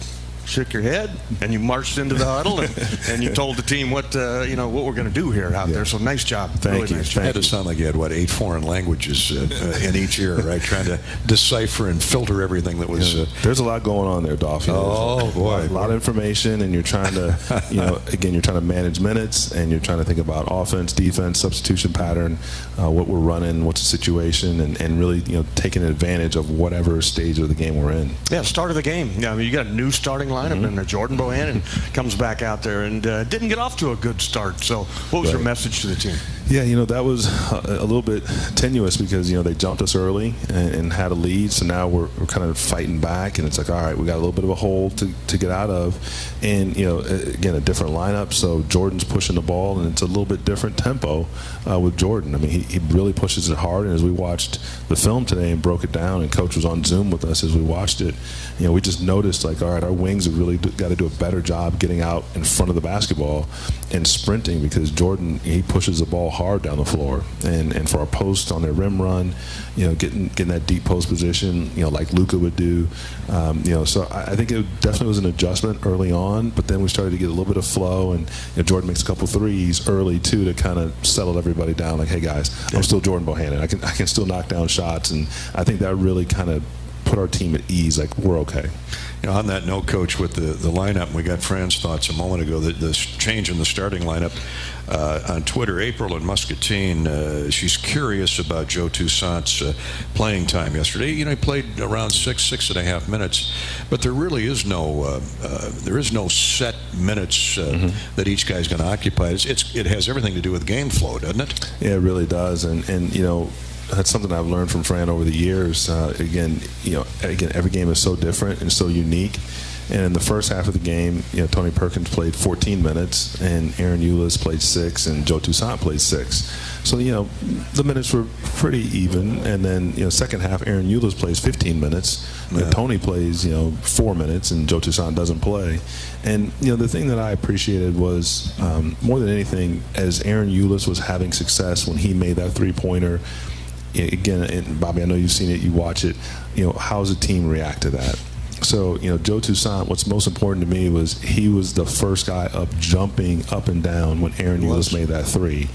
shook your head, and you marched into the huddle, and you told the team what we're going to do here out there. So nice job. Thank you. Nice job. It had to sound like you had 8 foreign languages in each ear, right? Trying to decipher and filter everything that was. There's a lot going on there, Dolph. Oh boy, a lot of information, and you're trying to, again, you're trying to manage minutes, and you're trying to think about offense, defense, substitution pattern, what we're running, what's the situation, and really, taking advantage of whatever stage of the game we're in. Yeah, start of the game. I mean, you got a new starting lineup, and Jordan Bohannon comes back out there and didn't get off to a good start. So what was your message to the team? Yeah, that was a little bit tenuous because, they jumped us early and had a lead. So now we're kind of fighting back, and it's like, all right, we got a little bit of a hole to get out of. And, again, a different lineup. So Jordan's pushing the ball, and it's a little bit different tempo with Jordan. I mean, he really pushes it hard. And as we watched the film today and broke it down, and Coach was on Zoom with us as we watched it, we just noticed, like, all right, our wings have really got to do a better job getting out in front of the basketball and sprinting, because Jordan, he pushes the ball hard down the floor, and for our post on their rim run, getting that deep post position, like Luka would do, so I think it definitely was an adjustment early on, but then we started to get a little bit of flow, and Jordan makes a couple threes early too to kind of settle everybody down, like, hey guys, I'm still Jordan Bohannon, I can still knock down shots, and I think that really kind of put our team at ease, like we're okay. You know, on that note, Coach, with the lineup, we got Fran's thoughts a moment ago. The change in the starting lineup on Twitter, April in Muscatine, she's curious about Joe Toussaint's playing time yesterday. You know, he played around 6.5 minutes, but there really is no set minutes that each guy's going to occupy. It has everything to do with game flow, doesn't it? Yeah, it really does, and you know, that's something I've learned from Fran over the years. Again, every game is so different and so unique. And in the first half of the game, you know, Tony Perkins played 14 minutes, and Aaron Eulis played 6, and Joe Toussaint played 6. So, you know, the minutes were pretty even. And then, you know, second half, Aaron Eulis plays 15 minutes, and Tony plays, 4 minutes, and Joe Toussaint doesn't play. And, you know, the thing that I appreciated was, more than anything, as Aaron Eulis was having success when he made that three-pointer, again, and Bobby, I know you've seen it, you watch it, you know, how's the team react to that? So, you know, Joe Toussaint, what's most important to me was he was the first guy up jumping up and down when Aaron Eulis made that three.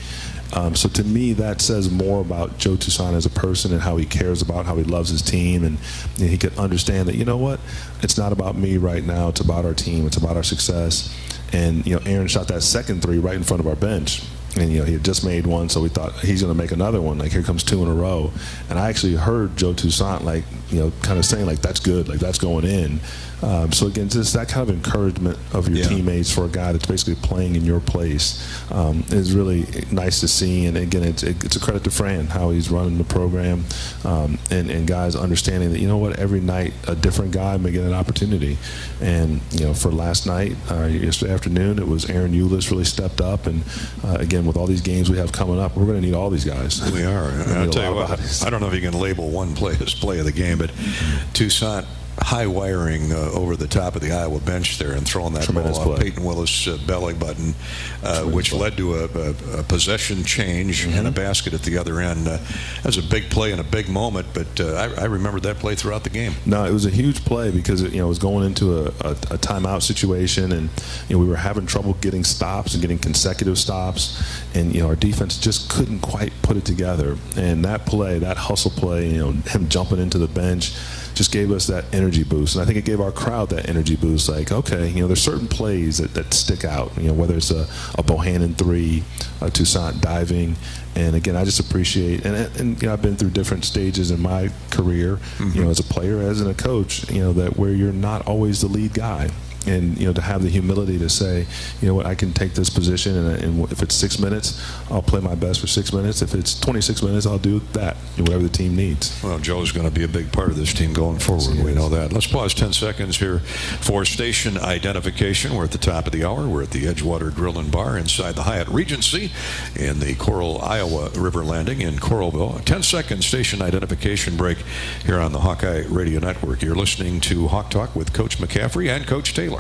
So to me, that says more about Joe Toussaint as a person and how he cares about, how he loves his team, and you know, he could understand that, you know what, it's not about me right now, it's about our team, it's about our success. And, you know, Aaron shot that second three right in front of our bench. And, you know, he had just made one, so we thought he's going to make another one. Like, here comes 2 in a row. And I actually heard Joe Toussaint, like, you know, kind of saying, like, that's good, like, that's going in. So, again, just that kind of encouragement of your teammates for a guy that's basically playing in your place is really nice to see. And, again, it's a credit to Fran, how he's running the program, and guys understanding that, you know what, every night a different guy may get an opportunity. And, you know, for last night, yesterday afternoon, it was Aaron Eulis really stepped up. And, again, with all these games we have coming up, we're going to need all these guys. We are. I'll tell you what, I don't know if you can label one play as play of the game, but Toussaint high wiring over the top of the Iowa bench there and throwing that ball off Peyton Willis' belly button, which led to a possession change and a basket at the other end. That was a big play and a big moment, but I remember that play throughout the game. No, it was a huge play because it was going into a timeout situation, and we were having trouble getting stops and getting consecutive stops, and our defense just couldn't quite put it together. And that play, that hustle play, him jumping into the bench, just gave us that energy boost. And I think it gave our crowd that energy boost. Like, okay, there's certain plays that stick out, whether it's a Bohannon three, a Toussaint diving. And again, I just appreciate, and I've been through different stages in my career, as a player, as a coach, that where you're not always the lead guy. And to have the humility to say, what, I can take this position, and if it's 6 minutes, I'll play my best for 6 minutes. If it's 26 minutes, I'll do that, whatever the team needs. Well, Joe's going to be a big part of this team going forward. We know that. Let's pause 10 seconds here for station identification. We're at the top of the hour. We're at the Edgewater Grill and Bar inside the Hyatt Regency in the Coral, Iowa River Landing in Coralville. A 10-second station identification break here on the Hawkeye Radio Network. You're listening to Hawk Talk with Coach McCaffery and Coach Taylor.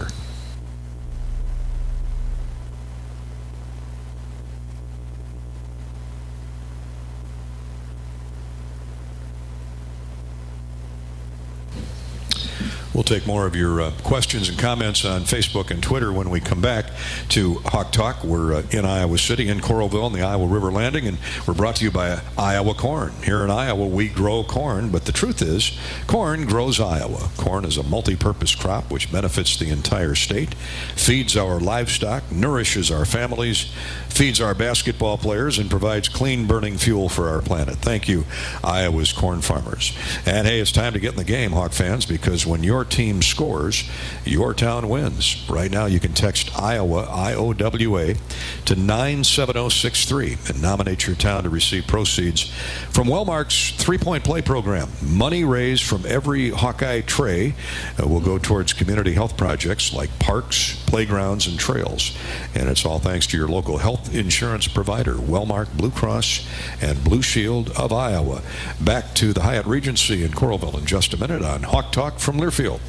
We'll take more of your questions and comments on Facebook and Twitter when we come back to Hawk Talk. We're in Iowa City, in Coralville, in the Iowa River Landing, and we're brought to you by Iowa Corn. Here in Iowa, we grow corn, but the truth is, corn grows Iowa. Corn is a multi-purpose crop which benefits the entire state, feeds our livestock, nourishes our families, feeds our basketball players, and provides clean burning fuel for our planet. Thank you, Iowa's corn farmers. And hey, it's time to get in the game, Hawk fans, because when your team scores, your town wins. Right now, you can text Iowa, IOWA, to 97063 and nominate your town to receive proceeds from Wellmark's three-point play program. Money raised from every Hawkeye tray will go towards community health projects like parks, playgrounds, and trails. And it's all thanks to your local health insurance provider, Wellmark Blue Cross and Blue Shield of Iowa. Back to the Hyatt Regency in Coralville in just a minute on Hawk Talk from Learfield.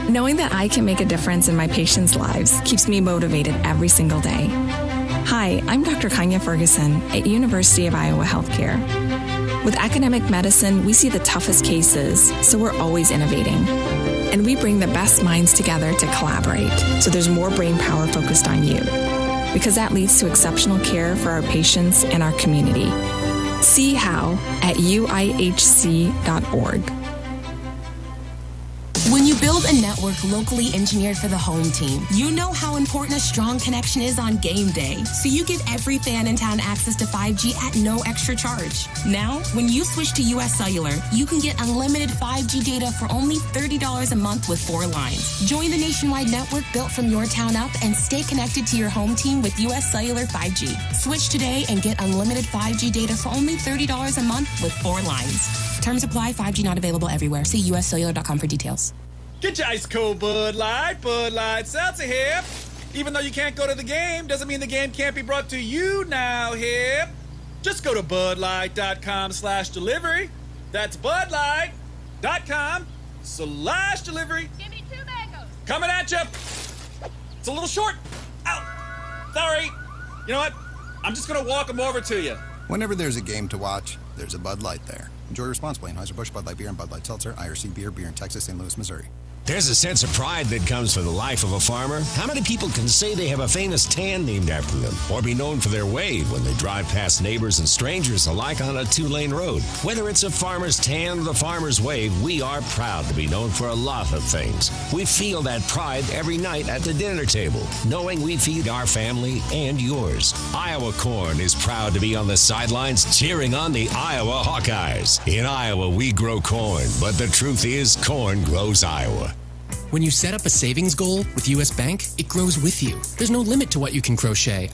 Knowing that I can make a difference in my patients' lives keeps me motivated every single day. Hi, I'm Dr. Kanya Ferguson at University of Iowa Healthcare. With academic medicine, we see the toughest cases, so we're always innovating. And we bring the best minds together to collaborate, so there's more brain power focused on you. Because that leads to exceptional care for our patients and our community. See how at uihc.org. When you build a network locally engineered for the home team, you know how important a strong connection is on game day. So you give every fan in town access to 5G at no extra charge. Now, when you switch to US Cellular, you can get unlimited 5G data for only $30 a month with 4 lines. Join the nationwide network built from your town up and stay connected to your home team with US Cellular 5G. Switch today and get unlimited 5G data for only $30 a month with 4 lines. Terms apply. 5G not available everywhere. See uscellular.com for details. Get your ice cold Bud Light Seltzer here. Even though you can't go to the game, doesn't mean the game can't be brought to you now here. Just go to budlight.com/delivery. That's budlight.com/delivery. Give me 2 mangoes. Coming at you. It's a little short. Ow. Sorry. You know what? I'm just going to walk them over to you. Whenever there's a game to watch, there's a Bud Light there. Enjoy responsibly. Anheuser-Busch, Bud Light Beer, and Bud Light Seltzer. IRC Beer in Texas, St. Louis, Missouri. There's a sense of pride that comes from the life of a farmer. How many people can say they have a famous tan named after them, or be known for their wave when they drive past neighbors and strangers alike on a 2-lane road? Whether it's a farmer's tan or the farmer's wave, we are proud to be known for a lot of things. We feel that pride every night at the dinner table, knowing we feed our family and yours. Iowa Corn is proud to be on the sidelines cheering on the Iowa Hawkeyes. In Iowa, we grow corn, but the truth is corn grows Iowa. When you set up a savings goal with US Bank, it grows with you. There's no limit to what you can crochet.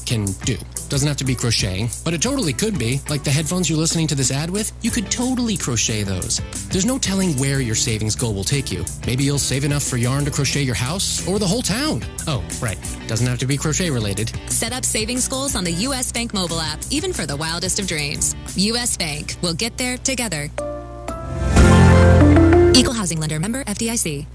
Can do. Doesn't have to be crocheting, but it totally could be. Like the headphones you're listening to this ad with, you could totally crochet those. There's no telling where your savings goal will take you. Maybe you'll save enough for yarn to crochet your house or the whole town. Oh, right. Doesn't have to be crochet related. Set up savings goals on the US Bank mobile app, even for the wildest of dreams. US Bank. We'll get there together. Equal housing lender, member FDIC.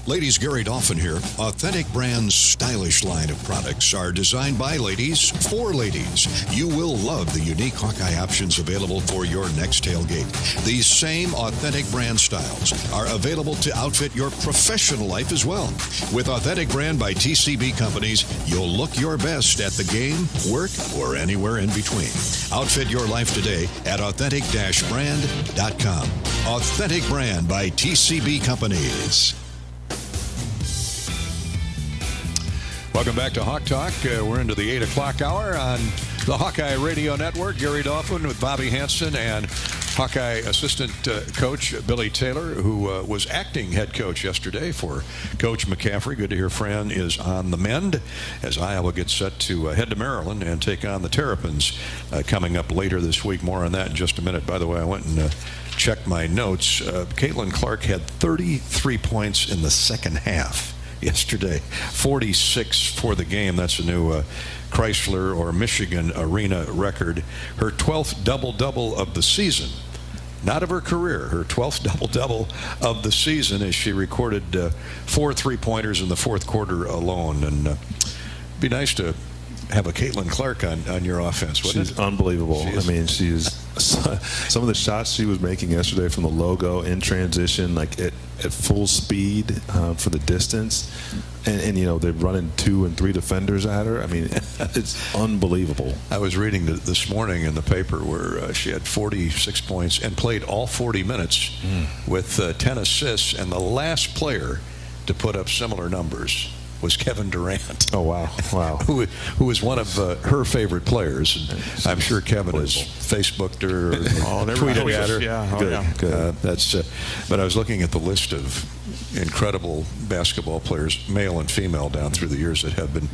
Ladies, Gary Dolphin here. Authentic Brand's stylish line of products are designed by ladies for ladies. You will love the unique Hawkeye options available for your next tailgate. These same Authentic Brand styles are available to outfit your professional life as well. With Authentic Brand by TCB Companies, you'll look your best at the game, work, or anywhere in between. Outfit your life today at authentic-brand.com. Authentic Brand by TCB Companies. Welcome back to Hawk Talk. We're into the 8 o'clock hour on the Hawkeye Radio Network. Gary Dolphin with Bobby Hansen and Hawkeye assistant coach Billy Taylor, who was acting head coach yesterday for Coach McCaffery. Good to hear Fran is on the mend as Iowa gets set to head to Maryland and take on the Terrapins coming up later this week. More on that in just a minute. By the way, I went and checked my notes. Caitlin Clark had 33 points in the second half yesterday, 46 for the game. That's a new Chrysler or Michigan Arena record. Her 12th double-double of the season. Not of her career, her 12th double-double of the season as she recorded 4 3-pointers in the fourth quarter alone. And it'd be nice to have a Caitlin Clark on your offense, wouldn't She's unbelievable. She is some of the shots she was making yesterday from the logo in transition, like at full speed for the distance. And they're running 2 and 3 defenders at her. It's unbelievable. I was reading this morning in the paper where she had 46 points and played all 40 minutes with 10 assists, and the last player to put up similar numbers was Kevin Durant. Oh, wow. who is one of her favorite players. And I'm sure Kevin has Facebooked her or tweeted at her. Good. But I was looking at the list of incredible basketball players, male and female, down through the years that have been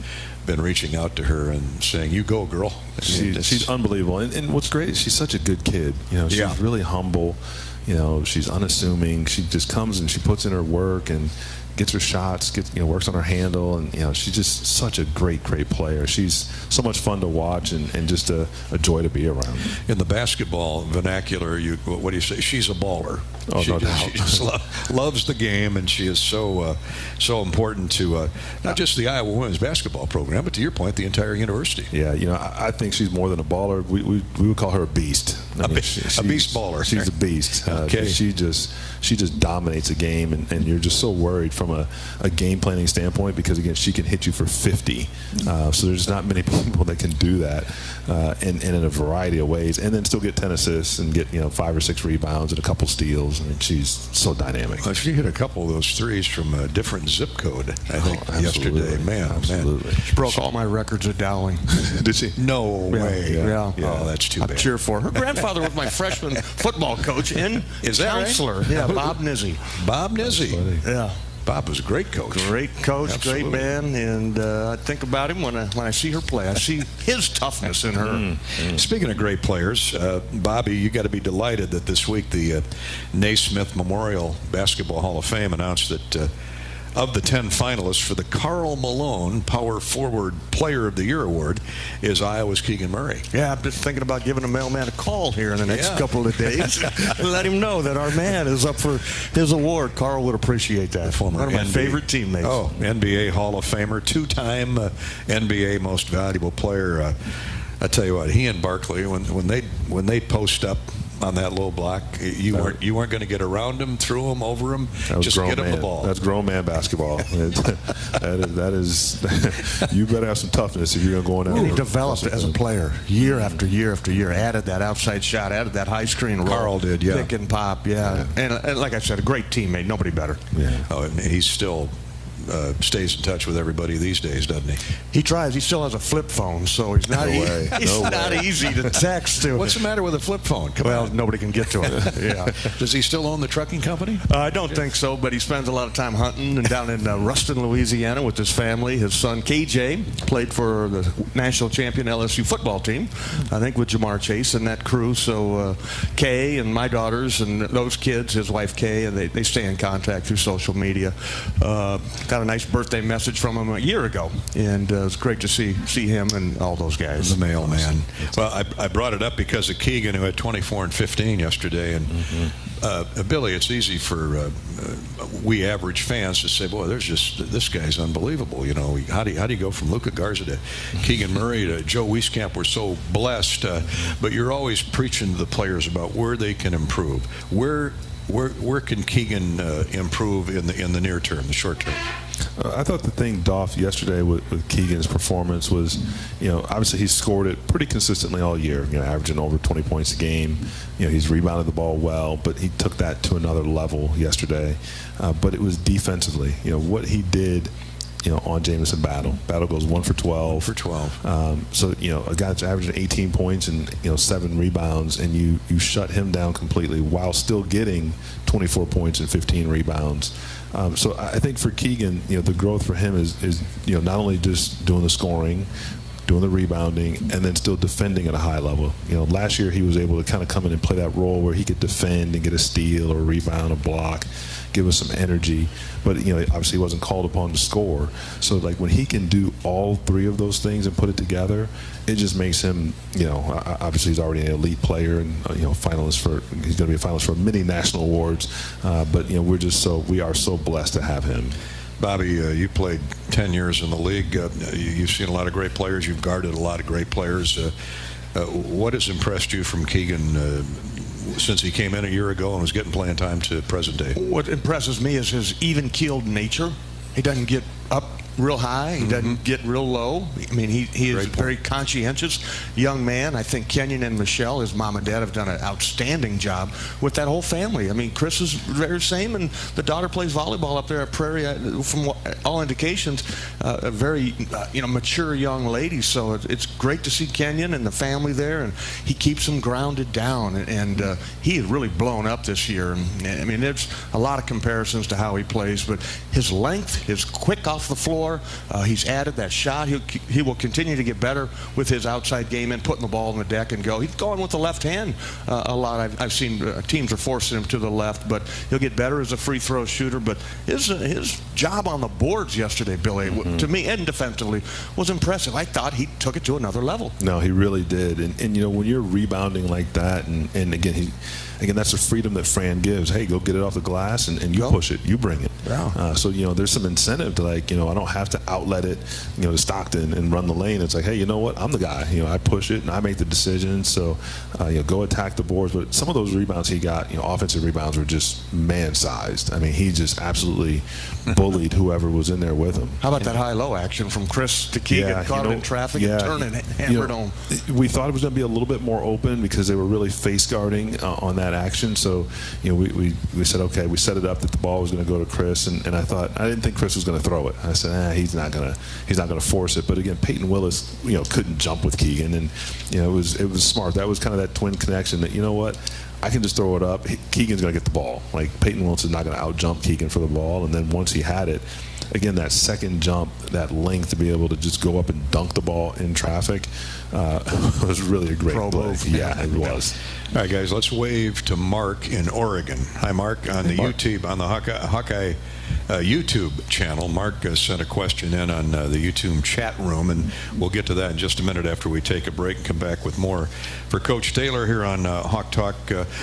reaching out to her and saying, "You go, girl." She's unbelievable. And what's great is she's such a good kid. She's really humble. She's unassuming. She just comes and she puts in her work and gets her shots, works on her handle, and she's just such a great player. She's so much fun to watch and just a joy to be around. In the basketball vernacular, what do you say? She's a baller. Oh, no doubt. She just loves the game, and she is so important to not just the Iowa women's basketball program, but to your point, the entire university. Yeah, I think she's more than a baller. We would call her a beast. A beast baller. She's a beast. Okay. She just dominates a game, and you're just so worried from a game planning standpoint because, again, she can hit you for 50. So there's not many people that can do that and in a variety of ways, and then still get 10 assists and get 5 or 6 rebounds and a couple steals. She's so dynamic. She hit a couple couple of those threes from a different zip code, I think, yesterday. Man, absolutely. She broke all my records at Dowling. Did she? No way. Yeah. Oh, that's too bad. I cheer for her. Her grandfather was my freshman football coach and Is that right? counselor. Yeah, Bob Nizzi. Bob Nizzi. Yeah. Bob was a great coach. Great coach, Absolutely. great man, and I think about him when I see her play. I see his toughness in her. Speaking of great players, Bobby, you got to be delighted that this week the Naismith Memorial Basketball Hall of Fame announced that of the 10 finalists for the Karl Malone Power Forward Player of the Year Award is Iowa's Keegan Murray. Yeah, I'm just thinking about giving a mailman a call here in the next couple of days. Let him know that our man is up for his award. Carl would appreciate that. One of my favorite teammates. Oh, NBA Hall of Famer, two-time NBA Most Valuable Player. I tell you what, he and Barkley, when they post up on that low block, you weren't going to get around him, through him, over him. Just get him the ball. That's grown man basketball. that is you better have some toughness if you're going to go in there. He developed as a player year after year after year. Added that outside shot, added that high screen roll. Carl did, yeah. Pick and pop, yeah. And like I said, a great teammate. Nobody better. Yeah. Oh, and he's still stays in touch with everybody these days, doesn't he? He tries. He still has a flip phone, so he's not not easy to text to. What's the matter with a flip phone? Nobody can get to it. Yeah. Does he still own the trucking company? I don't think so, but he spends a lot of time hunting and down in Ruston, Louisiana with his family. His son, KJ, played for the national champion LSU football team, I think with Jamar Chase and that crew. So Kay and my daughters and those kids, his wife Kay, and they stay in contact through social media. Got a nice birthday message from him a year ago, and it's great to see him and all those guys. The mailman. Well, I brought it up because of Keegan, who had 24 and 15 yesterday, and Billy, it's easy for we average fans to say, boy, this guy's unbelievable. You know, how do you go from Luka Garza to Keegan Murray to Joe Wieskamp? We're so blessed, but you're always preaching to the players about where they can improve. Where can Keegan improve in the near term, the short term? I thought the thing, Dolph, yesterday with Keegan's performance was, obviously he scored it pretty consistently all year, averaging over 20 points a game. He's rebounded the ball well, but he took that to another level yesterday. But it was defensively, what he did, on Jamison Battle. Battle goes 1 for 12. So, a guy that's averaging 18 points and, 7 rebounds, and you shut him down completely while still getting 24 points and 15 rebounds. So I think for Keegan, the growth for him is not only just doing the scoring, doing the rebounding, and then still defending at a high level. Last year he was able to kind of come in and play that role where he could defend and get a steal or a rebound, a block, give us some energy. But obviously he wasn't called upon to score. So like when he can do all three of those things and put it together, it just makes him, obviously he's already an elite player and he's going to be a finalist for many national awards. But we are so blessed to have him. Bobby, you played 10 years in the league. You've seen a lot of great players. You've guarded a lot of great players. What has impressed you from Keegan since he came in a year ago and was getting playing time to present day? What impresses me is his even-keeled nature. He doesn't get up real high. He doesn't get real low. I mean, he is a very conscientious young man. I think Kenyon and Michelle, his mom and dad, have done an outstanding job with that whole family. I mean, Chris is very same, and the daughter plays volleyball up there at Prairie. From all indications, a very mature young lady. So it's great to see Kenyon and the family there, and he keeps them grounded down. And he has really blown up this year. And, I mean, there's a lot of comparisons to how he plays, but his length, his quick off the floor. He's added that shot. He will continue to get better with his outside game and putting the ball on the deck and go. He's going with the left hand a lot. I've seen teams are forcing him to the left, but he'll get better as a free throw shooter. But his job on the boards yesterday, Billy, to me and defensively, was impressive. I thought he took it to another level. No, he really did. And when you're rebounding like that, and again, that's the freedom that Fran gives. Hey, go get it off the glass and you push it, you bring it. Yeah. So there's some incentive to I don't have to outlet it, to Stockton and run the lane. It's like, hey, you know what? I'm the guy. I push it and I make the decision. So, go attack the boards. But some of those rebounds he got, offensive rebounds were just man-sized. I mean, he just absolutely bullied whoever was in there with him. How about that high-low action from Chris to Keegan, caught him in traffic and turned and hammered home? We thought it was going to be a little bit more open because they were really face guarding on that action. So, we said, okay, we set it up that the ball was going to go to Chris, and I didn't think Chris was going to throw it. I said, he's not going to force it. But again, Peyton Willis, couldn't jump with Keegan, and it was smart. That was kind of that twin connection that, what, I can just throw it up. Keegan's going to get the ball. Like, Peyton Willis is not going to out-jump Keegan for the ball. And then once he had it, again, that second jump, that length to be able to just go up and dunk the ball in traffic was really a great play. Yeah, it was. All right, guys, let's wave to Mark in Oregon. Hi, Mark, on the YouTube, on the Hawkeye YouTube channel. Mark sent a question in on the YouTube chat room, and we'll get to that in just a minute after we take a break and come back with more for Coach Taylor here on Hawk Talk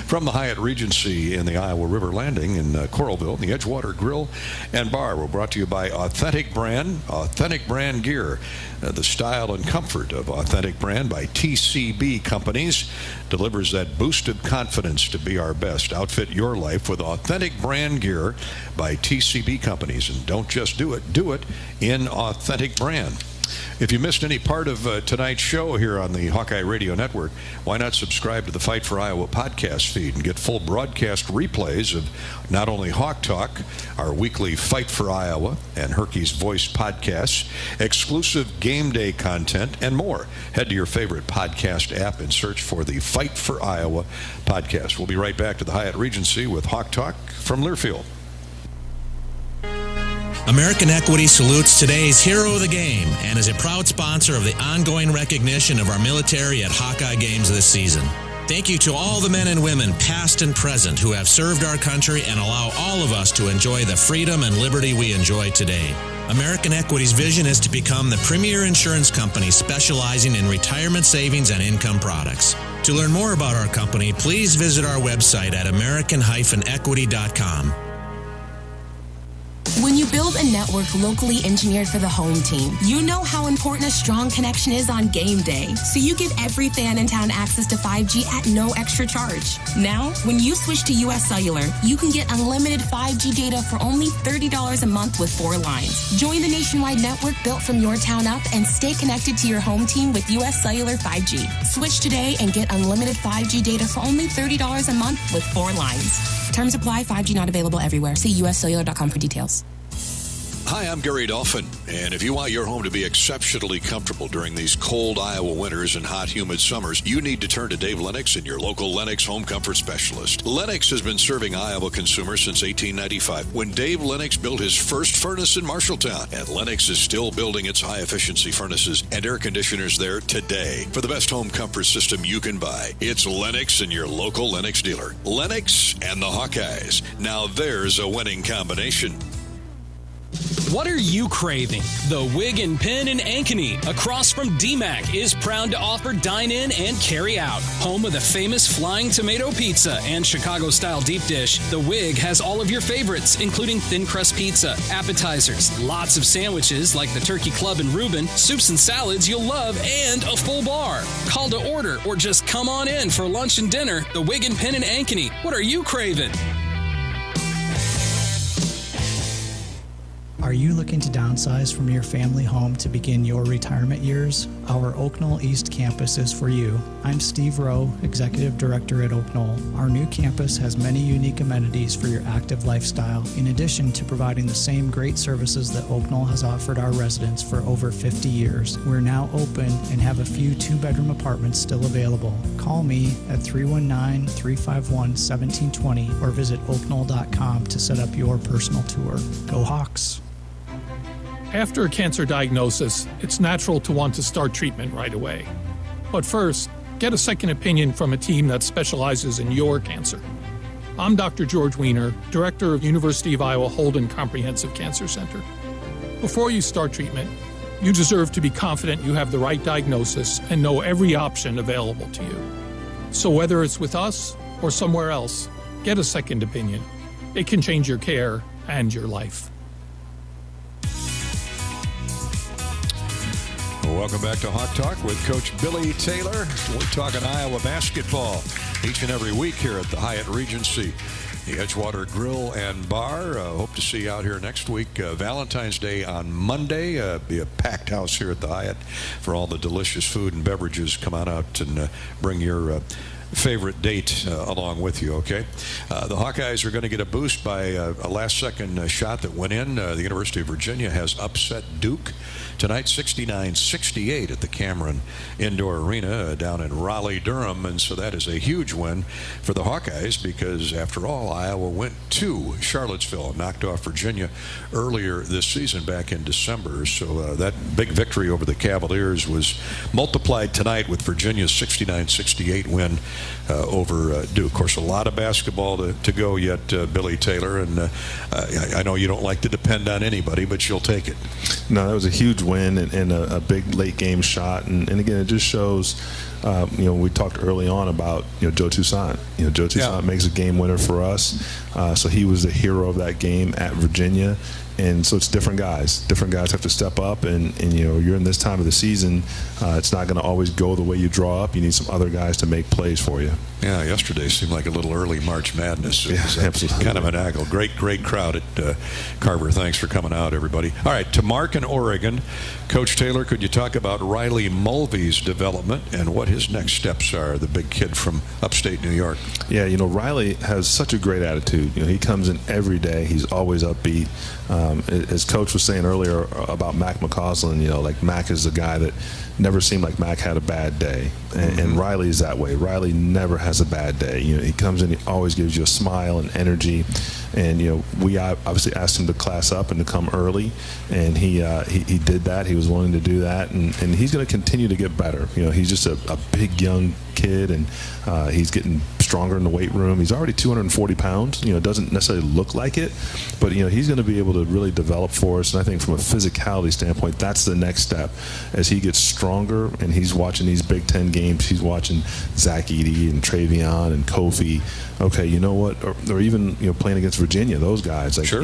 from the Hyatt Regency in the Iowa River Landing in Coralville, the Edgewater Grill and Bar. We're brought to you by Authentic Brand Gear. The style and comfort of Authentic Brand by TCB Companies delivers that boost of confidence to be our best. Outfit your life with Authentic Brand Gear by TCB Companies. And don't just do it in Authentic Brand. If you missed any part of tonight's show here on the Hawkeye Radio Network, why not subscribe to the Fight for Iowa podcast feed and get full broadcast replays of not only Hawk Talk, our weekly Fight for Iowa and Herky's Voice podcasts, exclusive game day content, and more. Head to your favorite podcast app and search for the Fight for Iowa podcast. We'll be right back to the Hyatt Regency with Hawk Talk from Learfield. American Equity salutes today's hero of the game and is a proud sponsor of the ongoing recognition of our military at Hawkeye games this season. Thank you to all the men and women, past and present, who have served our country and allow all of us to enjoy the freedom and liberty we enjoy today. American Equity's vision is to become the premier insurance company specializing in retirement savings and income products. To learn more about our company, please visit our website at american-equity.com. When you build a network locally engineered for the home team, you know how important a strong connection is on game day. So you give every fan in town access to 5G at no extra charge. Now, when you switch to US Cellular, you can get unlimited 5G data for only $30 a month with 4 lines. Join the nationwide network built from your town up and stay connected to your home team with US Cellular 5G. Switch today and get unlimited 5G data for only $30 a month with 4 lines. Terms apply. 5G not available everywhere. See uscellular.com for details. Hi, I'm Gary Dolphin, and if you want your home to be exceptionally comfortable during these cold Iowa winters and hot, humid summers, you need to turn to Dave Lennox and your local Lennox home comfort specialist. Lennox has been serving Iowa consumers since 1895, when Dave Lennox built his first furnace in Marshalltown, and Lennox is still building its high-efficiency furnaces and air conditioners there today. For the best home comfort system you can buy, it's Lennox and your local Lennox dealer. Lennox and the Hawkeyes. Now there's a winning combination. What are you craving? The Wig and Pin in Ankeny, across from DMAC, is proud to offer dine-in and carry-out. Home of the famous Flying Tomato Pizza and Chicago-style deep dish, The Wig has all of your favorites, including thin crust pizza, appetizers, lots of sandwiches like the Turkey Club and Reuben, soups and salads you'll love, and a full bar. Call to order or just come on in for lunch and dinner. The Wig and Pin in Ankeny. What are you craving? Are you looking to downsize from your family home to begin your retirement years? Our Oak Knoll East campus is for you. I'm Steve Rowe, Executive Director at Oak Knoll. Our new campus has many unique amenities for your active lifestyle, in addition to providing the same great services that Oak Knoll has offered our residents for over 50 years. We're now open and have a few 2-bedroom apartments still available. Call me at 319-351-1720 or visit oakknoll.com to set up your personal tour. Go Hawks! After a cancer diagnosis, it's natural to want to start treatment right away. But first, get a second opinion from a team that specializes in your cancer. I'm Dr. George Weiner, Director of University of Iowa Holden Comprehensive Cancer Center. Before you start treatment, you deserve to be confident you have the right diagnosis and know every option available to you. So whether it's with us or somewhere else, get a second opinion. It can change your care and your life. Welcome back to Hawk Talk with Coach Billy Taylor. We're talking Iowa basketball each and every week here at the Hyatt Regency, the Edgewater Grill and Bar. Hope to see you out here next week. Valentine's Day on Monday. Be a packed house here at the Hyatt for all the delicious food and beverages. Come on out and bring your favorite date along with you, okay? The Hawkeyes are going to get a boost by a last-second shot that went in. The University of Virginia has upset Duke tonight, 69-68 at the Cameron Indoor Arena down in Raleigh-Durham, and so that is a huge win for the Hawkeyes because, after all, Iowa went to Charlottesville and knocked off Virginia earlier this season back in December. So that big victory over the Cavaliers was multiplied tonight with Virginia's 69-68 win over Duke. Of course, a lot of basketball to go yet, Billy Taylor, and I know you don't like to depend on anybody, but you'll take it. No, that was a huge win and a big late game shot, and again, it just shows. We talked early on about Joe Toussaint. Joe Toussaint makes a game winner for us, so he was the hero of that game at Virginia. And so it's different guys. Different guys have to step up, and you're in this time of the season. It's not going to always go the way you draw up. You need some other guys to make plays for you. Yeah, yesterday seemed like a little early March Madness. It was absolutely. Kind of an angle. Great crowd at Carver. Thanks for coming out, everybody. All right, to Mark in Oregon. Coach Taylor, could you talk about Riley Mulvey's development and what his next steps are, the big kid from upstate New York? Yeah, Riley has such a great attitude. He comes in every day. He's always upbeat. As Coach was saying earlier about Mac McCausland, like Mac is the guy that never seemed like Mac had a bad day. And Riley is that way. Riley never has a bad day. He comes in, he always gives you a smile and energy. And we obviously asked him to class up and to come early, and he did that. He was willing to do that, and he's going to continue to get better. He's just a big young kid, and he's getting stronger in the weight room. He's already 240 pounds. Doesn't necessarily look like it, but he's going to be able to really develop for us. And I think from a physicality standpoint, that's the next step. As he gets stronger and he's watching these Big Ten games, he's watching Zach Edey and Travion and Kofi. Okay, you know what? Or even playing against Virginia, those guys. Like, sure.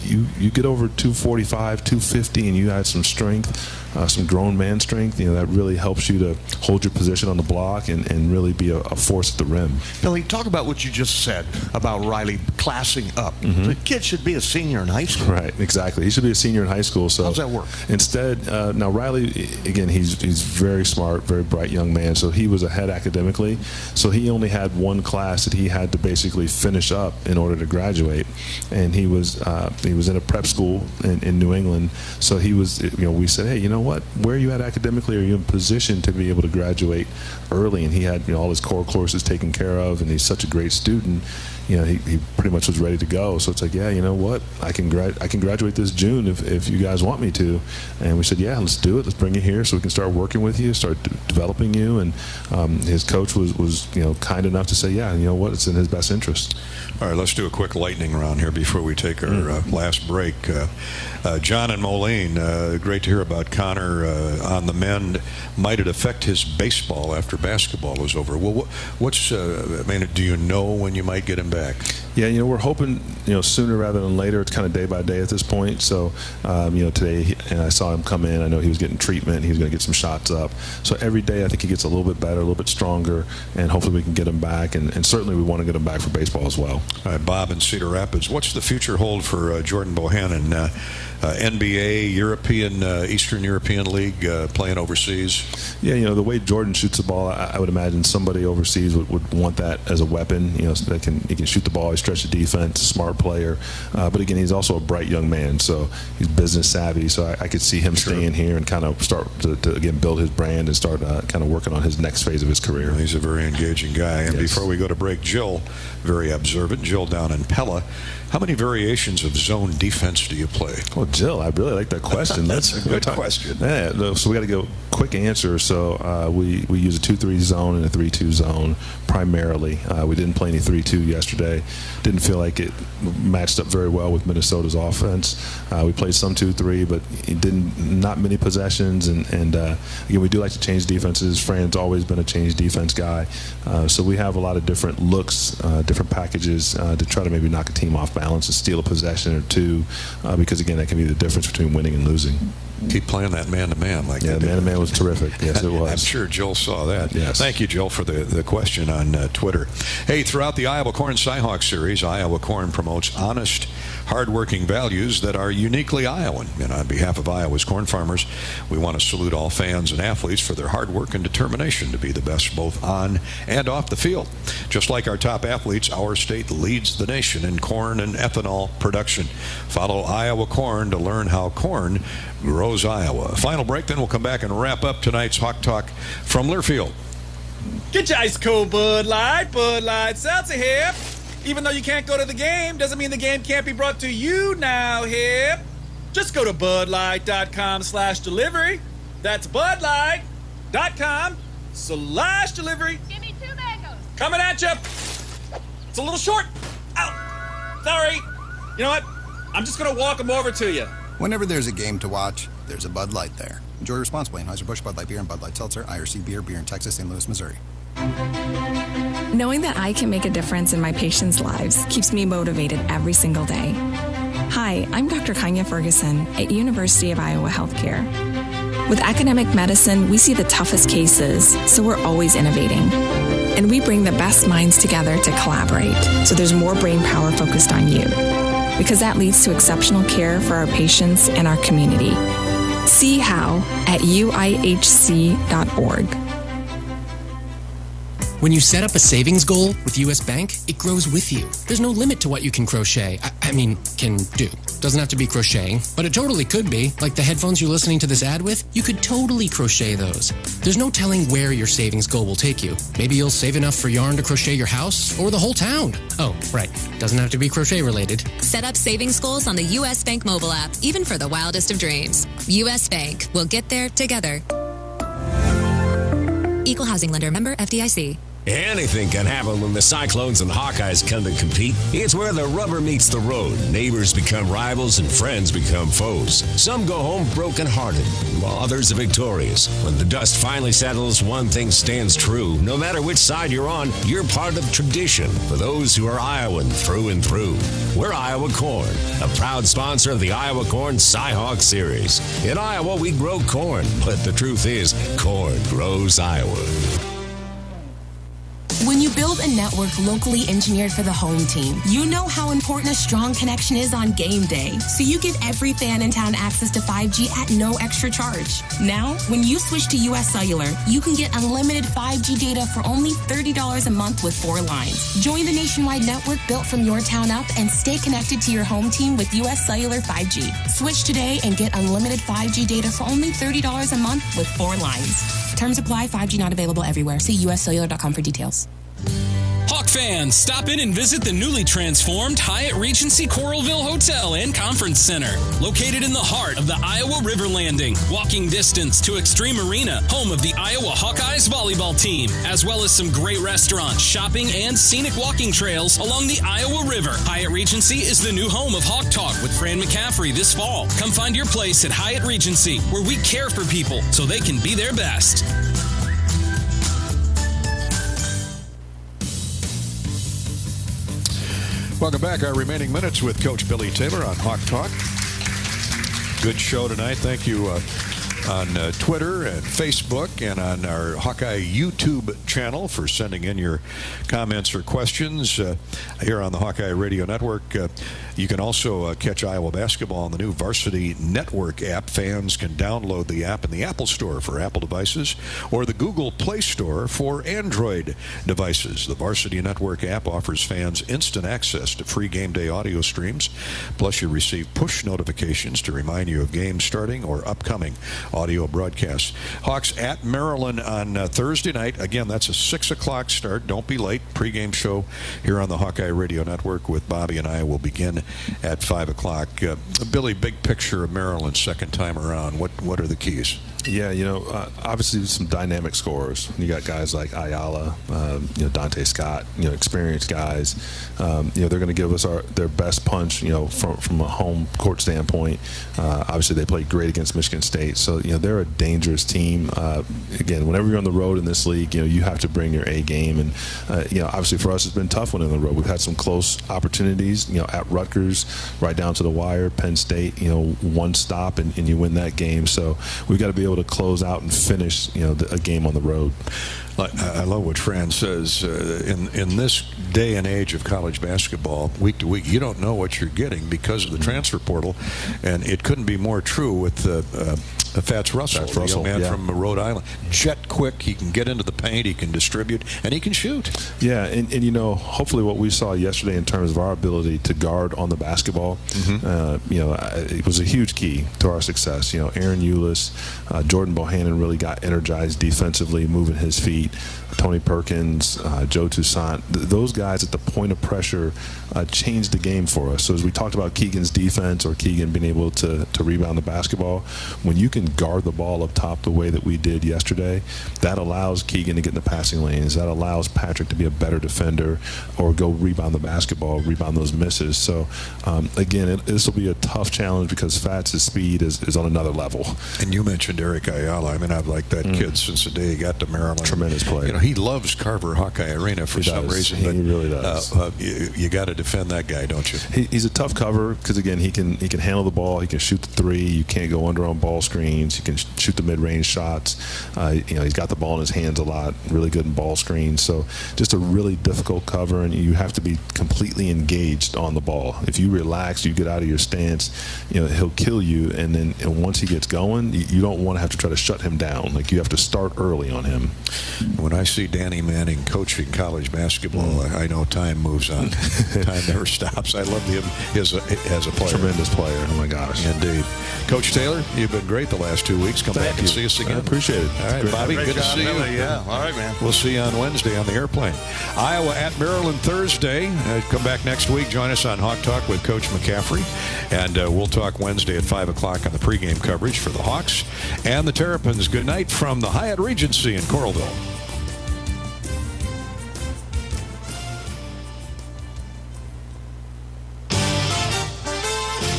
You get over 245, 250, and you add some strength. Some grown man strength, that really helps you to hold your position on the block and really be a force at the rim. Billy, talk about what you just said about Riley classing up. Mm-hmm. The kid should be a senior in high school. Right, exactly. He should be a senior in high school. So how's that work? Instead, now Riley, again, he's very smart, very bright young man. So he was ahead academically. So he only had one class that he had to basically finish up in order to graduate, and he was in a prep school in New England. So he was, we said, hey, you know what? Where are you at academically? Are you in position to be able to graduate early? And he had all his core courses taken care of, and he's such a great student. He pretty much was ready to go. So it's like, yeah, you know what? I can graduate this June if you guys want me to. And we said, yeah, let's do it. Let's bring you here so we can start working with you, start developing you. And his coach was kind enough to say, yeah, you know what? It's in his best interest. All right, let's do a quick lightning round here before we take our last break. John and Moline, great to hear about Connor on the mend. Might it affect his baseball after basketball is over? Well, do you know when you might get him back? Yeah, we're hoping, sooner rather than later. It's kind of day by day at this point. So, today, and I saw him come in. I know he was getting treatment. He was going to get some shots up. So every day, I think he gets a little bit better, a little bit stronger, and hopefully we can get him back. And certainly we want to get him back for baseball as well. All right, Bob in Cedar Rapids, what's the future hold for Jordan Bohannon? NBA, European, Eastern European League, playing overseas? Yeah, the way Jordan shoots the ball, I would imagine somebody overseas would want that as a weapon. So that he can shoot the ball, he stretch the defense, smart player. But again, he's also a bright young man, so he's business savvy. So I could see him staying here and kind of start to again build his brand and start kind of working on his next phase of his career. He's a very engaging guy. And before we go to break, Jill, very observant. Jill down in Pella. How many variations of zone defense do you play? Well, Jill, I really like that question. That's a good question. Yeah, so we got to go quick answer. So we use a 2-3 zone and a 3-2 zone primarily. We didn't play any 3-2 yesterday. Didn't feel like it matched up very well with Minnesota's offense. We played some 2-3, but not many possessions. And again, we do like to change defenses. Fran's always been a change defense guy. So we have a lot of different looks, different packages to try to maybe knock a team off balance and steal a possession or two, because again, that can be the difference between winning and losing. Keep playing that man-to-man like yeah, they did. Man-to-man was terrific. Yes, it was. I'm sure Jill saw that. Yes. Thank you, Jill, for the question on Twitter. Hey, throughout the Iowa Corn Cyhawk series, Iowa Corn promotes honest, hard-working values that are uniquely Iowan. And on behalf of Iowa's corn farmers, we want to salute all fans and athletes for their hard work and determination to be the best both on and off the field. Just like our top athletes, our state leads the nation in corn and ethanol production. Follow Iowa Corn to learn how corn grows Iowa. Final break, then we'll come back and wrap up tonight's Hawk Talk from Learfield. Get your ice cold Bud Light Seltzer here. Even though you can't go to the game, doesn't mean the game can't be brought to you now here. Just go to budlight.com/delivery. That's budlight.com/delivery. Give me 2 mangoes. Coming at you. It's a little short. Ow. Sorry. You know what? I'm just going to walk them over to you. Whenever there's a game to watch, there's a Bud Light there. Enjoy responsibly. Anheuser-Busch, Bud Light Beer, and Bud Light Seltzer, IRC Beer, beer in Texas, St. Louis, Missouri. Knowing that I can make a difference in my patients' lives keeps me motivated every single day. Hi, I'm Dr. Kanya Ferguson at University of Iowa Healthcare. With academic medicine, we see the toughest cases, so we're always innovating. And we bring the best minds together to collaborate, so there's more brain power focused on you. Because that leads to exceptional care for our patients and our community. See how at uihc.org. When you set up a savings goal with U.S. Bank, it grows with you. There's no limit to what you can crochet. Can do. Doesn't have to be crocheting, but it totally could be. Like the headphones you're listening to this ad with, you could totally crochet those. There's no telling where your savings goal will take you. Maybe you'll save enough for yarn to crochet your house or the whole town. Oh, right. Doesn't have to be crochet related. Set up savings goals on the U.S. Bank mobile app, even for the wildest of dreams. U.S. Bank. We'll get there together. Equal housing lender, member FDIC. Anything can happen when the Cyclones and Hawkeyes come to compete. It's where the rubber meets the road. Neighbors become rivals and friends become foes. Some go home broken-hearted, while others are victorious. When the dust finally settles, one thing stands true. No matter which side you're on, you're part of tradition for those who are Iowan through and through. We're Iowa Corn, a proud sponsor of the Iowa Corn Cyhawk Series. In Iowa, we grow corn, but the truth is, corn grows Iowa. When you build a network locally engineered for the home team, you know how important a strong connection is on game day. So you give every fan in town access to 5G at no extra charge. Now, when you switch to US Cellular, you can get unlimited 5G data for only $30 a month with 4 lines. Join the nationwide network built from your town up and stay connected to your home team with US Cellular 5G. Switch today and get unlimited 5G data for only $30 a month with 4 lines. Terms apply. 5G not available everywhere. See uscellular.com for details. Hawk fans, stop in and visit the newly transformed Hyatt Regency Coralville Hotel and Conference Center. Located in the heart of the Iowa River Landing, walking distance to Extreme Arena, home of the Iowa Hawkeyes volleyball team, as well as some great restaurants, shopping, and scenic walking trails along the Iowa River. Hyatt Regency is the new home of Hawk Talk with Fran McCaffery this fall. Come find your place at Hyatt Regency, where we care for people so they can be their best. Welcome back. Our remaining minutes with Coach Billy Taylor on Hawk Talk. Good show tonight. Thank you on Twitter and Facebook and on our Hawkeye YouTube channel for sending in your comments or questions here on the Hawkeye Radio Network. You can also catch Iowa basketball on the new Varsity Network app. Fans can download the app in the Apple Store for Apple devices or the Google Play Store for Android devices. The Varsity Network app offers fans instant access to free game day audio streams. Plus, you receive push notifications to remind you of games starting or upcoming audio broadcasts. Hawks at Maryland on Thursday night. Again, that's a 6 o'clock start. Don't be late. Pregame show here on the Hawkeye Radio Network with Bobby and I will begin at 5 o'clock. Billy, big picture of Maryland second time around. What are the keys? Yeah, obviously some dynamic scorers. You got guys like Ayala, Dante Scott, experienced guys. They're going to give us their best punch, from a home court standpoint. Obviously, they played great against Michigan State, so they're a dangerous team. Again, whenever you're on the road in this league, you have to bring your A game, and obviously for us, it's been tough when on the road. We've had some close opportunities, at Rutgers, right down to the wire. Penn State, one stop and you win that game. So we've got to be able to close out and finish, a game on the road. I love what Fran says. In this day and age of college basketball, week to week, you don't know what you're getting because of the transfer portal, and it couldn't be more true with Fats Russell, the young man from Rhode Island. Jet quick, he can get into the paint, he can distribute, and he can shoot. Yeah, and hopefully what we saw yesterday in terms of our ability to guard on the basketball, it was a huge key to our success. Aaron Eulis, Jordan Bohannon really got energized defensively, moving his feet. Tony Perkins, Joe Toussaint, those guys at the point of pressure changed the game for us. So as we talked about Keegan's defense, or Keegan being able to rebound the basketball, when you can guard the ball up top the way that we did yesterday, that allows Keegan to get in the passing lanes. That allows Patrick to be a better defender or go rebound the basketball, rebound those misses. So again, this will be a tough challenge because Fats' speed is on another level. And you mentioned Eric Ayala. I mean, I've liked that kid since the day he got to Maryland. Tremendous player. He loves Carver Hawkeye Arena for some reason. He really does. You got to defend that guy, don't you? He's a tough cover because again, he can handle the ball. He can shoot the three. You can't go under on ball screens. He can shoot the mid-range shots. He's got the ball in his hands a lot. Really good in ball screens. So just a really difficult cover, and you have to be completely engaged on the ball. If you relax, you get out of your stance, he'll kill you. And once he gets going, you don't want to have to try to shut him down. Like, you have to start early on him. When I see Danny Manning coaching college basketball, I know time moves on. Time never stops. I love him as a player. Tremendous player. Oh, my gosh. Indeed. Coach Taylor, you've been great the last 2 weeks. Come back and see us again. I appreciate it. All right, Bobby, good to see you. Yeah, all right, man. We'll see you on Wednesday on the airplane. Iowa at Maryland Thursday. Come back next week. Join us on Hawk Talk with Coach McCaffery. And we'll talk Wednesday at 5 o'clock on the pregame coverage for the Hawks and the Terrapins. Good night from the Hyatt Regency in Coralville.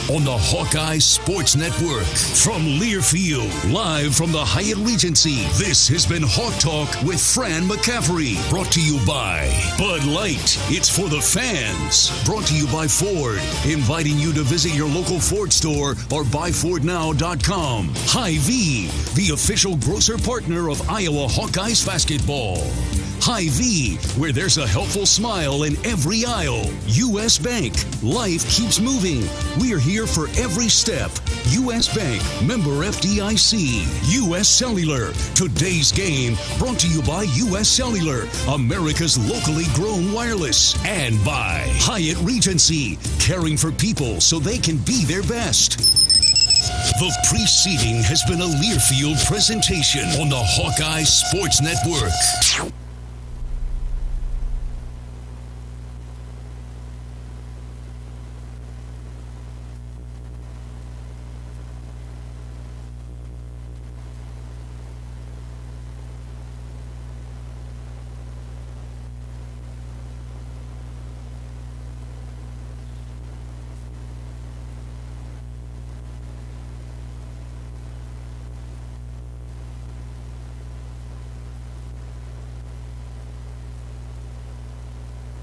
On the Hawkeye Sports Network. From Learfield, live from the Hyatt Regency, this has been Hawk Talk with Fran McCaffery. Brought to you by Bud Light. It's for the fans. Brought to you by Ford. Inviting you to visit your local Ford store or buyfordnow.com. Hy-Vee, the official grocer partner of Iowa Hawkeyes basketball. Hy-Vee, where there's a helpful smile in every aisle. U.S. Bank, life keeps moving. We're here for every step. U.S. Bank, member FDIC. U.S. Cellular, today's game brought to you by U.S. Cellular, America's locally grown wireless. And by Hyatt Regency, caring for people so they can be their best. The preceding has been a Learfield presentation on the Hawkeye Sports Network.